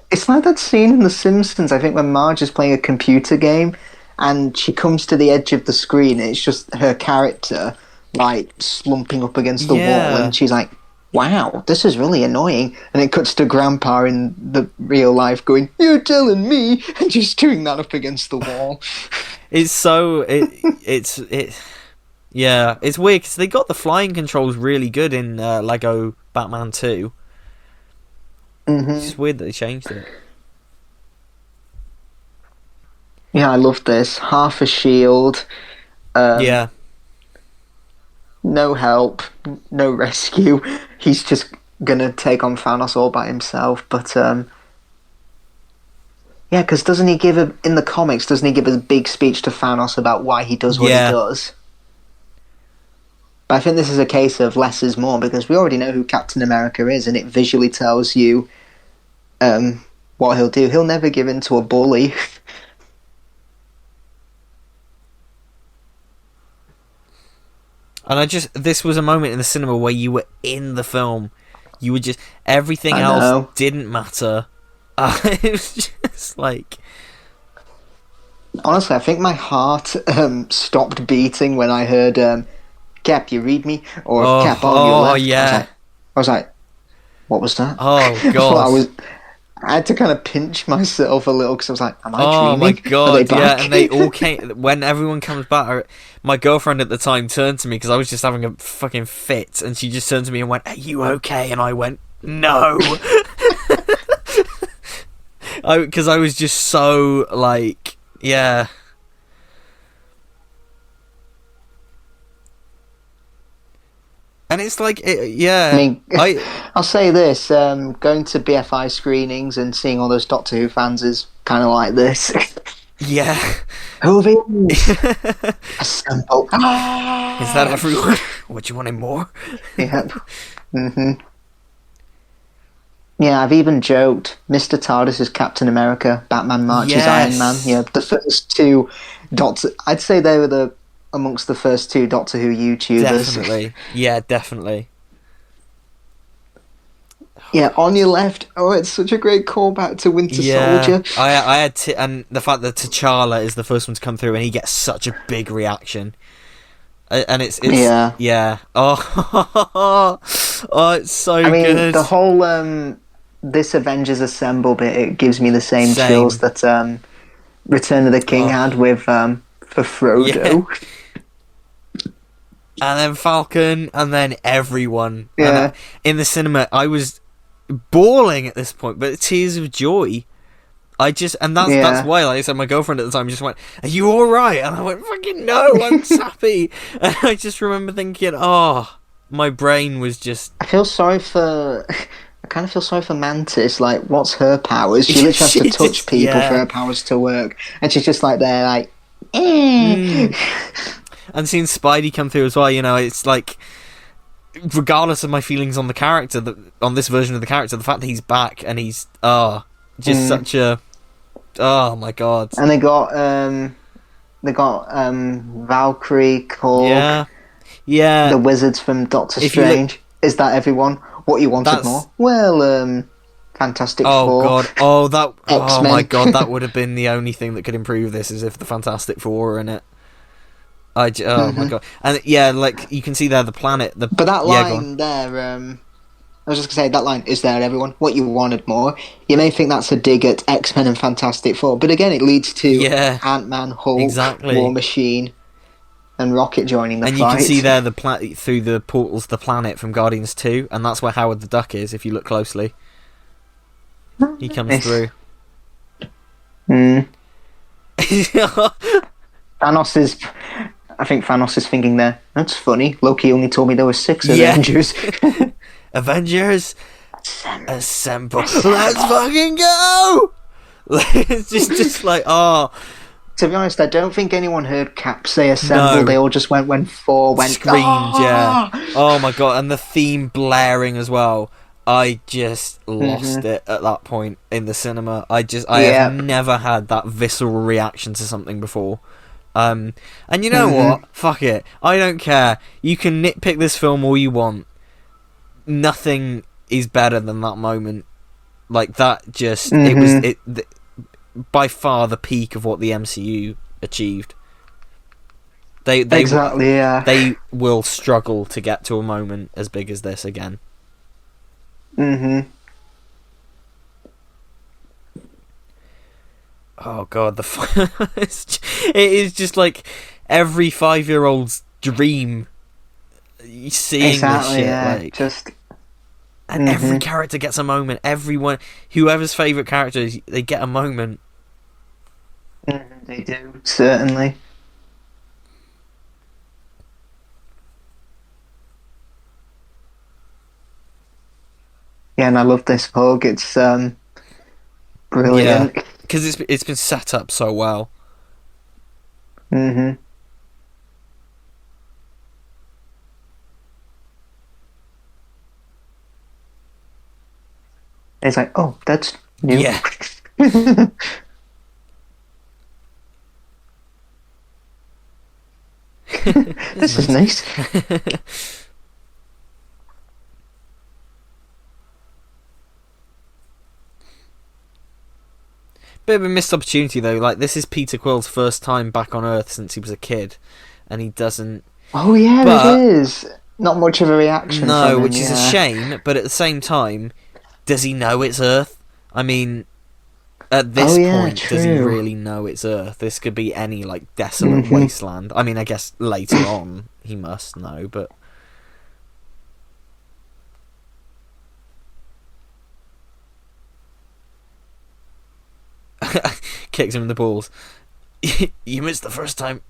It's like that scene in The Simpsons, I think, when Marge is playing a computer game and she comes to the edge of the screen and it's just her character, like, slumping up against the wall, and she's like, wow, this is really annoying. And it cuts to Grandpa in the real life going, you're telling me, and just doing that up against the wall. It's so... It's weird because they got the flying controls really good in Lego Batman 2. It's just weird that they changed it. Yeah, I love this. Half a shield. No help. No rescue. He's just gonna take on Thanos all by himself. But, yeah, because doesn't he give in the comics, doesn't he give a big speech to Thanos about why he does what he does? But I think this is a case of less is more, because we already know who Captain America is, and it visually tells you what he'll do. He'll never give in to a bully. And this was a moment in the cinema where you were in the film. You were just, everything I else know. didn't matter. It was just like... Honestly, I think my heart stopped beating when I heard Cap, you read me? Or Cap, on your left. Yeah. I was like, what was that? Oh, I thought God. I had to kind of pinch myself a little because I was like, am I Oh my dreaming? Are they God, yeah, back? and they all came, when everyone comes back, my girlfriend at the time turned to me, because I was just having a fucking fit, and she just turned to me and went, are you okay? And I went, no! Because I was just so, like, yeah... And it's like, yeah. I mean, I'll say this: going to BFI screenings and seeing all those Doctor Who fans is kind of like this. Yeah. Who is assemble? Is that everyone? What, you wanted more? Yep. Yeah, I've even joked. Mr. TARDIS is Captain America. Batman March is Iron Man. Yeah, the first two Doctor. I'd say they were amongst the first two Doctor Who YouTubers. Definitely. Yeah, definitely. Yeah, on your left. Oh, it's such a great callback to Winter Soldier. I had and the fact that T'Challa is the first one to come through, and he gets such a big reaction, and it's yeah. Oh, oh, it's so good. I mean, the whole this Avengers Assemble bit, it gives me the same chills that Return of the King had with for Frodo. Yeah. And then Falcon, and then everyone. Yeah. And in the cinema, I was bawling at this point, but tears of joy. That's why, like I said, my girlfriend at the time just went, "Are you all right?" And I went, "Fucking no, I'm sappy." And I just remember thinking, "Oh, my brain was just." I kind of feel sorry for Mantis. Like, what's her powers? She literally has to touch people for her powers to work, and she's just like there, like. And seeing Spidey come through as well, you know, it's like, regardless of my feelings on the character, on this version of the character, the fact that he's back and he's such a, oh my God. And they got Valkyrie, Korg, yeah, the wizards from Doctor Strange. Is that everyone? What you wanted more? Well, Fantastic Four. God, X-Men. oh my God, that would have been the only thing that could improve this, is if the Fantastic Four were in it. My God, and yeah, like you can see there the planet. But that line there, I was just gonna say that line. Is there everyone? What you wanted more? You may think that's a dig at X-Men and Fantastic Four, but again, it leads to Ant-Man, Hulk, War Machine, and Rocket joining the fight. And you can see there through the portals the planet from Guardians 2, and that's where Howard the Duck is. If you look closely, he comes through. I think Thanos is thinking there, that's funny. Loki only told me there were 6 Avengers. Avengers, assemble. Let's fucking go! It's just like, oh. To be honest, I don't think anyone heard Cap say assemble. No. They all just went when Thor went. Screamed, yeah. Oh my God, and the theme blaring as well. I just lost it at that point in the cinema. I have never had that visceral reaction to something before. And you know what? Fuck it. I don't care. You can nitpick this film all you want. Nothing is better than that moment. Like that just it was by far the peak of what the MCU achieved. They will struggle to get to a moment as big as this again. Oh God, it is just like every 5-year-old's dream. Seeing this shit, and every character gets a moment. Everyone, whoever's favourite character is, they get a moment. They do, certainly. Yeah, and I love this hug. It's brilliant. Yeah, because it's been set up so well. It's like, oh, that's Nope. Yeah. This is nice. Bit of a missed opportunity though. Like, this is Peter Quill's first time back on Earth since he was a kid, and he doesn't. Oh yeah, it But is. Not much of a reaction no, from him. which is a Yeah. shame. But at the same time, does he know it's Earth? I mean, at Oh this yeah, point, does he true. really know it's Earth? This could be any like desolate Hmm. wasteland. I mean, I guess later on he must know, but kicks him in the balls. You missed the first time.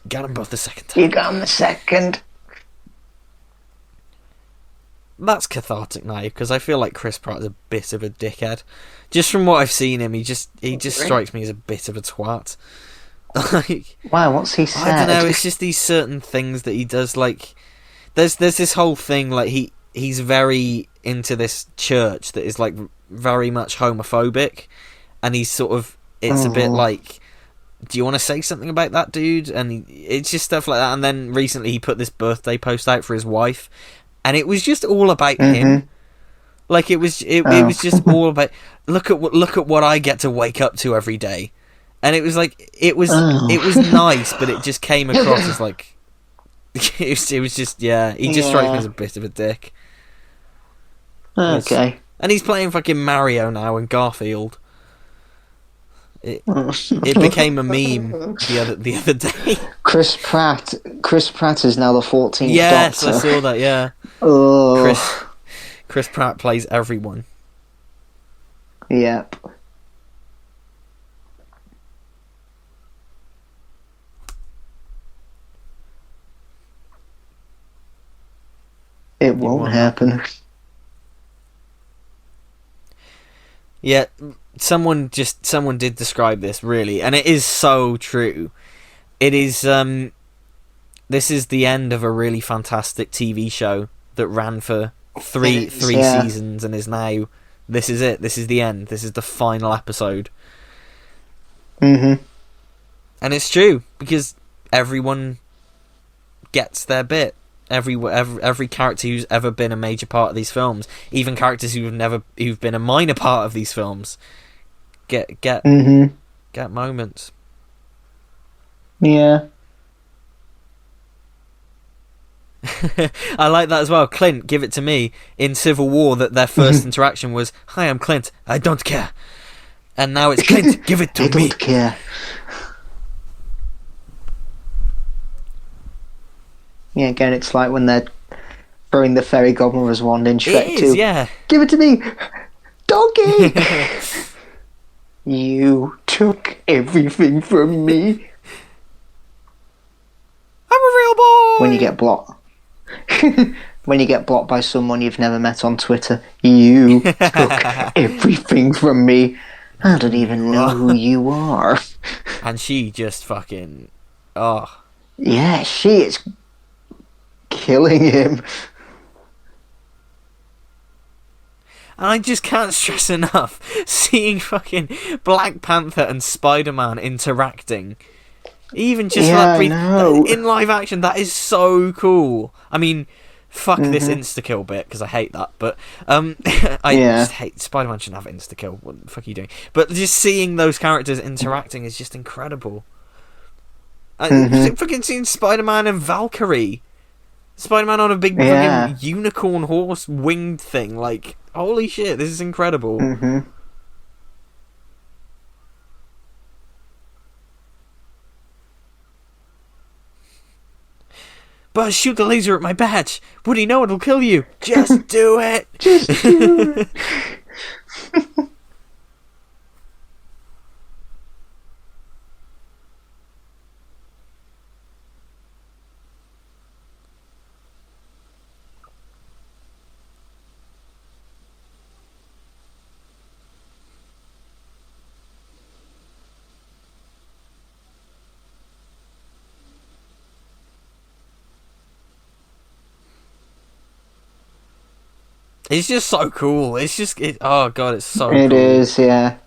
Got him both the second time. You got him the second. That's cathartic now, because I feel like Chris Pratt's a bit of a dickhead. Just from what I've seen him, he just strikes me as a bit of a twat. Like, Wow, what's he said? I don't know. It's just these certain things that he does. Like, there's this whole thing. Like, he's very into this church that is like very much homophobic, and he's sort of, it's a bit like, do you want to say something about that, dude? And it's just stuff like that. And then recently he put this birthday post out for his wife, and it was just all about him. Like, it was was just all about, look at what I get to wake up to every day. And it was like, it was nice, but it just came across as like, it was just, yeah, he just strikes me as a bit of a dick. Okay. And he's playing fucking Mario now and Garfield. It became a meme the other day. Chris Pratt is now the 14th Yes, Doctor. I saw that, yeah. Oh. Chris Pratt plays everyone. Yep. It won't happen. Yeah, someone did describe this, really, and it is so true. It is this is the end of a really fantastic TV show that ran for three seasons, and is now, this is it. This is the end. This is the final episode. Mm-hmm. And it's true, because everyone gets their bit. Every character who's ever been a major part of these films, even characters who've been a minor part of these films, get moments. Yeah. I like that as well. Clint, give it to me. In Civil War, that their first interaction was, "Hi, I'm Clint. I don't care." And now it's, "Clint, give it to me." I don't care. Yeah, again, it's like when they're throwing the fairy godmother's wand in Shrek 2. It is, yeah. Give it to me! Donkey! You took everything from me. I'm a real boy! When you get blocked. When you get blocked by someone you've never met on Twitter. You took everything from me. I don't even know who you are. And she just fucking... Oh. Yeah, she is killing him. And I just can't stress enough seeing fucking Black Panther and Spider-Man interacting. Even just in live action, that is so cool. I mean, fuck this insta-kill bit, because I hate that, but I just hate, Spider-Man shouldn't have insta-kill. What the fuck are you doing? But just seeing those characters interacting is just incredible. Fucking seeing Spider-Man and Valkyrie. Spider-Man on a big fucking unicorn horse winged thing, like, holy shit, this is incredible. But shoot the laser at my badge. Would he know it'll kill you? Just do it. Just do it. It's just so cool. It's just oh god, it's so It cool. is, yeah.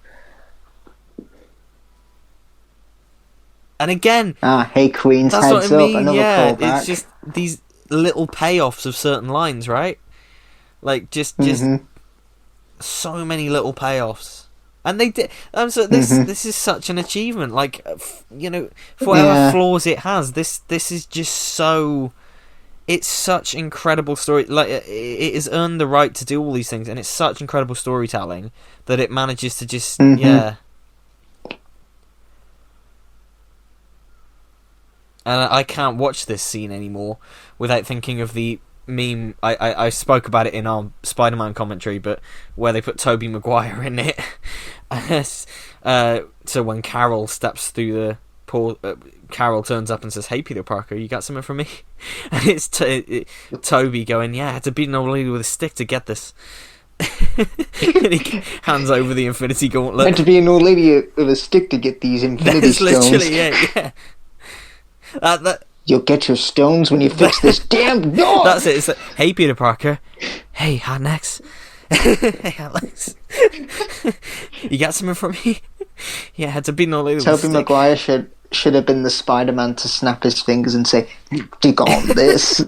And again, Hey Queens, that's what I heads up, mean. another Yeah, it's callback. just these little payoffs of certain lines, right? Like just Mm-hmm. so many little payoffs. And they did. So Mm-hmm. this is such an achievement. Like, for whatever Yeah. flaws it has, this is just so. It's such incredible story. Like, it has earned the right to do all these things, and it's such incredible storytelling that it manages to just Mm-hmm. yeah. And I can't watch this scene anymore without thinking of the meme. I spoke about it in our Spider-Man commentary, but where they put Tobey Maguire in it. So when Carol steps through the pool, Carol turns up and says, "Hey, Peter Parker, you got something for me?" And it's Tobey going, "Yeah, I had to beat an old lady with a stick to get this." And he hands over the Infinity Gauntlet. Meant to be an old lady with a stick to get these Infinity That's Stones. literally it, yeah. You'll get your stones when you fix this damn door! That's it. It's like, "Hey, Peter Parker. Hey, Alex. Hey, Alex. You got something for me?" Yeah, I had to beat an old lady with a Tobey stick. Maguire should have been the Spider-Man to snap his fingers and say, "Dig on this."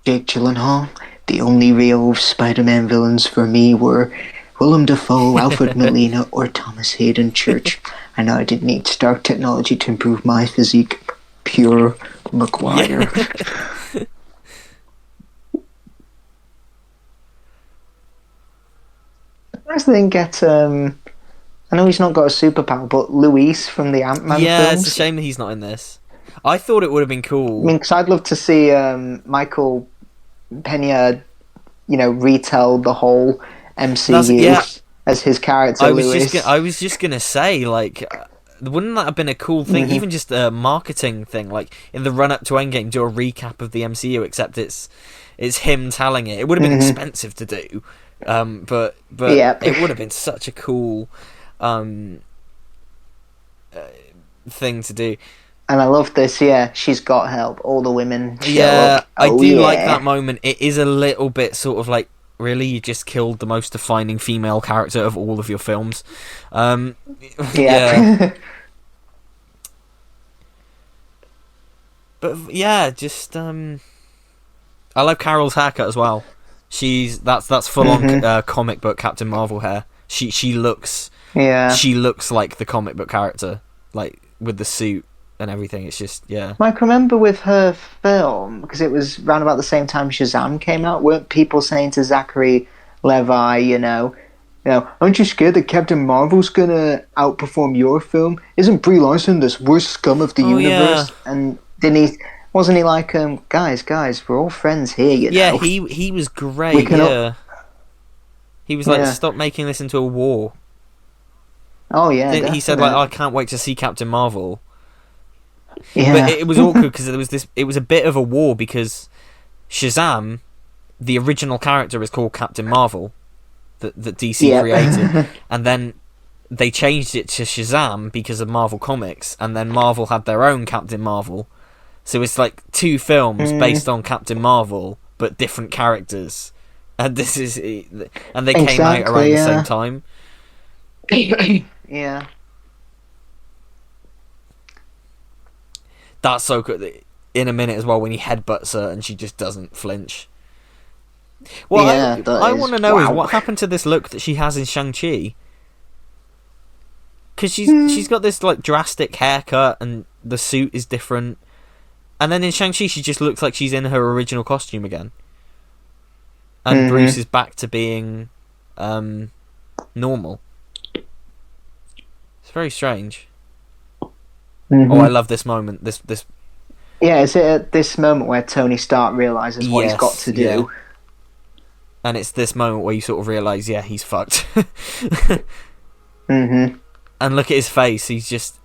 Jake Gyllenhaal, the only real Spider-Man villains for me were Willem Dafoe, Alfred Molina, or Thomas Hayden Church. I know I didn't need Stark technology to improve my physique. Pure Maguire. Yeah. I didn't get, I know he's not got a superpower, but Luis from the Ant-Man Yeah, films. it's a shame that he's not in this. I thought it would have been cool. I mean, because I'd love to see Michael Pena, retell the whole MCU as his character. I was Luis. just gonna say, like, wouldn't that have been a cool thing? Mm-hmm. Even just a marketing thing, like in the run up to Endgame, do a recap of the MCU, except it's him telling it. It would have been expensive to do, but Yeah. it would have been such a cool thing to do. And I love this, yeah, she's got help. All the women show Yeah, up. I Oh, do yeah. like that moment. It is a little bit sort of like, really, you just killed the most defining female character of all of your films. Yeah. Yeah. But yeah, just I love Carol's haircut as well. That's full on comic book Captain Marvel hair. She looks Yeah. like the comic book character, like with the suit and everything. It's just yeah. Mike, remember with her film, because it was round about the same time Shazam came out, weren't people saying to Zachary Levi, aren't you scared that Captain Marvel's gonna outperform your film? Isn't Brie Larson this worst scum of the universe? Yeah. And wasn't he like, guys, we're all friends here, Yeah, he was great. We can Yeah, he was like, Yeah. stop making this into a war. Oh yeah, He said like, definitely. I can't wait to see Captain Marvel. Yeah. But it was awkward because it was a bit of a war because Shazam, the original character, is called Captain Marvel, that DC Yep. created, and then they changed it to Shazam because of Marvel Comics, and then Marvel had their own Captain Marvel, so it's like two films based on Captain Marvel but different characters, and they came out around Exactly, the same yeah. time. Yeah. That's so good. In a minute as well, when he headbutts her and she just doesn't flinch. Well, Yeah, that I is- want to know is wow. what happened to this look that she has in Shang-Chi? Because she's got this like drastic haircut and the suit is different, and then in Shang-Chi she just looks like she's in her original costume again. And Bruce is back to being normal. It's very strange. Oh, I love this moment. This Yeah, is it at this moment where Tony Stark realizes what he's got to do? yeah. And it's this moment where you sort of realise, yeah, he's fucked. Mm-hmm. And look at his face. He's just...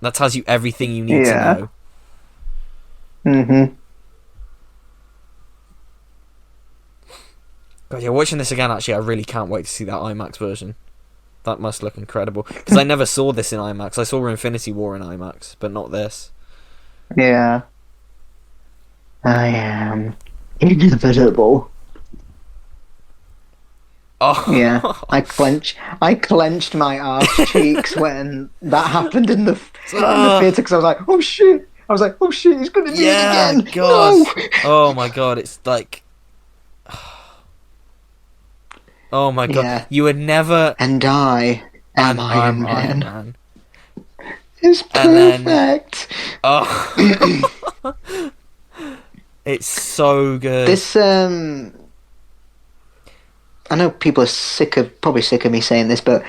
That tells you everything you need to know. Mm-hmm. God, yeah, watching this again, actually, I really can't wait to see that IMAX version. That must look incredible. Because I never saw this in IMAX. I saw Infinity War in IMAX, but not this. Yeah. I am inevitable. Yeah, Oh, I clenched my arse cheeks when that happened in the Ah, theater because I was like, oh shit! I was like, oh shit, he's gonna do it yeah, again! God. No! Oh my God, it's like, oh my God, Yeah, you would never. and I am And Iron I'm Iron Man. Man, It's and then perfect. oh, it's so good. This I know people are probably sick of me saying this, but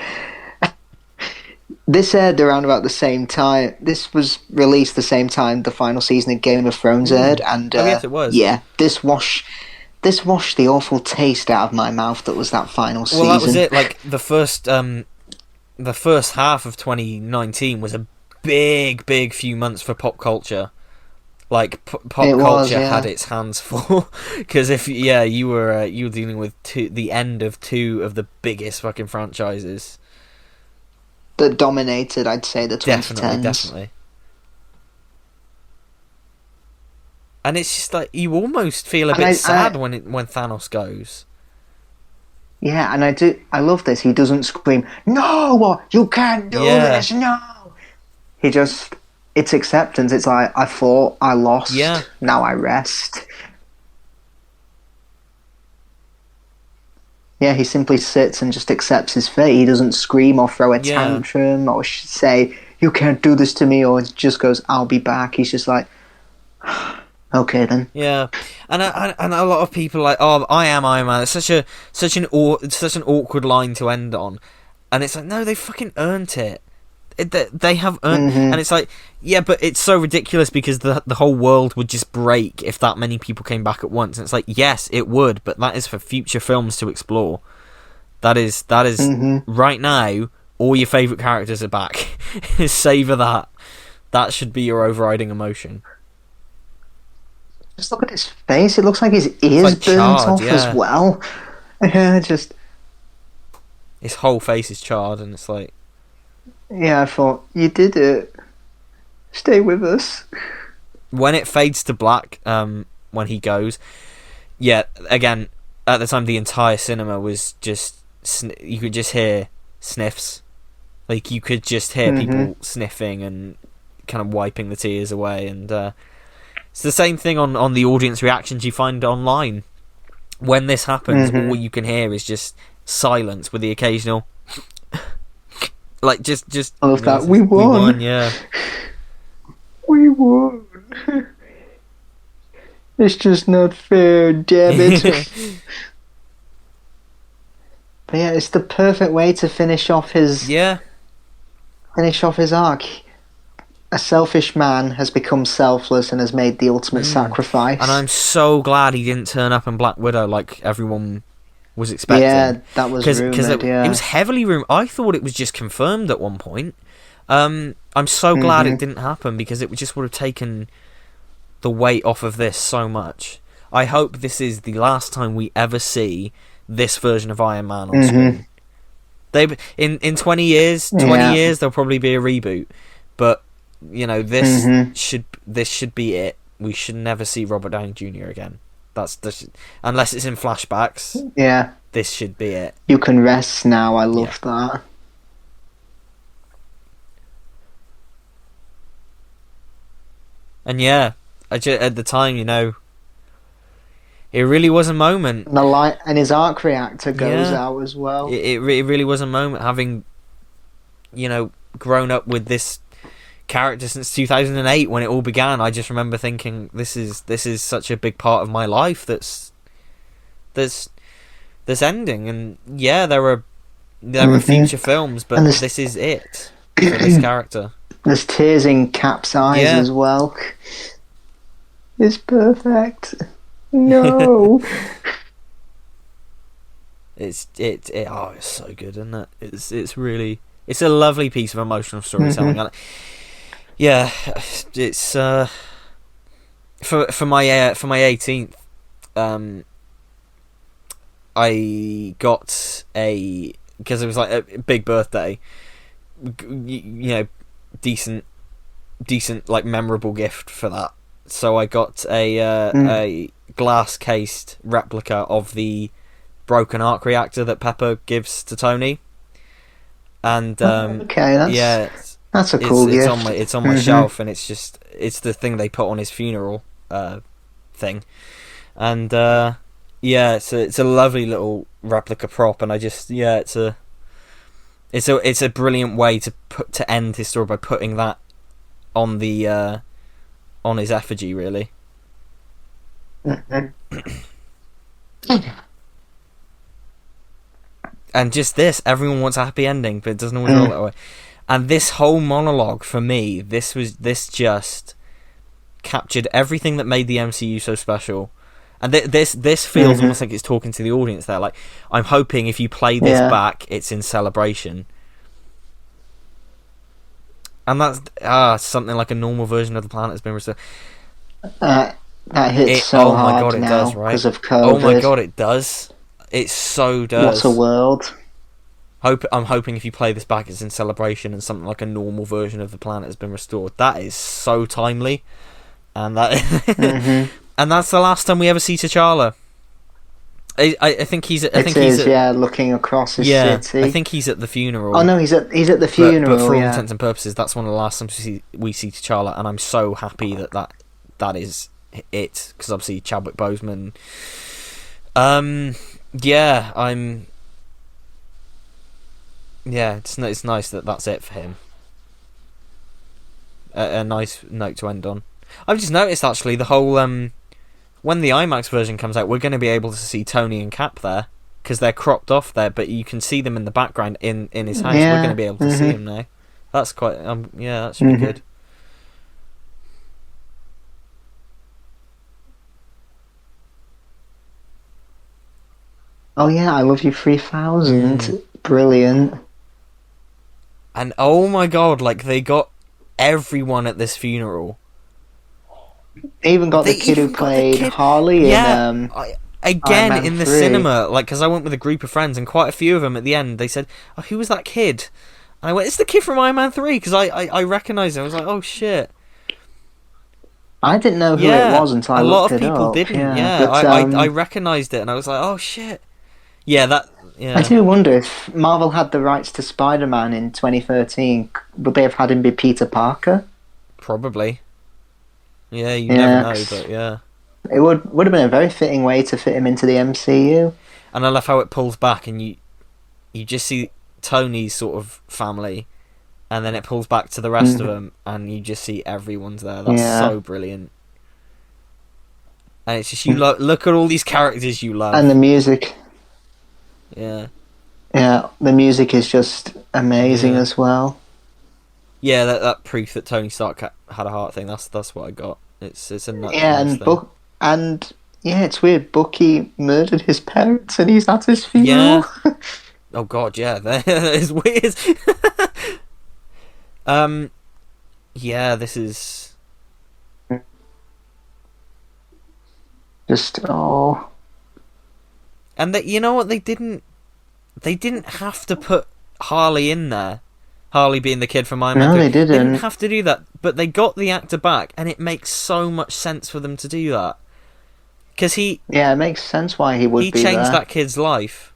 this aired around about the same time. This was released the same time the final season of Game of Thrones aired, and Oh yes, it was. yeah, this washed the awful taste out of my mouth that was that final Well, that was season. it. Like the first half of 2019 was a big few months for pop culture. Like pop It was, culture yeah. had its hands full because if you were dealing with the end of two of the biggest fucking franchises. That dominated, I'd say, the 2010s. Definitely. And it's just like you almost feel a bit sad when Thanos goes. Yeah, and I love this. He doesn't scream, "No, you can't do this, no." He just, it's acceptance. It's like, I fought, I lost, now I rest. Yeah, he simply sits and just accepts his fate. He doesn't scream or throw a tantrum or say, "You can't do this to me," or just goes, "I'll be back." He's just like, okay then. Yeah, and a lot of people are like, "Oh, I am Iron Man." It's such an awkward line to end on, and it's like, no, they fucking earned it. They have earned, and it's like, yeah, but it's so ridiculous because the whole world would just break if that many people came back at once. And it's like, yes, it would, but that is for future films to explore. That is right now. All your favorite characters are back. Savor that. That should be your overriding emotion. Just look at his face. It looks like his ears like burnt charred, off as well. Yeah, just... His whole face is charred, and it's like... Yeah, I thought, you did it. Stay with us. When it fades to black, when he goes... Yeah, again, at the time, the entire cinema was just... You could just hear sniffs. Like, you could just hear people sniffing and kind of wiping the tears away, and... It's the same thing on the audience reactions you find online. When this happens, all you can hear is just silence with the occasional... like, just... I love that. We won. We won, yeah. We won. It's just not fair, damn it. But yeah, it's the perfect way to finish off his... Finish off his arc. A selfish man has become selfless and has made the ultimate sacrifice. And I'm so glad he didn't turn up in Black Widow like everyone was expecting. Yeah, that was rumoured, Because it was heavily rumoured. I thought it was just confirmed at one point. I'm so glad it didn't happen because it just would have taken the weight off of this so much. I hope this is the last time we ever see this version of Iron Man on screen. In 20 years, there'll probably be a reboot. But... You know, this should be it. We should never see Robert Downey Jr. again. Unless it's in flashbacks. Yeah, this should be it. You can rest now. I love that. And yeah, at the time, you know, it really was a moment. And his arc reactor goes out as well. It really was a moment, having, you know, grown up with this character since 2008 when it all began. I just remember thinking, this is such a big part of my life that's ending. And yeah, there are future films, but this is it for this character. There's tears in Cap's eyes as well. It's perfect. No. It's so good, isn't it? It's really, it's a lovely piece of emotional storytelling. Yeah, it's for my 18th. I got because it was like a big birthday. You know, decent decent, like, memorable gift for that. So I got a glass cased replica of the broken arc reactor that Pepper gives to Tony. And okay, that's a cool gift. It's on my shelf, and it's the thing they put on his funeral thing. And it's a lovely little replica prop, and it's a brilliant way to end his story by putting that on the on his effigy, really. And just this, everyone wants a happy ending, but it doesn't always roll that way. And this whole monologue, for me, this just captured everything that made the MCU so special. And this feels almost like it's talking to the audience there. Like, I'm hoping if you play this back, it's in celebration. And that's something like a normal version of the planet has been restored. That hits so hard now. Oh my god, it does, right? Because of COVID. Oh my god, it does. It so does. What a world. I'm hoping if you play this back, it's in celebration and something like a normal version of the planet has been restored. That is so timely. And that and that's the last time we ever see T'Challa. I think he's looking across his city. I think he's at the funeral. Oh no, he's at the funeral. But for all intents and purposes, that's one of the last times we see T'Challa, and I'm so happy that is it, because obviously Chadwick Boseman. It's nice that that's it for him. A nice note to end on. I've just noticed actually the whole when the IMAX version comes out, we're going to be able to see Tony and Cap there, because they're cropped off there, but you can see them in the background in his house. We're going to be able to see him now. That's quite that should be good. Oh yeah, I Love You 3000. Brilliant. And oh my god, like, they got everyone at this funeral. They even got the kid who played Harley in again in the cinema, like, because I went with a group of friends, and quite a few of them at the end, they said, "Oh, who was that kid?" And I went, "It's the kid from Iron Man 3," because I recognised him. I was like, "Oh shit." I didn't know who it was until I looked it up. A lot of people didn't. I recognised it, and I was like, "Oh shit." Yeah. I do wonder if Marvel had the rights to Spider-Man in 2013, would they have had him be Peter Parker? Probably. Yeah, you never know, but yeah. It would have been a very fitting way to fit him into the MCU. And I love how it pulls back, and you just see Tony's sort of family, and then it pulls back to the rest of them, and you just see everyone's there. That's so brilliant. And it's just, you look at all these characters you love. And the music. Yeah. Yeah, the music is just amazing as well. Yeah, that proof that Tony Stark had a heart thing. That's what I got. It's a nice thing. It's weird. Bucky murdered his parents, and he's at his funeral. Yeah. Oh god, yeah, that is weird. This is just And you know what, they didn't have to put Harley in there. Harley being the kid from Iron Man 3. No, they didn't. They didn't have to do that, but they got the actor back, and it makes so much sense for them to do that. Because it makes sense why he would be there. He changed that kid's life.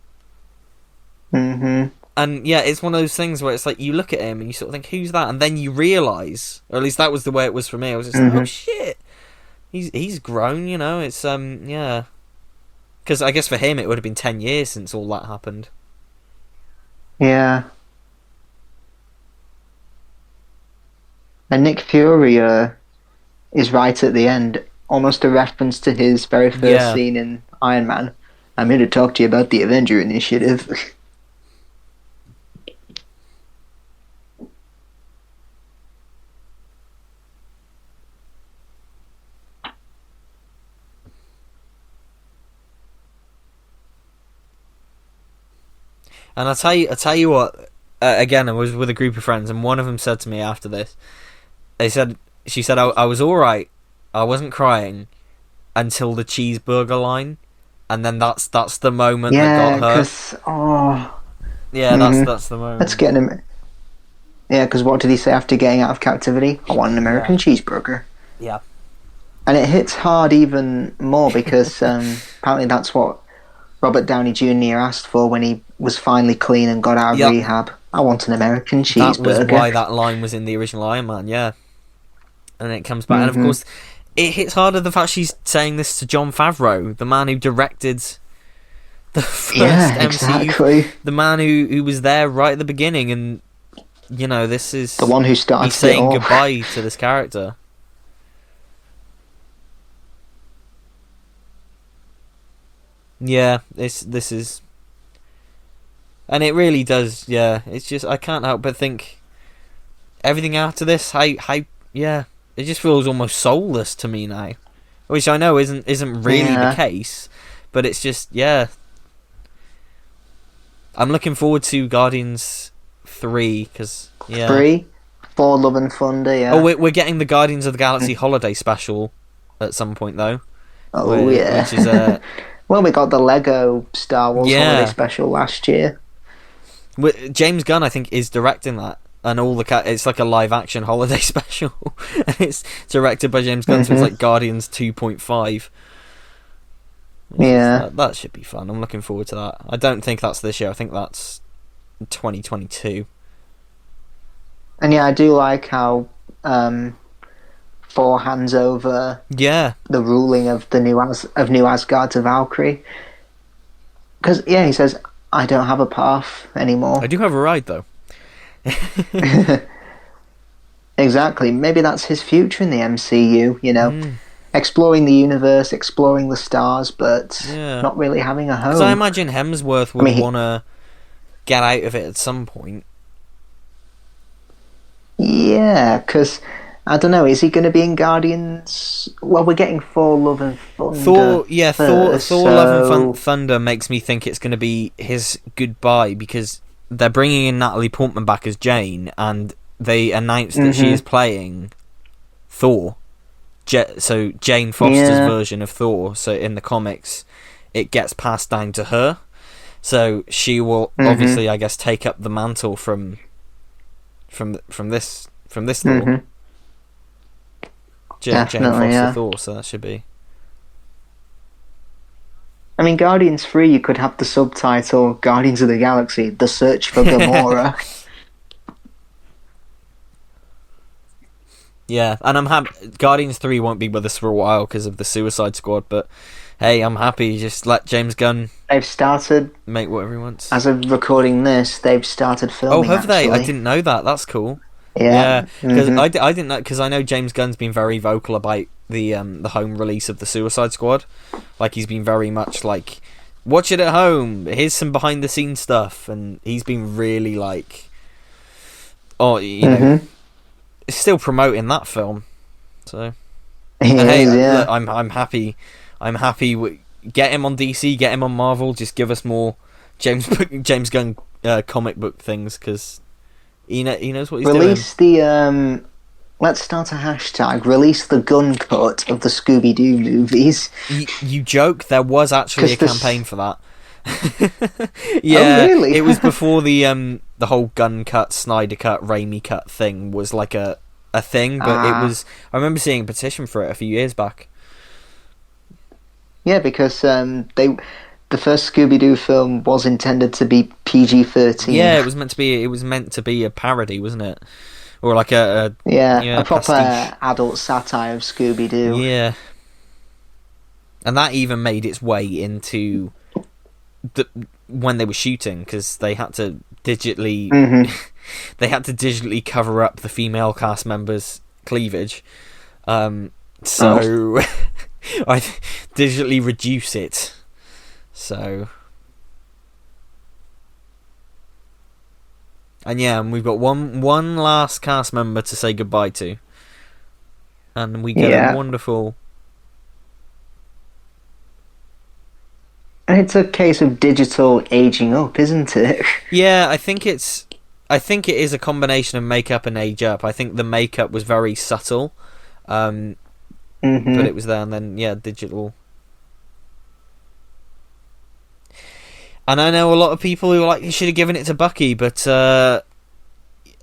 Mm-hmm. And it's one of those things where it's like, you look at him and you sort of think, who's that? And then you realise, or at least that was the way it was for me. I was just like, oh shit, he's grown, you know. It's because I guess for him it would have been 10 years since all that happened. Yeah. And Nick Fury is right at the end, almost a reference to his very first scene in Iron Man. I'm here to talk to you about the Avenger Initiative. And I tell you what. Again, I was with a group of friends, and one of them said to me after this, she said, I was all right. I wasn't crying until the cheeseburger line, and then that's the moment that got her. That's the moment. Yeah, because what did he say after getting out of captivity? I want an American cheeseburger. Yeah. And it hits hard even more because apparently that's what Robert Downey Jr. asked for when he was finally clean and got out of rehab. I want an American cheeseburger. That was why that line was in the original Iron Man, yeah. And it comes back. And of course, it hits harder the fact she's saying this to Jon Favreau, the man who directed the first MCU. Exactly. The man who was there right at the beginning. And, you know, this is... the one who started he's saying goodbye to this character. Yeah, this is... And it really does, yeah. It's just, I can't help but think... everything after this, yeah, it just feels almost soulless to me now. Which I know isn't really the case, but it's just, yeah. I'm looking forward to Guardians 3, because, yeah. 3? For Love and Thunder, yeah. Oh, we're getting the Guardians of the Galaxy holiday special at some point, though. Oh, yeah. Which is, well, we got the Lego Star Wars holiday special last year. James Gunn, I think, is directing that. And all it's like a live action holiday special. And it's directed by James Gunn, so it's like Guardians 2.5. Yeah. That should be fun. I'm looking forward to that. I don't think that's this year. I think that's 2022. And yeah, I do like how Thor hands over the ruling of the New Asgard to Valkyrie. Because, yeah, he says, I don't have a path anymore. I do have a ride, though. Exactly. Maybe that's his future in the MCU, you know, exploring the universe, exploring the stars, but not really having a home. Because I imagine Hemsworth would want to get out of it at some point. Yeah, because I don't know, is he going to be in Guardians? Well, we're getting Thor Love and Thunder. Thor Love and Thunder makes me think it's going to be his goodbye, because they're bringing in Natalie Portman back as Jane, and they announced that she is playing Thor. So Jane Foster's version of Thor. So in the comics, it gets passed down to her. So she will obviously, I guess, take up the mantle from this Thor. Jane Foster Thor. So that should be. I mean, Guardians 3, you could have the subtitle Guardians of the Galaxy, The Search for Gamora. Yeah, and I'm happy. Guardians 3 won't be with us for a while because of the Suicide Squad, but hey, I'm happy. Just let James Gunn... They've started... make whatever he wants. As of recording this, they've started filming, Oh, have they? actually. I didn't know that. That's cool. Yeah. Because I didn't know, because I know James Gunn's been very vocal about the home release of the Suicide Squad. Like, he's been very much like, watch it at home, here's some behind the scenes stuff, and he's been really like, know, still promoting that film. So look, I'm happy. Get him on DC, get him on Marvel. Just give us more James Gunn comic book things, because he knows what he's doing. Release the let's start a hashtag. Release the gun cut of the Scooby-Doo movies. You joke? There was actually a campaign for that. Yeah, oh, really? It was before the whole gun cut, Snyder cut, Raimi cut thing was like a thing. But it was. I remember seeing a petition for it a few years back. Yeah, because the first Scooby-Doo film was intended to be PG-13. Yeah, it was meant to be a parody, wasn't it? Or like a proper pastiche. Adult satire of Scooby-Doo. Yeah, and that even made its way into when they were shooting, because they had to digitally cover up the female cast members' cleavage. I digitally reduce it. So. And we've got one last cast member to say goodbye to. And we get a wonderful... And it's a case of digital aging up, isn't it? Yeah, I think it is a combination of makeup and age up. I think the makeup was very subtle. But it was there, and then, digital... And I know a lot of people who are like, you should have given it to Bucky, but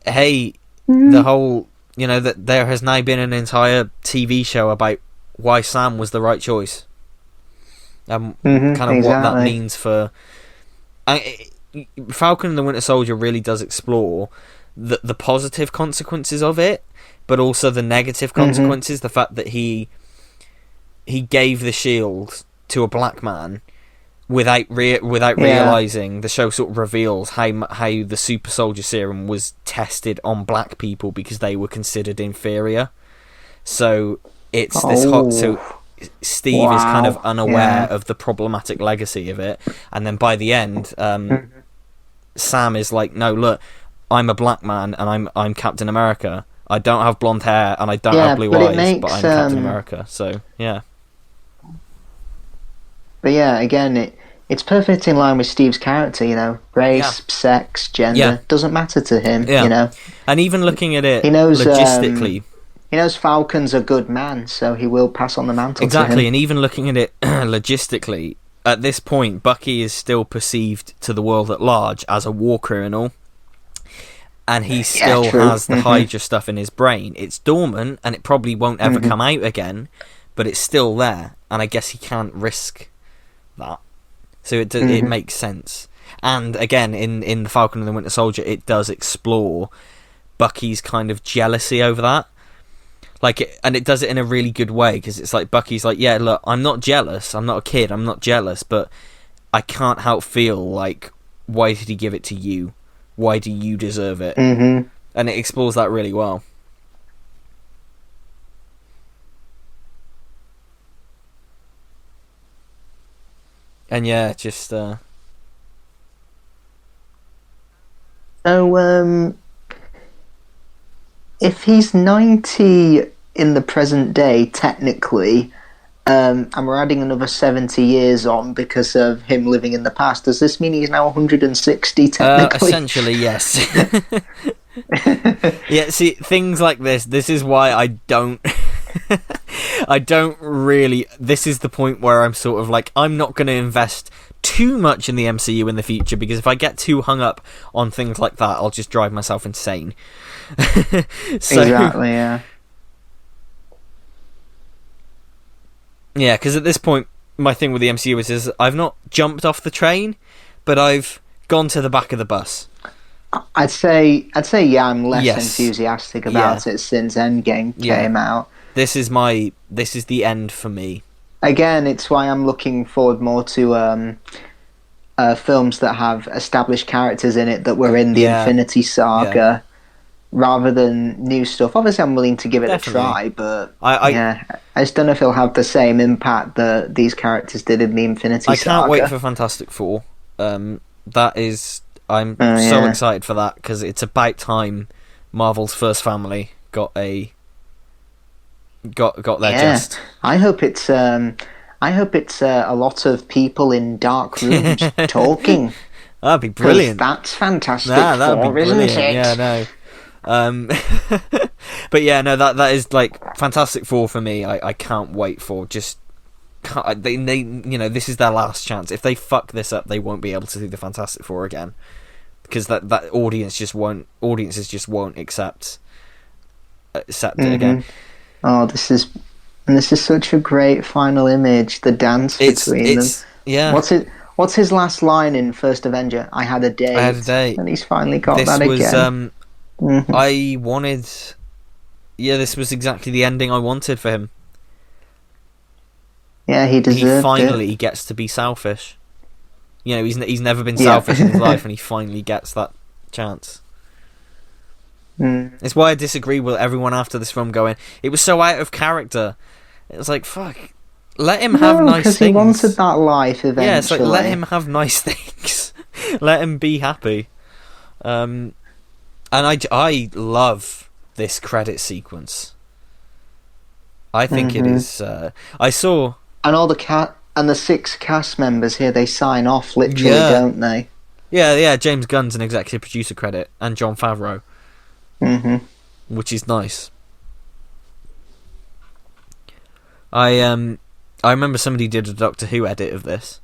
hey, The whole, that there has now been an entire TV show about why Sam was the right choice. Kind of exactly. what that means for... Falcon and the Winter Soldier really does explore the positive consequences of it, but also the negative consequences. The fact that he gave the shield to a black man without realizing. The show sort of reveals how the super soldier serum was tested on black people because they were considered inferior. So it's this hot. So Steve is kind of unaware of the problematic legacy of it, and then by the end, Sam is like, "No, look, I'm a black man, and I'm Captain America. I don't have blonde hair, and I don't have blue eyes, but I'm Captain America." So yeah. But yeah, again, it's perfect in line with Steve's character. Race, sex, gender doesn't matter to him. And even looking at it, he knows logistically. He knows Falcon's a good man, so he will pass on the mantle Exactly, to him. and even looking at it logistically, at this point, Bucky is still perceived to the world at large as a war criminal, and he still has the Hydra stuff in his brain. It's dormant, and it probably won't ever come out again, but it's still there, and I guess he can't risk that. So it makes sense. And again, in the Falcon and the Winter Soldier, it does explore Bucky's kind of jealousy over that. And it does it in a really good way, because it's like Bucky's like, yeah, look, I'm not jealous. I'm not a kid. I'm not jealous, but I can't help feel like, why did he give it to you? Why do you deserve it? And it explores that really well. And yeah, just So, if he's 90 in the present day, technically, and we're adding another 70 years on because of him living in the past, does this mean he's now 160 technically? Essentially, yes. Yeah, see, things like this is why I don't... I don't really... This is the point where I'm sort of like, I'm not going to invest too much in the MCU in the future, because if I get too hung up on things like that, I'll just drive myself insane. Exactly, yeah. Yeah, because at this point, my thing with the MCU is I've not jumped off the train, but I've gone to the back of the bus. I'd say yeah, I'm less enthusiastic about it since Endgame came out. This is the end for me. Again, it's why I'm looking forward more to films that have established characters in it that were in the Infinity Saga, rather than new stuff. Obviously, I'm willing to give it a try, but I just don't know if it'll have the same impact that these characters did in the Infinity Saga. I can't wait for Fantastic Four. I'm so excited for that, because it's about time Marvel's first family got their just. I hope it's a lot of people in dark rooms talking. That'd be brilliant. That's Fantastic that'd Four, be brilliant. isn't it? Yeah, no. But yeah, no, that is like Fantastic Four for me. I can't wait for this is their last chance. If they fuck this up, they won't be able to do the Fantastic Four again, because that audiences just won't accept it again. Oh, this is such a great final image. The dance between them. Yeah. What's his last line in First Avenger? I had a date. And he's finally got that again. I wanted... Yeah, this was exactly the ending I wanted for him. Yeah, he deserved it. He finally gets to be selfish. He's never been selfish in his life, and he finally gets that chance. It's why I disagree with everyone after this film going, it was so out of character. It was like, fuck, let him have nice things. Because he wanted that life eventually. Yeah, it's like, let him have nice things. Let him be happy. And I love this credit sequence. I think it is... I saw... And all the 6 cast members here, they sign off literally, don't they? Yeah, James Gunn's an executive producer credit, and Jon Favreau. Which is nice. I remember somebody did a Doctor Who edit of this,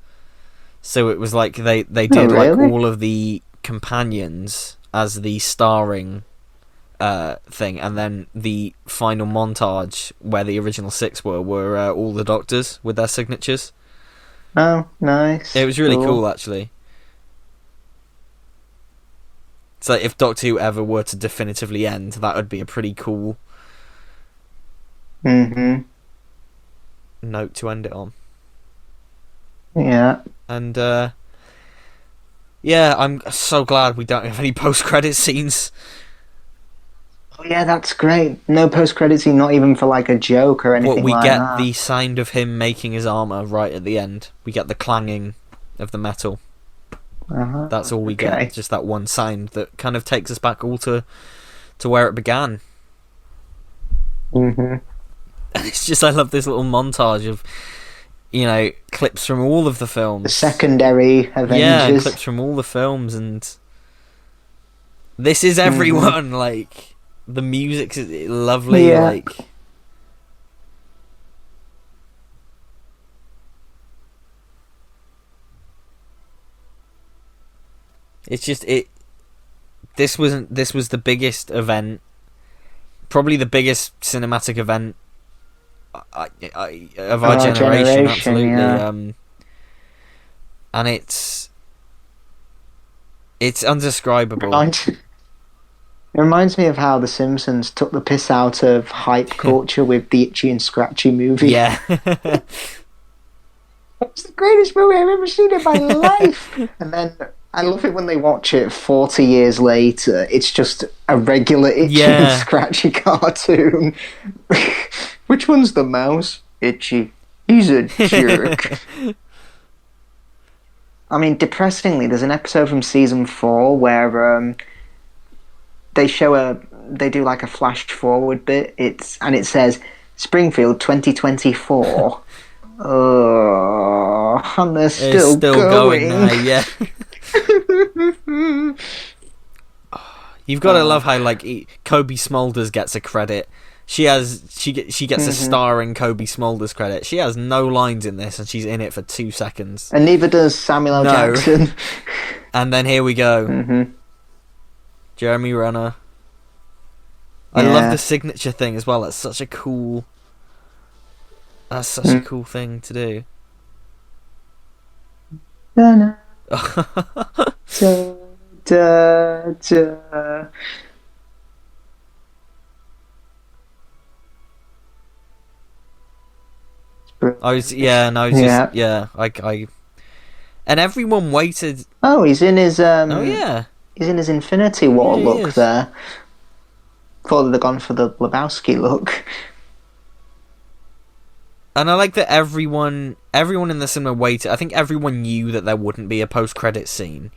so it was like they did like all of the companions as the starring thing, and then the final montage where the original 6 were all the Doctors with their signatures. Oh, nice. It was really cool, actually. So if Doctor Who ever were to definitively end, that would be a pretty cool note to end it on. Yeah. And yeah, I'm so glad we don't have any post-credit scenes. Oh yeah, that's great. No post-credit scene, not even for like a joke or anything We like get that. the sound of him making his armour right at the end. We get the clanging of the metal. That's all we get, just that one sound that kind of takes us back all to where it began. And it's just, I love this little montage of, clips from all of the films. The secondary Avengers. Yeah, clips from all the films, and this is everyone, like, the music's lovely, like... It's just This was the biggest event, probably the biggest cinematic event of our generation, absolutely. Yeah. And it's undescribable. It reminds me of how The Simpsons took the piss out of hype culture with the Itchy and Scratchy movie. Yeah. It's the greatest movie I've ever seen in my life. And then I love it when they watch it 40 years later. It's just a regular Itchy and Scratchy cartoon. Which one's the mouse? Itchy. He's a jerk. I mean, depressingly, there's an episode from season 4 where they do like a flash forward bit. And it says Springfield 2024. Oh, and they're still going now, yeah. You've got to love how, like, Kobe Smulders gets a credit. She gets a star in Kobe Smulders credit. She has no lines in this, and she's in it for 2 seconds. And neither does Samuel L. Jackson. And then here we go. Jeremy Renner. I love the signature thing as well. That's such a cool thing to do. And everyone waited. Oh, he's in his he's in his Infinity War look is. there. Thought they'd gone for the Lebowski look. And I like that everyone in the cinema waited. I think everyone knew that there wouldn't be a post-credit scene,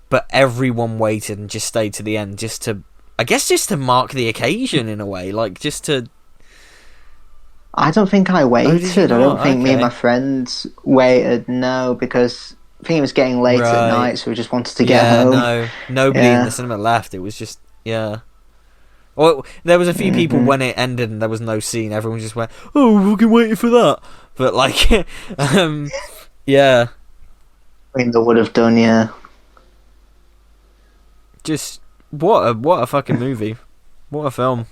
but everyone waited and just stayed to the end, just to mark the occasion in a way, like just to. I don't think I waited. I don't think me and Okay. my friends waited. No, because I think it was getting late at night, so we just wanted to get home. No, nobody in the cinema left. It was just Well, there was a few people when it ended and there was no scene. Everyone just went, "Oh, we're fucking waiting for that." But like, yeah. I mean, they would have done, yeah. Just what a fucking movie, what a film.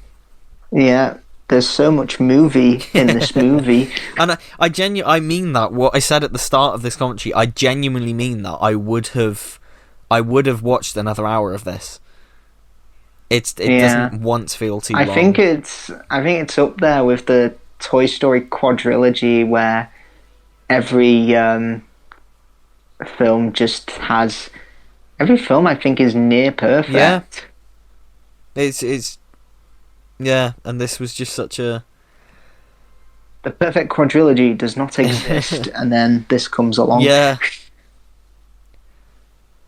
Yeah, there's so much movie in this movie. And I mean that. What I said at the start of this commentary, I genuinely mean that. I would have watched another hour of this. It doesn't once feel too long. I think it's up there with the Toy Story quadrilogy, where every film just has. Every film I think is near perfect. Yeah. It's and this was just such a. The perfect quadrilogy does not exist, and then this comes along. Yeah.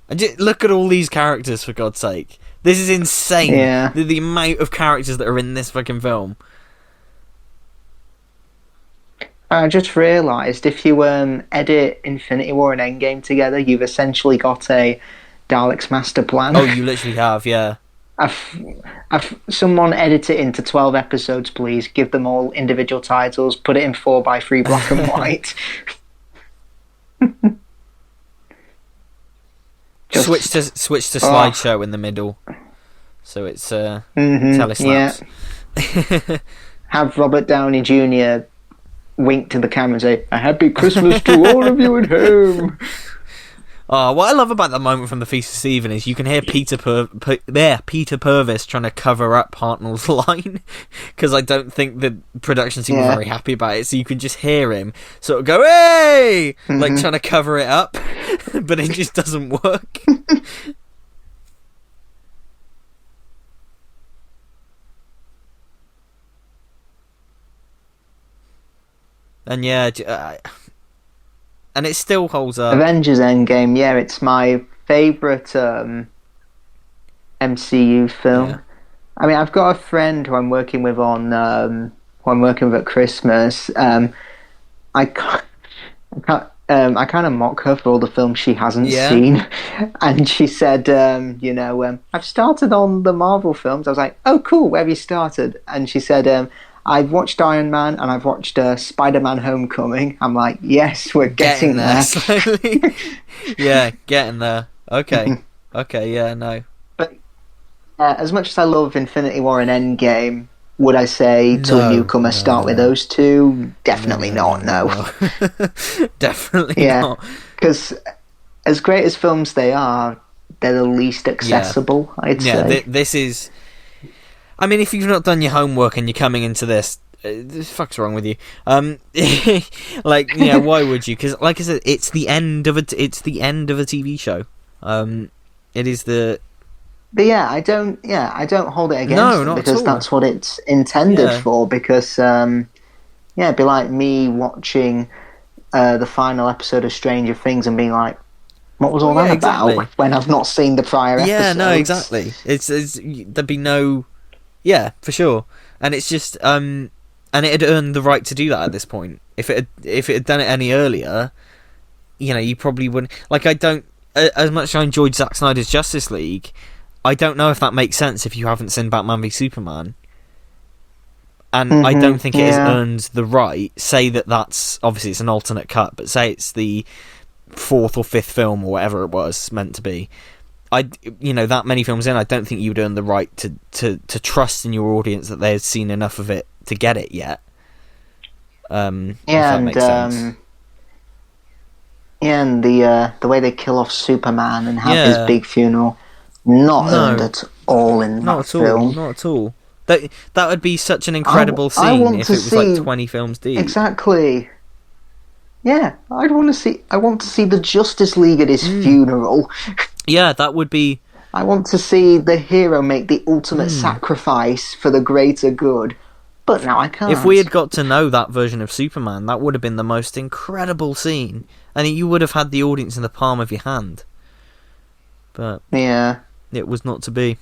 And just look at all these characters, for God's sake. This is insane. Yeah. The amount of characters that are in this fucking film. I just realised if you edit Infinity War and Endgame together, you've essentially got a Daleks master plan. Oh, you literally have, yeah. Someone edit it into 12 episodes, please. Give them all individual titles. Put it in 4x3 black and white. Just, switch to slideshow in the middle. So it's Yeah. telesnaps. Have Robert Downey Jr. wink to the camera and say, "A happy Christmas to all of you at home." Oh, what I love about that moment from The Feast of Stephen is you can hear Peter Purvis trying to cover up Hartnell's line, because I don't think the production team were very happy about it, so you can just hear him sort of go, "Hey!" like trying to cover it up, but it just doesn't work. And and it still holds up. Avengers Endgame, yeah, it's my favourite MCU film. Yeah. I mean, I've got a friend who I'm working with who I'm working with at Christmas. I kind of mock her for all the films she hasn't seen, and she said, I've started on the Marvel films. I was like, oh, cool, where have you started? And she said, I've watched Iron Man and I've watched Spider-Man Homecoming. I'm like, yes, we're getting there. Slowly. Yeah, getting there. Okay. Okay, yeah, no. But as much as I love Infinity War and Endgame, would I say to a newcomer start with those two? Definitely not, no. Definitely not. Because as great as films they are, they're the least accessible, I'd say. Yeah, this is... I mean, if you've not done your homework and you're coming into this, the fuck's wrong with you? Why would you? Because, like I said, it's the end of a TV show. It is the. But I don't hold it against it because that's what it's intended for. Because it'd be like me watching the final episode of Stranger Things and being like, what was all that about? When I've not seen the prior episodes. Yeah, no, exactly. It's there'd be no. Yeah, for sure. And it's just and it had earned the right to do that at this point. If it had done it any earlier, you probably wouldn't. Like, I don't, as much as I enjoyed Zack Snyder's Justice League, I don't know if that makes sense if you haven't seen Batman v Superman. And I don't think it has earned the right. Say that's obviously it's an alternate cut, but say it's the 4th or 5th film or whatever it was meant to be. That many films in, I don't think you would earn the right to trust in your audience that they've seen enough of it to get it yet. If that makes sense. And the way they kill off Superman and have his big funeral, earned at all in that film. Not at all. That would be such an incredible scene if it was like 20 films deep. Exactly. Yeah, I want to see the Justice League at his funeral. Yeah, that would be... I want to see the hero make the ultimate sacrifice for the greater good, but now I can't. If we had got to know that version of Superman, that would have been the most incredible scene, and you would have had the audience in the palm of your hand. But it was not to be.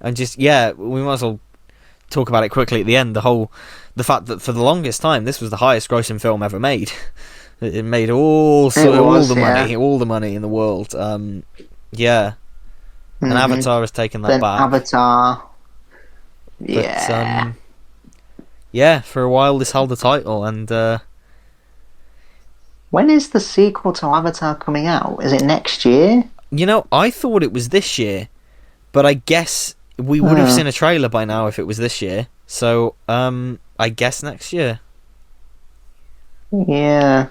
And just, we might as well talk about it quickly at the end. The fact that for the longest time, this was the highest grossing film ever made. It made all the money in the world. And Avatar has taken that back. Avatar, for a while this held the title. And when is the sequel to Avatar coming out? Is it next year? I thought it was this year, but I guess we would have seen a trailer by now if it was this year. So I guess next year. Yeah.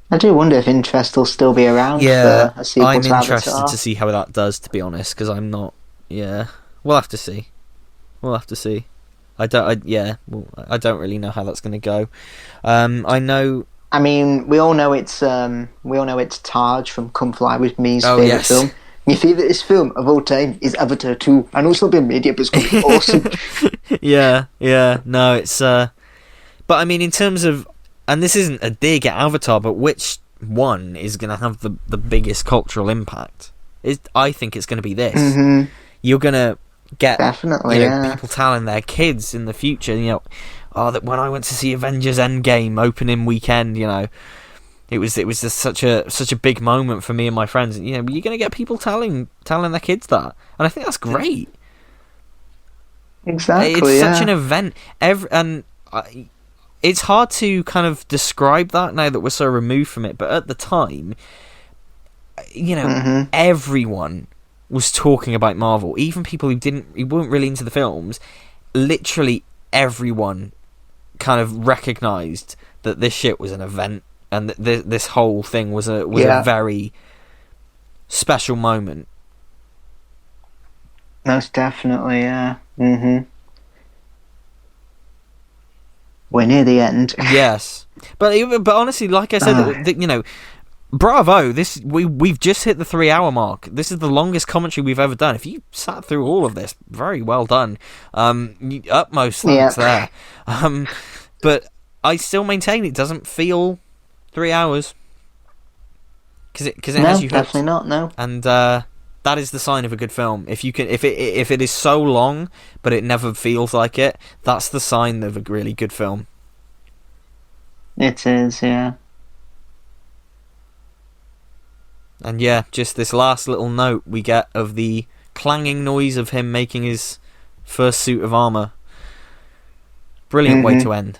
I do wonder if interest will still be around for a sequel I'm to Avatar. interested to see how that does, to be honest, because I'm not... Yeah. We'll have to see. I don't really know how that's going to go. I know... I mean, we all know it's Taj from Come Fly With Me's favourite film. My favourite film of all time is Avatar 2. I know it's not been made yet, but it's going to be awesome. No, it's... But I mean, in terms of... And this isn't a dig at Avatar, but which one is going to have the biggest cultural impact? I think it's going to be this. Mm-hmm. You're going to get definitely people telling their kids in the future, that when I went to see Avengers Endgame opening weekend, it was just such a big moment for me and my friends. And, you're going to get people telling their kids that, and I think that's great. Exactly, it's such an event. It's hard to kind of describe that now that we're so removed from it, but at the time, everyone was talking about Marvel, even people who weren't really into the films. Literally everyone kind of recognised that this shit was an event, and that this whole thing was a very special moment. Most definitely, yeah. We're near the end. Yes, but honestly, like I said, bravo! We've just hit the 3 hour mark. This is the longest commentary we've ever done. If you sat through all of this, very well done. Utmost thanks there. But I still maintain it doesn't feel 3 hours because it has you hooked. Definitely not. No, and that is the sign of a good film. If it is so long but it never feels like it, that's the sign of a really good film. It is, yeah. And yeah, just this last little note we get of the clanging noise of him making his first suit of armour. Brilliant way to end.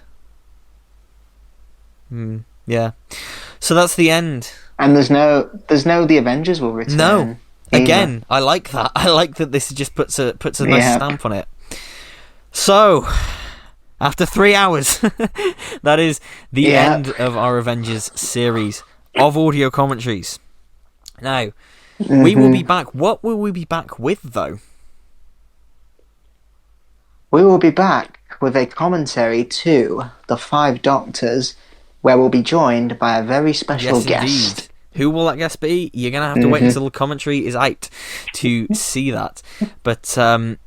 Yeah. So that's the end. And there's no the Avengers will return. No. Either. Again, I like that. I like that this just puts a nice stamp on it. So, after 3 hours, that is the end of our Avengers series of audio commentaries. Now, we will be back. What will we be back with, though? We will be back with a commentary to The Five Doctors, where we'll be joined by a very special guest. Indeed. Who will that guest be? You're going to have to wait until the commentary is out to see that. But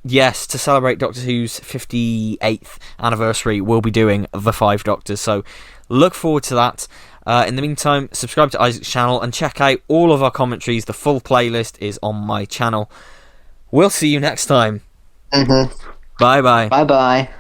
yes, to celebrate Doctor Who's 58th anniversary, we'll be doing The Five Doctors. So look forward to that. In the meantime, subscribe to Isaac's channel and check out all of our commentaries. The full playlist is on my channel. We'll see you next time. Bye-bye. Bye-bye.